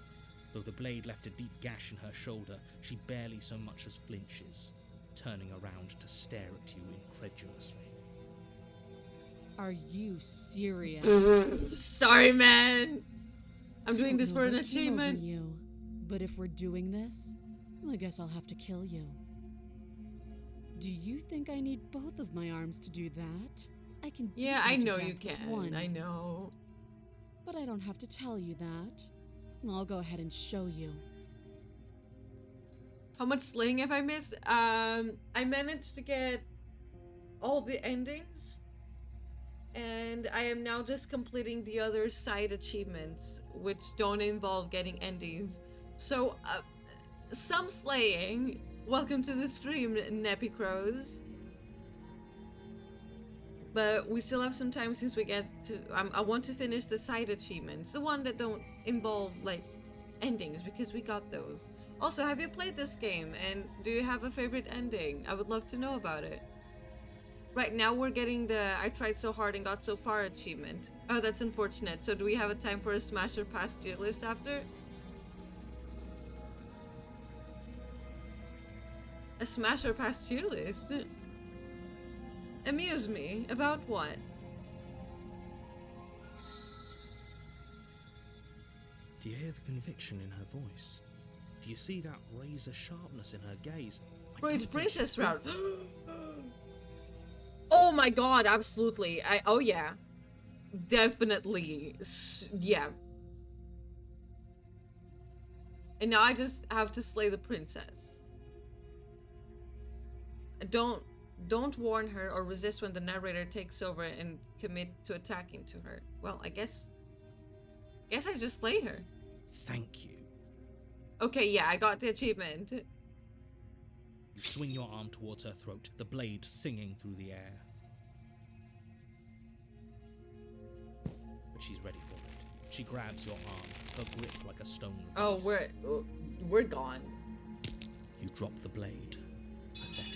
Though the blade left a deep gash in her shoulder, she barely so much as flinches, turning around to stare at you incredulously. Are you serious? Sorry, man. I'm doing this I don't for know an what came over achievement. You, but if we're doing this, I guess I'll have to kill you. Do you think I need both of my arms to do that? I can. beat Yeah, I you to know death you with can. one, I know. But I don't have to tell you that. I'll go ahead and show you. How much slaying have I missed? I managed to get all the endings. And I am now just completing the other side achievements, which don't involve getting endings. So, some slaying. Welcome to the stream, Nappy Crows. But we still have some time since we get to... I want to finish the side achievements. The one that don't involve, like, endings, because we got those. Also, have you played this game? And do you have a favorite ending? I would love to know about it. Right now we're getting the I tried so hard and got so far achievement. Oh, that's unfortunate. So do we have a time for a smash or pass tier list after? A smash or pass tier list? Amuse me. About what? Do you hear the conviction in her voice? Do you see that razor sharpness in her gaze? Bro, it's Princess Route. Oh my god, absolutely. Oh yeah. Definitely. Yeah. And now I just have to slay the princess. Don't warn her or resist when the narrator takes over and commit to attacking to her. Well, I guess I just slay her. Thank you. Okay, yeah, I got the achievement. You swing your arm towards her throat, the blade singing through the air. But she's ready for it. She grabs your arm, her grip like a stone vase. Oh, we're gone. You drop the blade, pathetically.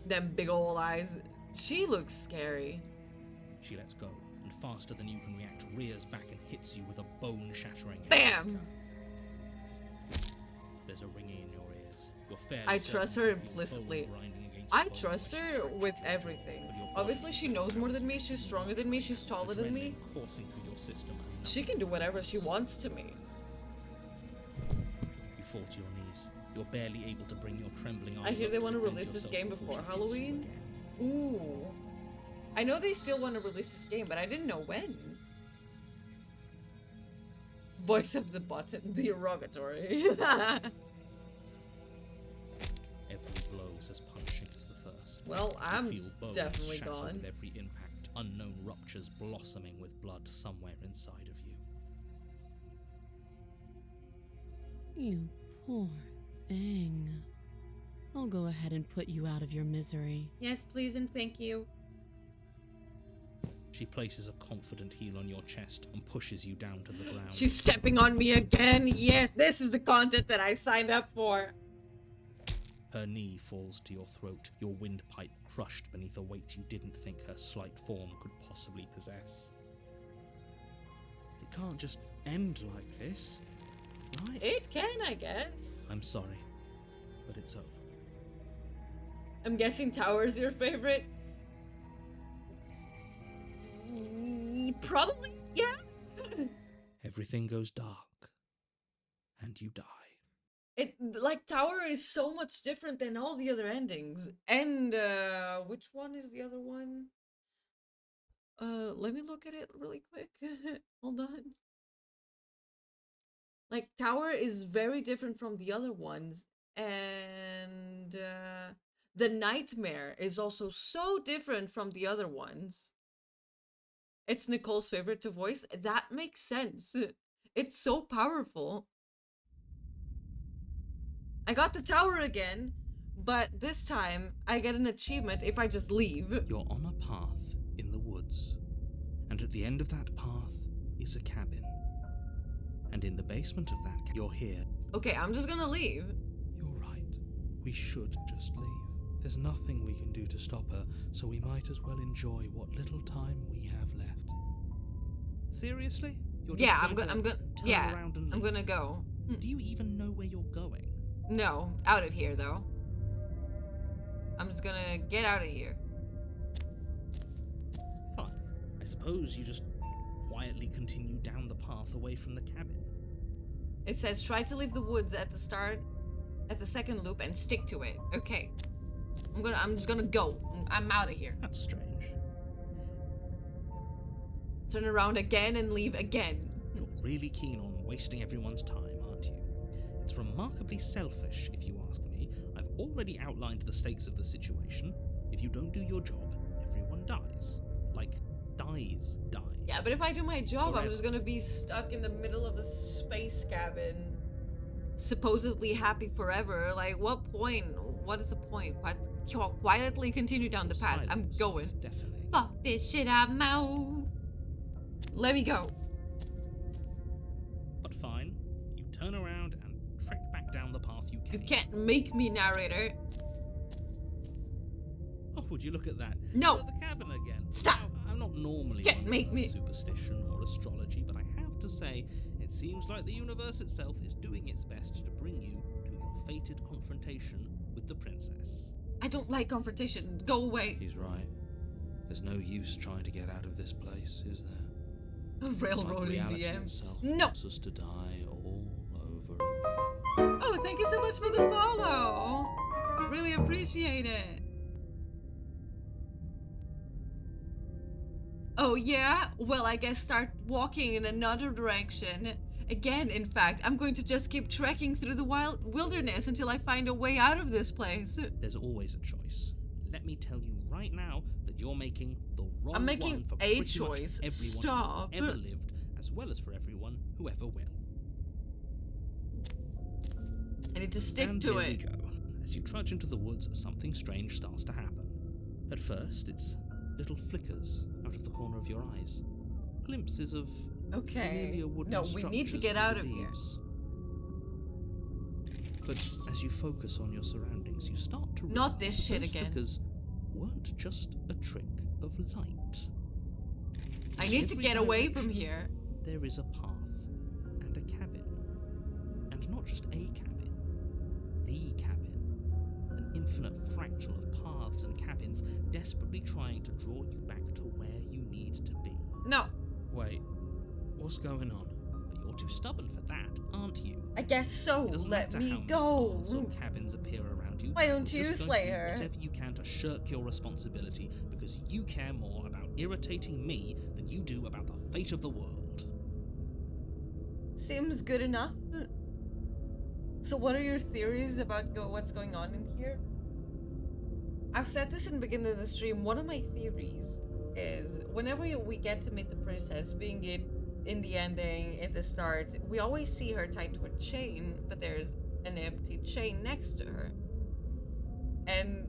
Them big old eyes. She looks scary. She lets go, and faster than you can react, rears back and hits you with a bone-shattering Bam! There's a ringing in your ears. You're fairly I trust her certain you feel implicitly. bone grinding against I bone trust when she her strikes. with everything. But your body Obviously, she knows more than me. She's stronger than me. She's taller than me. Adrenaline coursing through your system. and She can do whatever she wants to me. You fall to your knees. You're barely able to bring your trembling arms I hear up they want to defend release this yourself game before before she hits you Halloween. again. Ooh. I know they still want to release this game, but I didn't know when. Voice of the button, the derogatory. Every blow is as punishing as the first. Well, You I'm feel bones definitely shatter gone. with every impact, unknown ruptures blossoming with blood somewhere inside of you. You poor thing. I'll go ahead and put you out of your misery. Yes, please and thank you. She places a confident heel on your chest and pushes you down to the ground. She's stepping on me again. Yes, this is the content that I signed up for. Her knee falls to your throat, your windpipe crushed beneath a weight you didn't think her slight form could possibly possess. It can't just end like this, right? It can, I guess. I'm sorry, but it's over. I'm guessing Tower's your favorite. Probably, yeah. Everything goes dark, and you die. It like Tower is so much different than all the other endings. And which one is the other one? Let me look at it really quick. Hold on. Like Tower is very different from the other ones, and the Nightmare is also so different from the other ones. It's Nicole's favorite to voice. That makes sense. It's so powerful. I got the tower again, but this time I get an achievement if I just leave. You're on a path in the woods, and at the end of that path is a cabin. And in the basement of that you're here. Okay, I'm just gonna leave. You're right. We should just leave. There's nothing we can do to stop her, so we might as well enjoy what little time we have left. Seriously? You're Yeah, just I'm going gonna. to Yeah, turn around and I'm leave? gonna go. Do you even know where you're going? No, out of here though. I'm just gonna get out of here. Fine. I suppose you just quietly continue down the path away from the cabin. It says try to leave the woods at the start, at the second loop, and stick to it. Okay. I'm just gonna go. I'm out of here. That's strange. Turn around again and leave again. You're really keen on wasting everyone's time, aren't you? It's remarkably selfish, if you ask me. I've already outlined the stakes of the situation. If you don't do your job, everyone dies. Like, dies. Yeah, but if I do my job, I'm Forever. just gonna be stuck in the middle of a space cabin. Supposedly happy forever. Like, what point? What is the point? Quietly continue down the path. I'm Silence going. is deafening. Fuck this shit out, mouth. Let me go. But fine, you turn around and trek back down the path you You came. can't make me, narrator. Oh, would you look at that? No. You're at the cabin again. Stop. Now, I'm not normally Can't one make of me- superstition or astrology, but I have to say, it seems like the universe itself is doing its best to bring you to your fated confrontation with the princess. I don't like confrontation. Go away. He's right. There's no use trying to get out of this place, is there? It's like Railroading reality DM. itself No. wants us to die all over again. Oh, thank you so much for the follow. Really appreciate it. Oh yeah? Well, I guess start walking in another direction. Again, in fact, I'm going to just keep trekking through the wilderness until I find a way out of this place. There's always a choice. Let me tell you right now that you're making the wrong I'm making one for a pretty much choice. everyone Stop. who's ever lived, as well as for everyone who ever will. I need to stick And to here we it. go. As you trudge into the woods, something strange starts to happen. At first, it's little flickers out of the corner of your eyes. Glimpses of Okay. familiar wooden No, we need to structures get through out the of here. leaves. But as you focus on your surroundings, you start to Not this realize shit those again. flickers weren't just a trick of light. I need to Every get away direction, from here. There is a path and a cabin. And not just a cabin, the cabin. An infinite fractal of paths and cabins desperately trying to draw you back to where you need to be. No, Wait, what's going on? But you're too stubborn for that, aren't you? I guess so. It doesn't Let matter me how many go. paths or cabins appear around you. Why don't you're you just slay going to do her? whatever you can to shirk your responsibility because you care more about irritating me than you do about the fate of the world. Seems good enough. So what are your theories about what's going on in here? I've said this in the beginning of the stream. One of my theories is whenever we get to meet the princess, being it in the ending, at the start, we always see her tied to a chain, but there's an empty chain next to her. And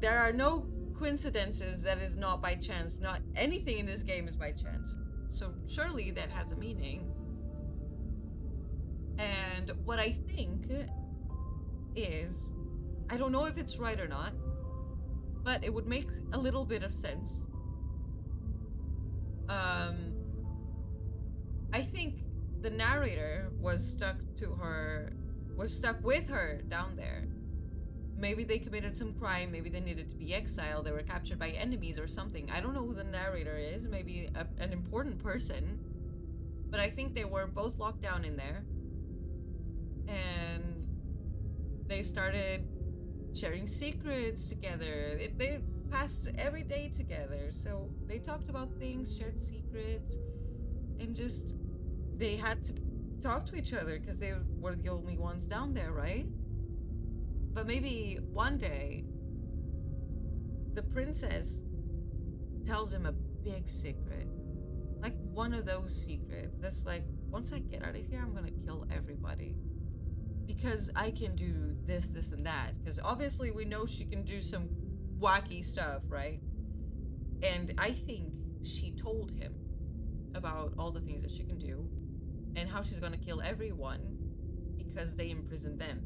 there are no coincidences that is not by chance. Not anything in this game is by chance. So surely that has a meaning. And what I think is, I don't know if it's right or not, but it would make a little bit of sense. I think the narrator was stuck with her down there. Maybe they committed some crime, maybe they needed to be exiled, they were captured by enemies or something. I don't know who the narrator is, maybe an important person. But I think they were both locked down in there. And they started sharing secrets together. They passed every day together. So they talked about things, shared secrets, and just they had to talk to each other because they were the only ones down there, right? But maybe one day the princess tells him a big secret. Like one of those secrets that's like, once I get out of here, I'm gonna kill everybody. Because I can do this, this, and that. Because obviously we know she can do some wacky stuff, right? And I think she told him about all the things that she can do and how she's gonna kill everyone because they imprisoned them.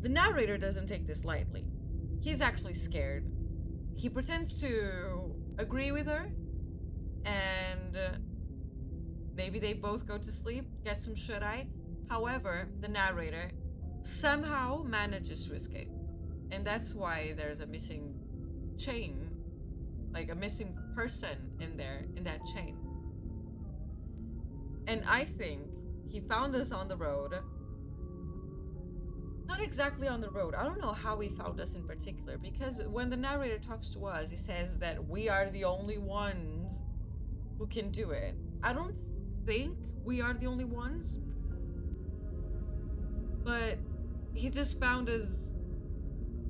The narrator doesn't take this lightly. He's actually scared. He pretends to agree with her, and maybe they both go to sleep, get some shut-eye. However, the narrator somehow manages to escape. And that's why there's a missing chain, like a missing person in there, in that chain. And I think he found us on the road. Not exactly on the road. I don't know how he found us in particular, because when the narrator talks to us, he says that we are the only ones who can do it. I don't think we are the only ones, but he just found us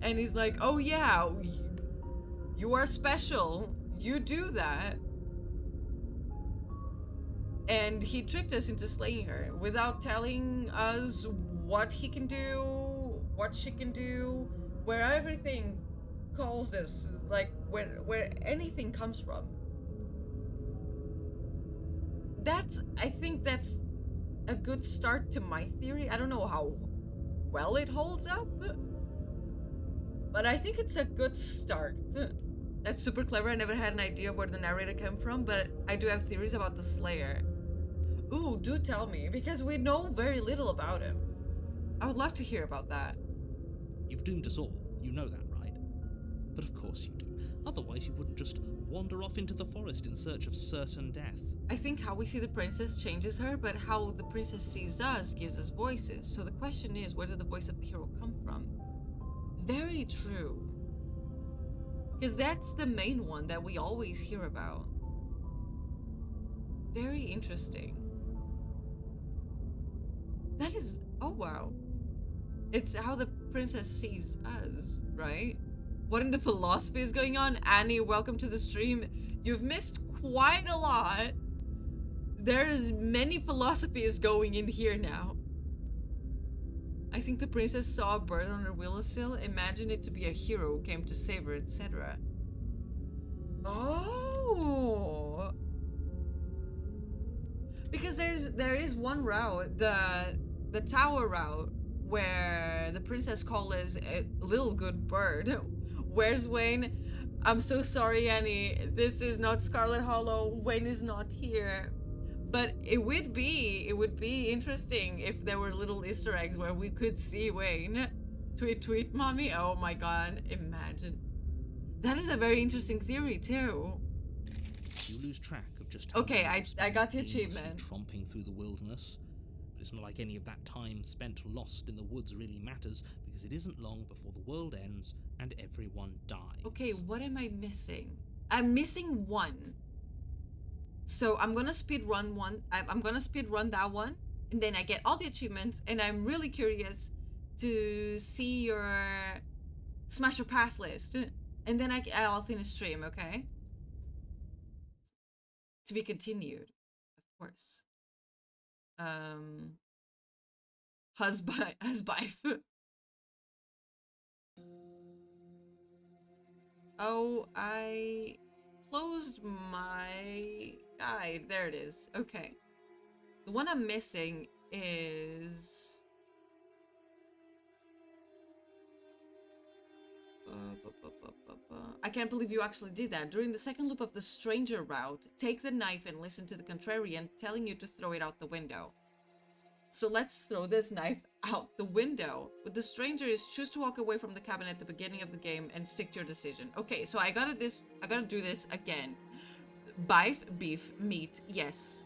and he's like, oh yeah, you are special, you do that. And he tricked us into slaying her without telling us what he can do, what she can do, where everything calls this, like where anything comes from. I think that's a good start to my theory. I don't know how well it holds up, but I think it's a good start. That's super clever. I never had an idea of where the narrator came from, but I do have theories about the Slayer. Ooh, do tell me, because we know very little about him. I would love to hear about that. You've doomed us all. You know that, right? But of course you do. Otherwise you wouldn't just wander off into the forest in search of certain death. I think how we see the princess changes her, but how the princess sees us gives us voices. So the question is, where did the voice of the hero come from? Very true. Because that's the main one that we always hear about. Very interesting. That is, oh wow. It's how the princess sees us, right? What in the philosophy is going on? Annie, welcome to the stream. You've missed quite a lot. There's many philosophies going in here now. I think the princess saw a bird on her windowsill, imagined it to be a hero who came to save her, etc. Oh! Because there is one route, the tower route, where the princess calls a little good bird. Where's Wayne? I'm so sorry, Annie. This is not Scarlet Hollow. Wayne is not here. But it would be interesting if there were little Easter eggs where we could see Wayne. Tweet, tweet, mommy. Oh my god, imagine. That is a very interesting theory too. You lose track of just how Okay, long you I got the spent achievement. tromping through the wilderness. But it's not like any of that time spent lost in the woods really matters, because it isn't long before the world ends and everyone dies. Okay, what am I missing? I'm missing one. So I'm gonna speed run one. I'm gonna speed run that one, and then I get all the achievements. And I'm really curious to see your smash or pass list, and then I'll finish stream. Okay. To be continued, of course. Husbife. Oh, I closed my guide. There it is. Okay. The one I'm missing is... I can't believe you actually did that. During the second loop of the stranger route, take the knife and listen to the contrarian telling you to throw it out the window. So let's throw this knife out the window. With the stranger is choose to walk away from the cabin at the beginning of the game and stick to your decision. Okay, so I gotta do this again. Beef, meat, yes.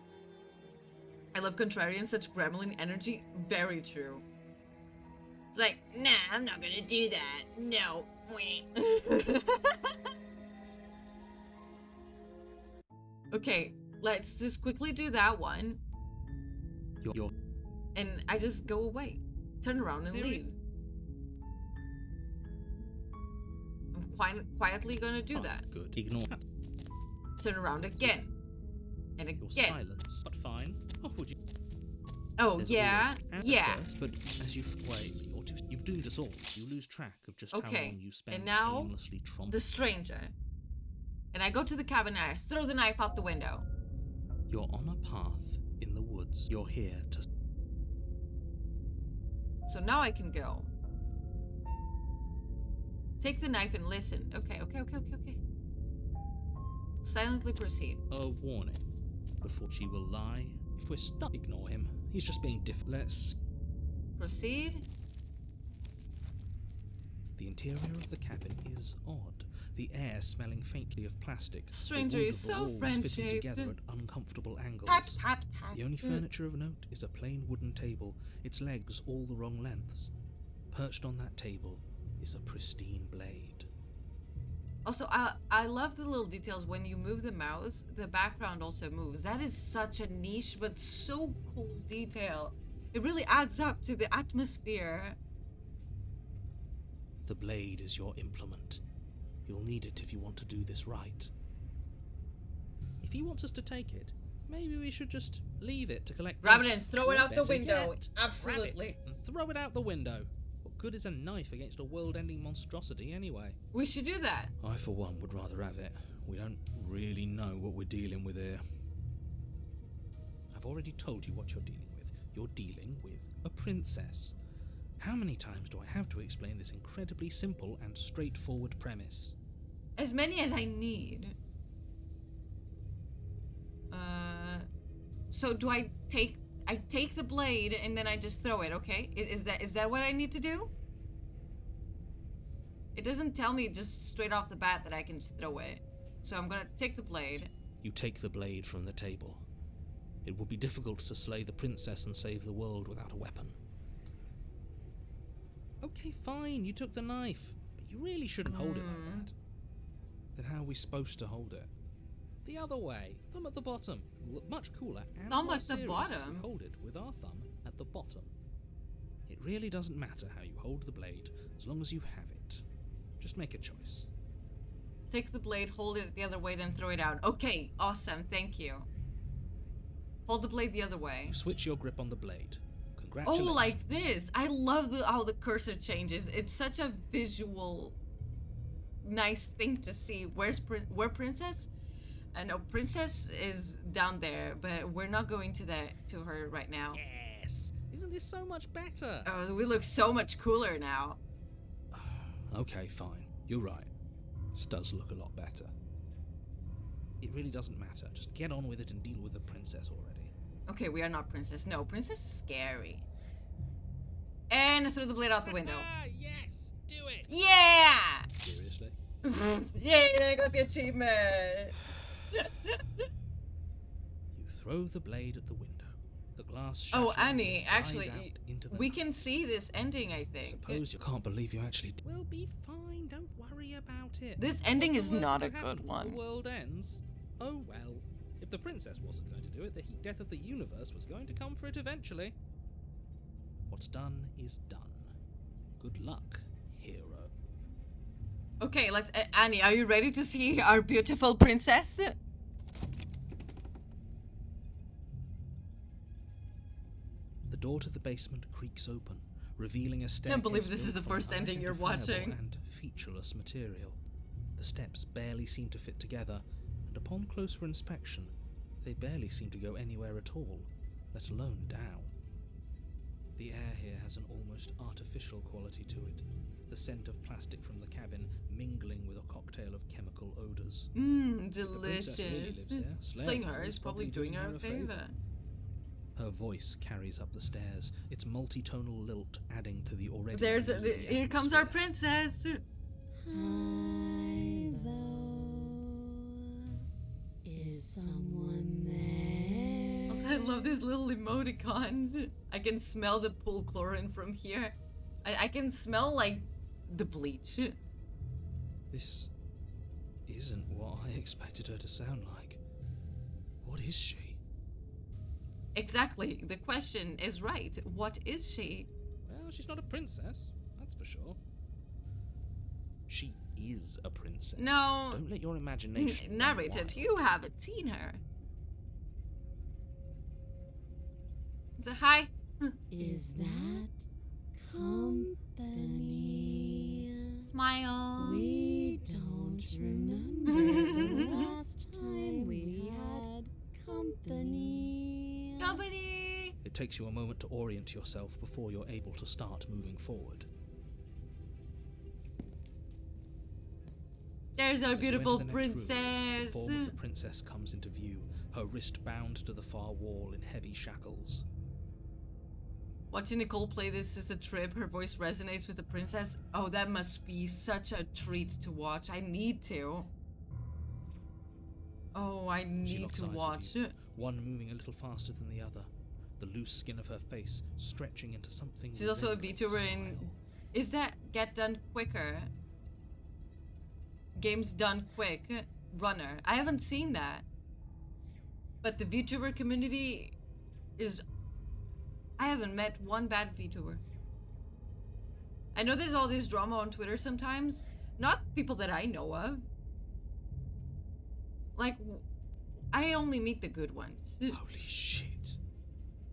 I love contrarian, such gremlin energy. Very true. It's like, nah, I'm not gonna do that. No. Okay, let's just quickly do that one. And I just go away. Turn around and leave. I'm quietly gonna do that. Good. Ignore that. Turn around again. And again. Your silence, but fine. Oh, would you? Oh, There's yeah. always Yeah. First, but as you've doomed us all. You lose track of just how Okay. long you spend And now, aimlessly tromping. the stranger. And I go to the cabin and I throw the knife out the window. You're on a path in the woods. You're here to... So now I can go. Take the knife and listen. Okay. Silently proceed. A warning. Before she will lie. If we're stuck, ignore him. He's just being Let's... Proceed. The interior of the cabin is odd. The air smelling faintly of plastic. Stranger the wood is of the so walls French-shaped. fitting together at uncomfortable angles. Pat. The only furniture of note is a plain wooden table, its legs all the wrong lengths. Perched on that table is a pristine blade. Also, I love the little details. When you move the mouse, the background also moves. That is such a niche but so cool detail. It really adds up to the atmosphere. The blade is your implement. You'll need it if you want to do this right. If he wants us to take it, maybe we should just leave it to collect... Grab it and throw it out the Better window. yet, Absolutely. grab it and throw it out the window. What good is a knife against a world-ending monstrosity anyway? We should do that. I, for one, would rather have it. We don't really know what we're dealing with here. I've already told you what you're dealing with. You're dealing with a princess. How many times do I have to explain this incredibly simple and straightforward premise? As many as I need. So do I take the blade and then I just throw it, okay? Is that what I need to do? It doesn't tell me just straight off the bat that I can just throw it. So I'm gonna take the blade. You take the blade from the table. It will be difficult to slay the princess and save the world without a weapon. Okay, fine, you took the knife, but you really shouldn't hold it like that. Then how are we supposed to hold it? The other way, thumb at the bottom. It will look much cooler and Thumb more at the serious if bottom? we hold it with our thumb at the bottom. It really doesn't matter how you hold the blade, as long as you have it. Just make a choice. Take the blade, hold it the other way, then throw it out. Okay, awesome, thank you. Hold the blade the other way. Switch your grip on the blade. Congratulations. Oh, like this. I love how the cursor changes. It's such a visual, nice thing to see. Where Princess? No, Princess is down there, but we're not going to her right now. Yes! Isn't this so much better? Oh, we look so much cooler now. Okay, fine. You're right. This does look a lot better. It really doesn't matter. Just get on with it and deal with the princess already. Okay, we are not Princess. No, Princess is scary. And throw the blade out the window. Yes! Do it! Yeah! Seriously? Yay, I got the achievement! You throw the blade at the window. The glass shatters. Oh, Annie, and flies actually, out into the we night. can see this ending, I think. Suppose you can't believe you actually did. We'll be fine. Don't worry about it. This ending What's is the worst not that a could good happen? one. The world ends. Oh well. If the princess wasn't going to do it, the heat death of the universe was going to come for it eventually. What's done is done. Good luck, hero. Okay, let's... Annie, are you ready to see our beautiful princess? The door to the basement creaks open, revealing a staircase. Can't believe this is built the from first ending you're unidentifiable watching. And featureless material. The steps barely seem to fit together, and upon closer inspection, they barely seem to go anywhere at all, let alone down. The air here has an almost artificial quality to it, the scent of plastic from the cabin mingling with a cocktail of chemical odors. Mmm, The princess really delicious. lives here. Slaying her is probably doing her a favor. Her voice carries up the stairs, its multitonal lilt adding to the already There's uneasy here comes our atmosphere. princess. Hi, though. Is someone there? Also, I love these little emoticons. I can smell the pool chlorine from here. I can smell like the bleach. This isn't what I expected her to sound like. What is she? Exactly. The question is right. What is she? Well, she's not a princess, that's for sure. She is a princess. No. Don't let your imagination. run Narrated. wild. You haven't seen her. So hi. Is that company? Smile. We don't remember the last time we had company. Nobody. It takes you a moment to orient yourself before you're able to start moving forward. There's our As you beautiful enter the next room, princess. the form of the princess comes into view, her wrist bound to the far wall in heavy shackles. Watching Nicole play this is a trip. Her voice resonates with the princess. Oh, that must be such a treat to watch. I need to. Oh, I She need locks to eyes with watch. you, one moving a little faster than the other, the loose skin of her face stretching into something. She's also a resembling VTuber in... smile. Is that Get Done Quicker? Games Done Quick Runner. I haven't seen that. But the VTuber community is... I haven't met one bad VTuber. I know there's all this drama on Twitter sometimes. Not people that I know of. Like, I only meet the good ones. Holy shit.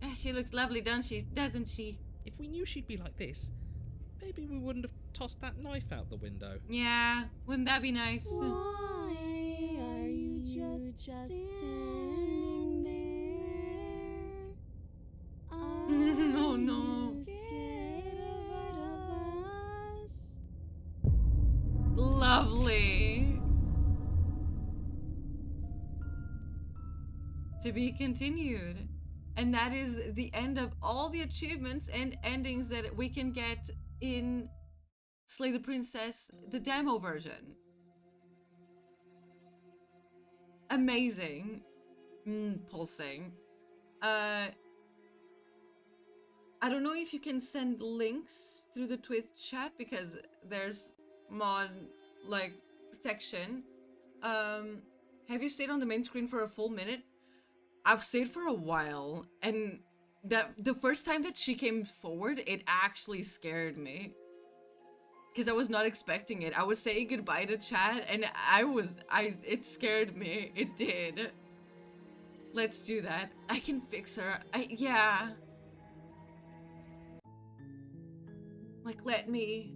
Yeah, she looks lovely, doesn't she? If we knew she'd be like this, Maybe we wouldn't have tossed that knife out the window. Yeah, wouldn't that be nice? Why are you just standing there? Oh, no. You scared of us? Lovely. To be continued. And that is the end of all the achievements and endings that we can get in Slay the Princess, the demo version. Amazing. Pulsing. I don't know if you can send links through the Twitch chat because there's mod like protection. Have you stayed on the main screen for a full minute? I've stayed for a while, and that the first time that she came forward, it actually scared me. Because I was not expecting it. I was saying goodbye to chat, and it scared me. It did. Let's do that. I can fix her. Yeah. Like, let me.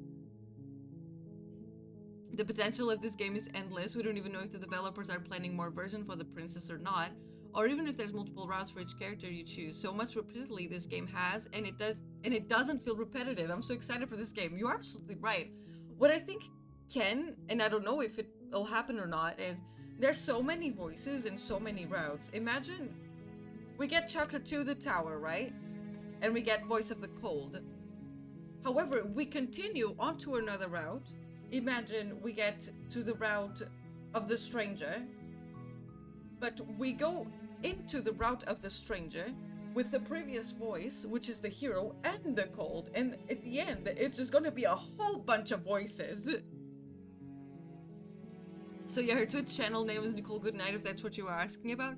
The potential of this game is endless. We don't even know if the developers are planning more version for the princess or not, or even if there's multiple routes for each character you choose. So much repeatedly this game has, and it doesn't feel repetitive. I'm so excited for this game. You're absolutely right. What I think can, and I don't know if it'll happen or not, is there's so many voices and so many routes. Imagine we get chapter 2, the tower, right? And we get Voice of the Cold. However, we continue onto another route. Imagine we get to the route of the stranger, but we go into the route of the stranger with the previous voice, which is the hero, and the cold, and at the end, it's just gonna be a whole bunch of voices. So yeah, her Twitch channel name is Nicole Goodnight, if that's what you were asking about.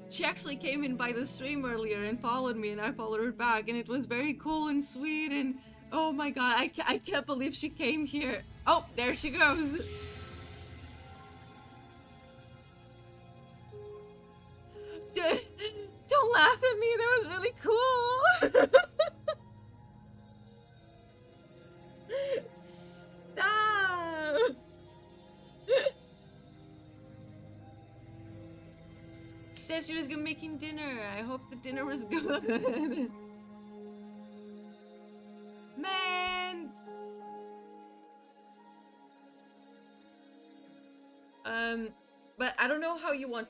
She actually came in by the stream earlier and followed me, and I followed her back, and it was very cool and sweet, and oh my god, I can't believe she came here. Oh, there she goes. Don't laugh at me, that was really cool. Stop. She said she was making dinner. I hope the dinner was good. Man. But I don't know how you want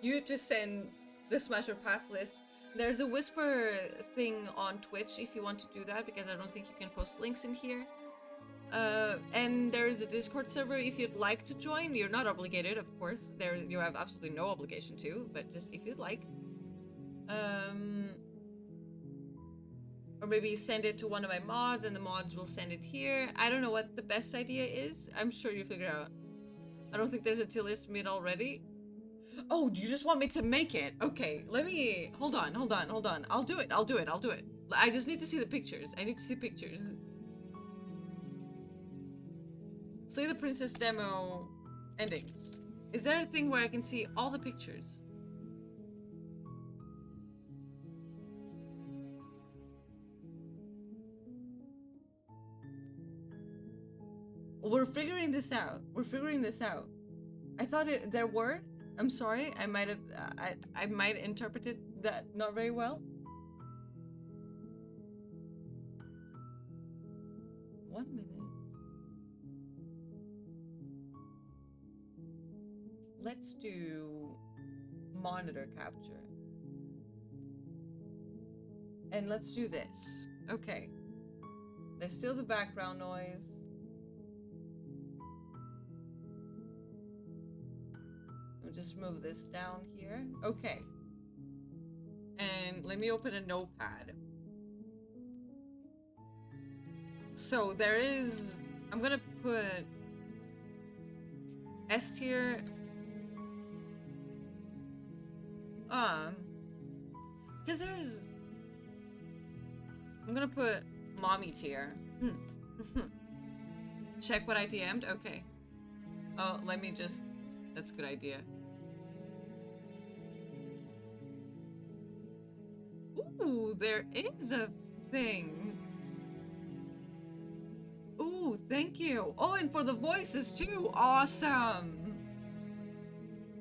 you to send the Smash or Pass list. There's a whisper thing on Twitch if you want to do that, because I don't think you can post links in here. And there is a Discord server if you'd like to join. You're not obligated, of course. You have absolutely no obligation to, but just if you'd like. Or maybe send it to one of my mods and the mods will send it here. I don't know what the best idea is. I'm sure you figure out. I don't think there's a tier list made already. Oh, do you just want me to make it? Okay, let me... Hold on. I'll do it. I just need to see the pictures. I need to see pictures. Slay the Princess demo endings. Is there a thing where I can see all the pictures? We're figuring this out. I thought there were. I'm sorry. I might have. I might interpreted that not very well. 1 minute. Let's do monitor capture. And let's do this. Okay. There's still the background noise. I'll just move this down here. Okay. And let me open a notepad. So there is... I'm gonna put S tier. Because there's... I'm gonna put mommy tier. Check what I DM'd? Okay. Oh, let me just... That's a good idea. Ooh, there is a thing. Ooh, thank you. Oh, and for the voices too. Awesome.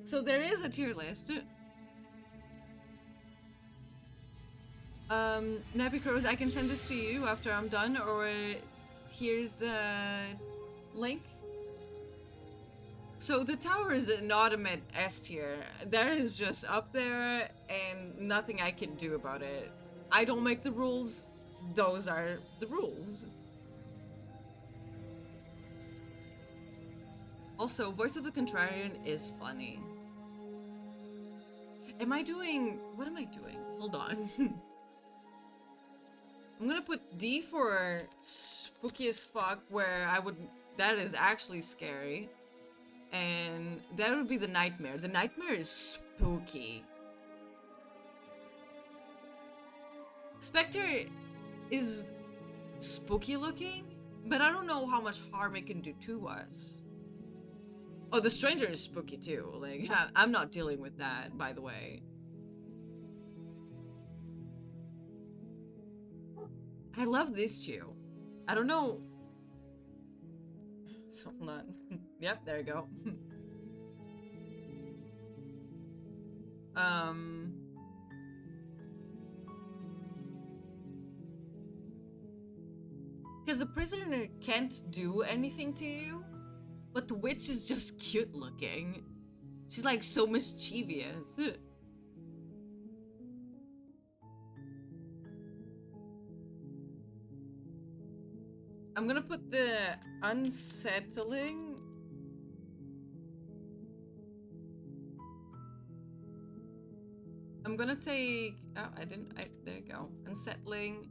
So there is a tier list. Nappy Crows, I can send this to you after I'm done, or here's the link. So the tower is not a mid S tier. That is just up there and nothing I can do about it. I don't make the rules. Those are the rules. Also, Voice of the Contrarian is funny. Am I doing... What am I doing? Hold on. I'm gonna put D for spooky as fuck, where I would... That is actually scary. And that would be the Nightmare. The Nightmare is spooky. Spectre is spooky looking, but I don't know how much harm it can do to us. Oh, the Stranger is spooky too. Like, I'm not dealing with that, by the way. I love this too. I don't know. So, hold on. Yep, there you go. Because the prisoner can't do anything to you, but the witch is just cute looking. She's like so mischievous. I'm gonna put the unsettling. I'm gonna take, oh, there you go. Unsettling.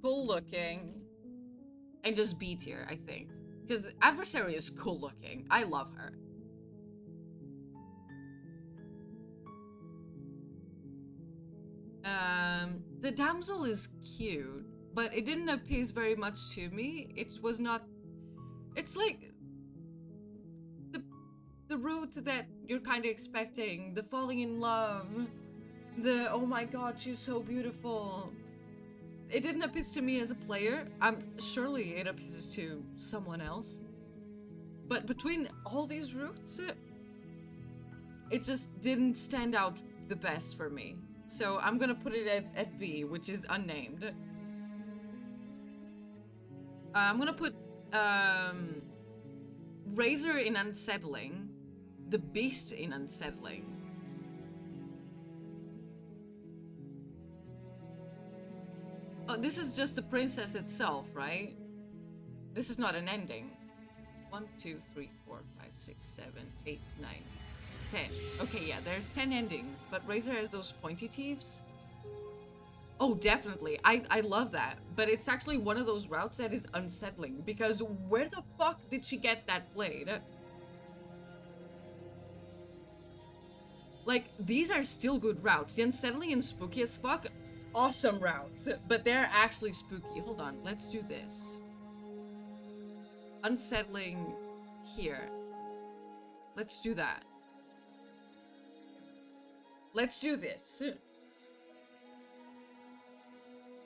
Cool looking. And just B tier, I think. Because Adversary is cool looking. I love her. The damsel is cute, but it didn't appease very much to me. It was not... It's like... The route that you're kind of expecting. The falling in love. The, oh my god, she's so beautiful. It didn't appease to me as a player. Surely it appeases to someone else. But between all these routes, it just didn't stand out the best for me. So I'm gonna put it at B, which is unnamed. I'm gonna put Razor in unsettling, the Beast in unsettling. Oh, this is just the princess itself, right? This is not an ending. 1, 2, 3, 4, 5, 6, 7, 8, 9, 10. Okay, yeah, there's 10 endings, but Razor has those pointy teeths. Oh, definitely. I love that. But it's actually one of those routes that is unsettling, because where the fuck did she get that blade? Like, these are still good routes. The unsettling and spooky as fuck, awesome routes, but they're actually spooky. Hold on, let's do this. Unsettling here. Let's do that. Let's do this.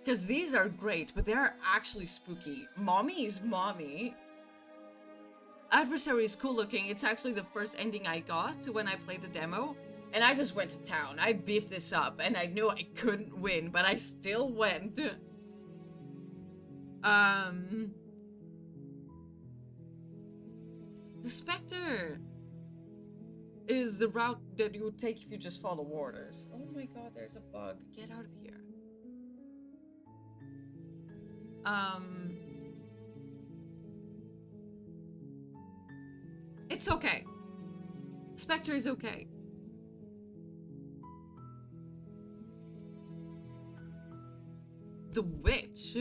Because these are great, but they're actually spooky. Mommy is mommy. Adversary is cool looking. It's actually the first ending I got when I played the demo. And I just went to town. I beefed this up and I knew I couldn't win, but I still went. The Spectre is the route that you would take if you just follow orders. Oh my god, there's a bug. Get out of here. It's okay. Spectre is okay. The witch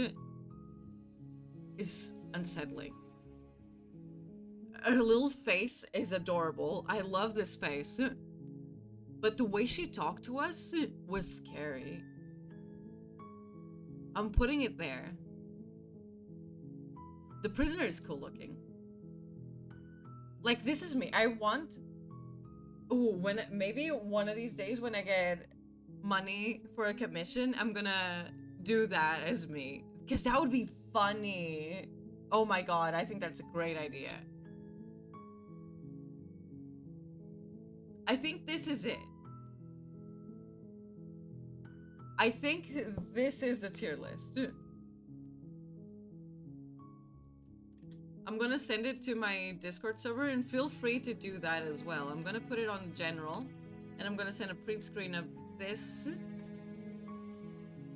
is unsettling. Her little face is adorable. I love this face. But the way she talked to us was scary. I'm putting it there. The prisoner is cool looking. Like, this is me. I want... Ooh, maybe one of these days when I get money for a commission, I'm gonna do that as me. Because that would be funny. Oh my god, I think that's a great idea. I think this is it. I think this is the tier list. I'm gonna send it to my Discord server, and feel free to do that as well. I'm gonna put it on general, and I'm gonna send a print screen of this.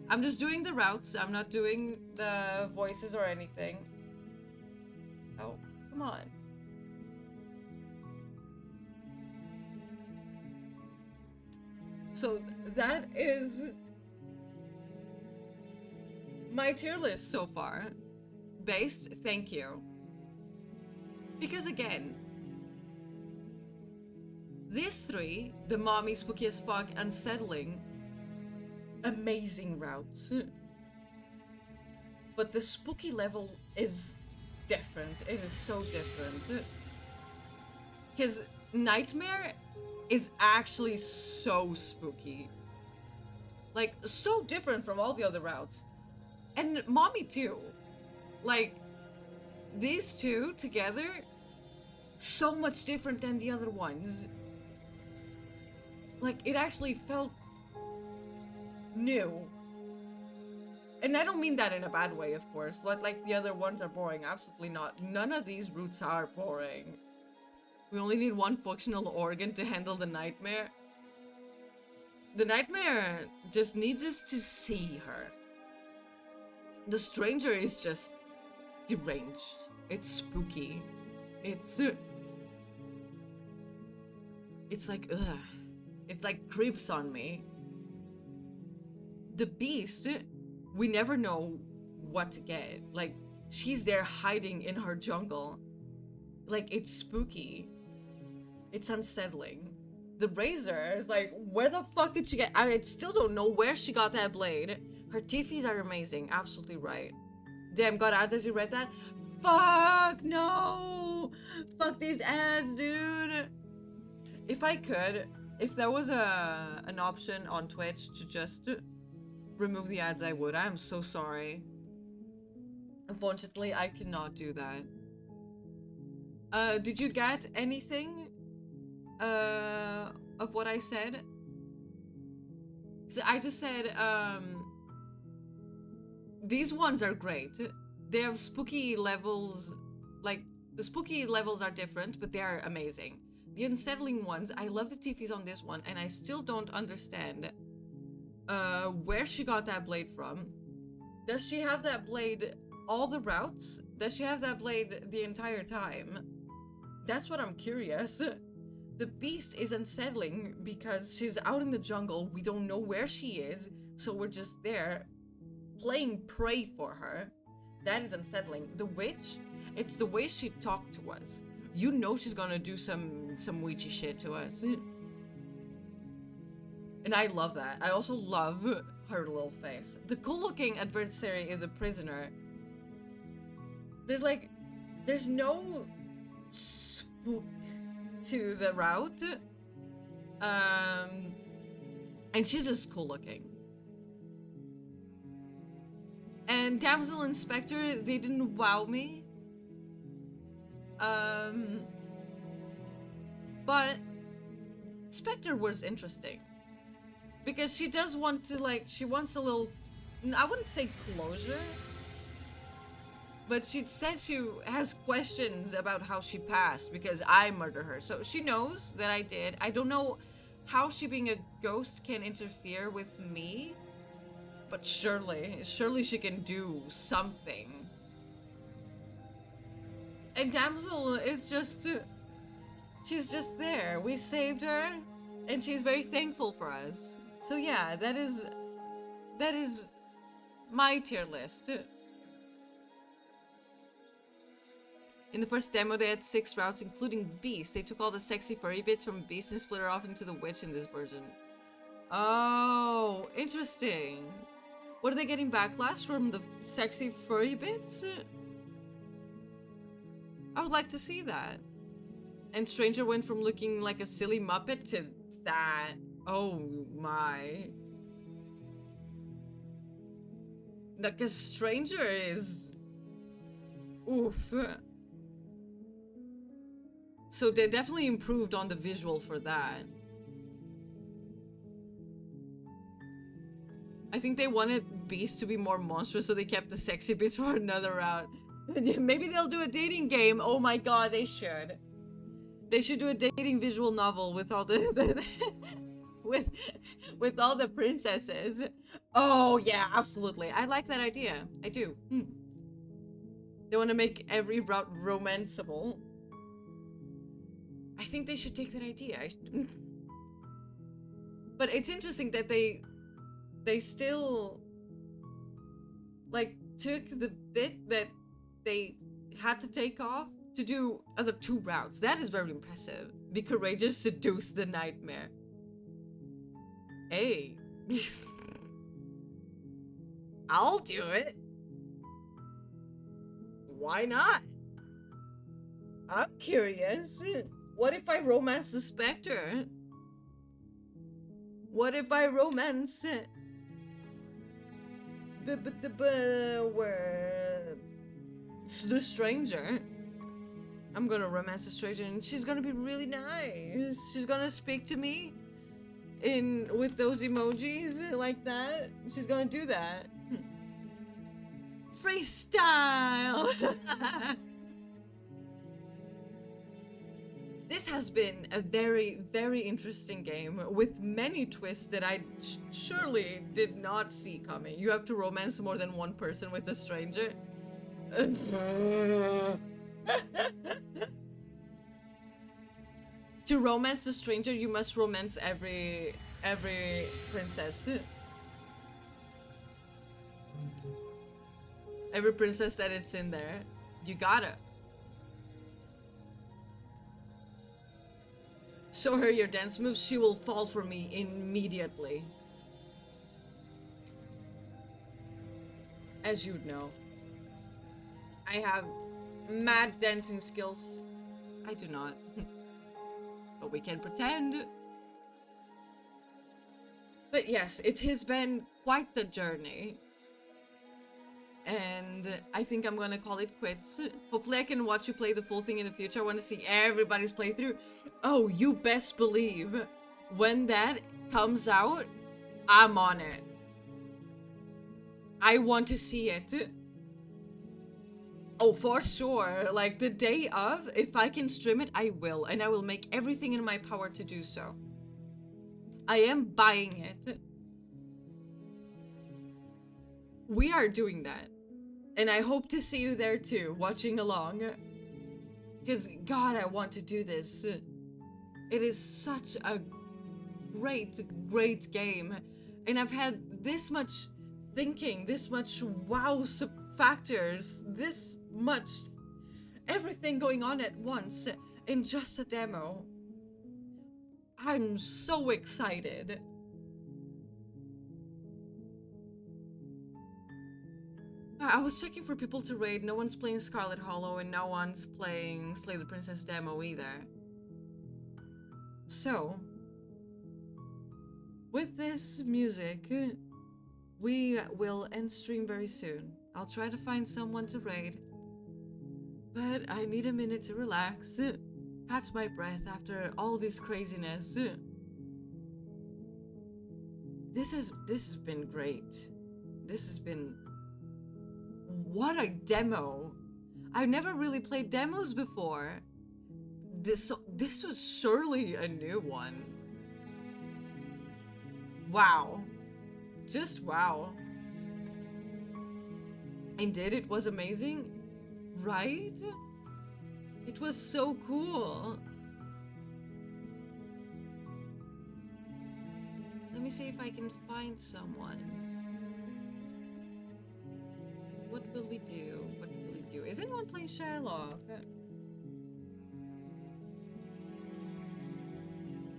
I'm just doing the routes. I'm not doing the voices or anything. Oh, come on. So that is my tier list so far. Based, thank you. Because again, these three, the mommy, spooky as fuck, unsettling, amazing routes. But the spooky level is different. It is so different. Because Nightmare is actually so spooky. Like, so different from all the other routes. And Mommy too. Like, these two together, so much different than the other ones. Like, it actually felt new. And I don't mean that in a bad way, of course. Not like the other ones are boring. Absolutely not. None of these routes are boring. We only need one functional organ to handle the nightmare. The nightmare just needs us to see her. The stranger is just deranged. It's spooky. It's like, ugh. It like creeps on me. The beast, we never know what to get. Like, she's there hiding in her jungle. Like, it's spooky. It's unsettling. The razor is like, where the fuck did she get? I still don't know where she got that blade. Her teethies are amazing. Absolutely right. Damn, got ads as you read that? Fuck, no! Fuck these ads, dude! If I could, if there was an option on Twitch to just remove the ads, I would. I am so sorry. Unfortunately, I cannot do that. Did you get anything of what I said? So I just said, these ones are great. They have spooky levels, like, the spooky levels are different, but they are amazing. The unsettling ones, I love the teethies on this one, and I still don't understand where she got that blade from. Does she have that blade all the routes? Does she have that blade the entire time? That's what I'm curious. The beast is unsettling because she's out in the jungle. We don't know where she is, so we're just there playing prey for her. That is unsettling. The witch, it's the way she talked to us. You know she's gonna do some witchy shit to us. And I love that. I also love her little face. The cool looking adversary is a prisoner. There's no spook to the route. And she's just cool looking. And Damsel Inspector, they didn't wow me. But Spectre was interesting. Because she does want to, like, she wants a little, I wouldn't say closure, but she said she has questions about how she passed because I murdered her. So she knows that I did. I don't know how she being a ghost can interfere with me, but surely she can do something. And Damsel is just, she's just there. We saved her, and she's very thankful for us. So yeah, that is my tier list. In the first demo, they had 6 routes, including Beast. They took all the sexy furry bits from Beast and split her off into the witch in this version. Oh, interesting. What, are they getting backlash from the sexy furry bits? I would like to see that. And Stranger went from looking like a silly Muppet to that. Oh my. Like a stranger is... Oof. So they definitely improved on the visual for that. I think they wanted Beast to be more monstrous, so they kept the sexy bits for another round. Maybe they'll do a dating game. Oh my god, they should. They should do a dating visual novel with all the with all the princesses. Oh yeah, absolutely. I like that idea. I do. They want to make every route romanceable. I think they should take that idea. But it's interesting that they still like took the bit that they had to take off to do other 2 routes. That is very impressive. Be courageous, seduce the nightmare. Hey. I'll do it. Why not? I'm curious. What if I romance the Spectre? What if I romance the stranger? I'm gonna romance the stranger and she's gonna be really nice. She's gonna speak to me with those emojis like that. She's gonna do that. Freestyle! This has been a very, very interesting game with many twists that I surely did not see coming. You have to romance more than one person with a stranger. To romance a stranger, you must romance every princess. Every princess that it's in there. You gotta. Show her your dance moves, she will fall for me immediately. As you'd know. I have mad dancing skills. I do not. But we can pretend. But yes, it has been quite the journey. And I think I'm gonna call it quits. Hopefully I can watch you play the full thing in the future. I want to see everybody's playthrough. Oh, you best believe when that comes out, I'm on it. I want to see it. Oh, for sure. Like the day of, if I can stream it, I will. And I will make everything in my power to do so. I am buying it. We are doing that. And I hope to see you there too, watching along. Because, God, I want to do this. It is such a great, great game. And I've had this much thinking, this much wow factors, this much everything going on at once in just a demo. I'm so excited. I was checking for people to raid. No one's playing Scarlet Hollow and no one's playing Slay the Princess demo either. So, with this music, we will end stream very soon. I'll try to find someone to raid, but I need a minute to relax, catch my breath after all this craziness. This has been great. This has been... What a demo! I've never really played demos before. This was surely a new one. Wow. Just wow. Indeed, it was amazing, right? It was so cool. Let me see if I can find someone. What will we do? What will we do? Is anyone playing Sherlock?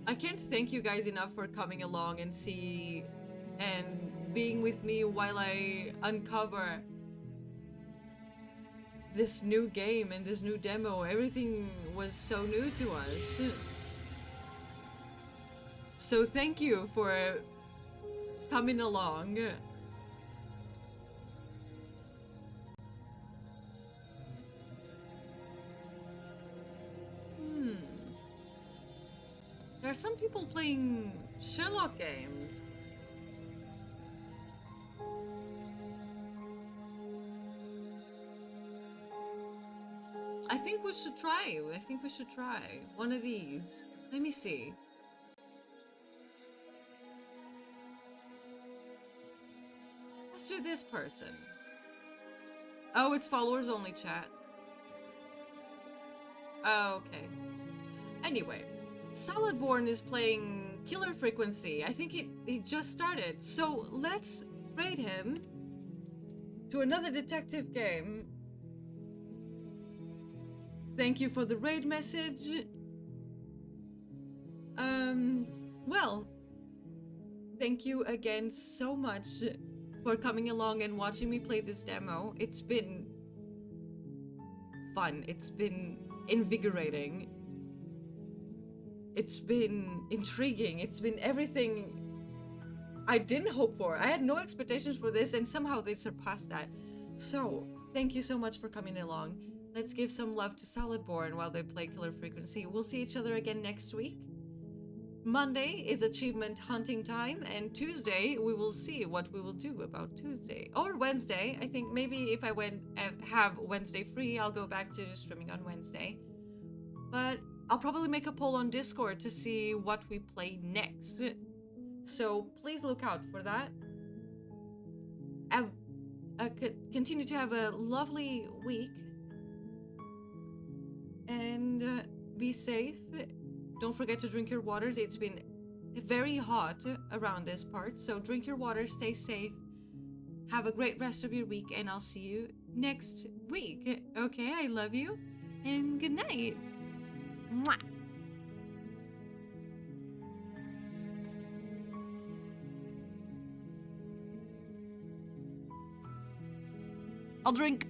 I can't thank you guys enough for coming along and being with me while I uncover this new game and this new demo. Everything was so new to us. So thank you for coming along. There are some people playing Sherlock games. I think we should try. I think we should try one of these. Let me see. Let's do this person. Oh, it's followers only chat. Oh, okay. Anyway, Saladborn is playing Killer Frequency. I think it just started. So let's raid him to another detective game. Thank you for the raid message. Well, thank you again so much for coming along and watching me play this demo. It's been fun. It's been invigorating. It's been intriguing. It's been everything I didn't hope for. I had no expectations for this, and somehow they surpassed that. So, thank you so much for coming along. Let's give some love to Saladborn while they play Killer Frequency. We'll see each other again next week. Monday is achievement hunting time, and Tuesday we will see what we will do about Tuesday. Or Wednesday. I think maybe if I have Wednesday free, I'll go back to streaming on Wednesday. But I'll probably make a poll on Discord to see what we play next. So please look out for that. Continue to have a lovely week. And be safe. Don't forget to drink your waters. It's been very hot around this part. So drink your water, stay safe. Have a great rest of your week, and I'll see you next week. Okay, I love you. And good night. Mwah. I'll drink.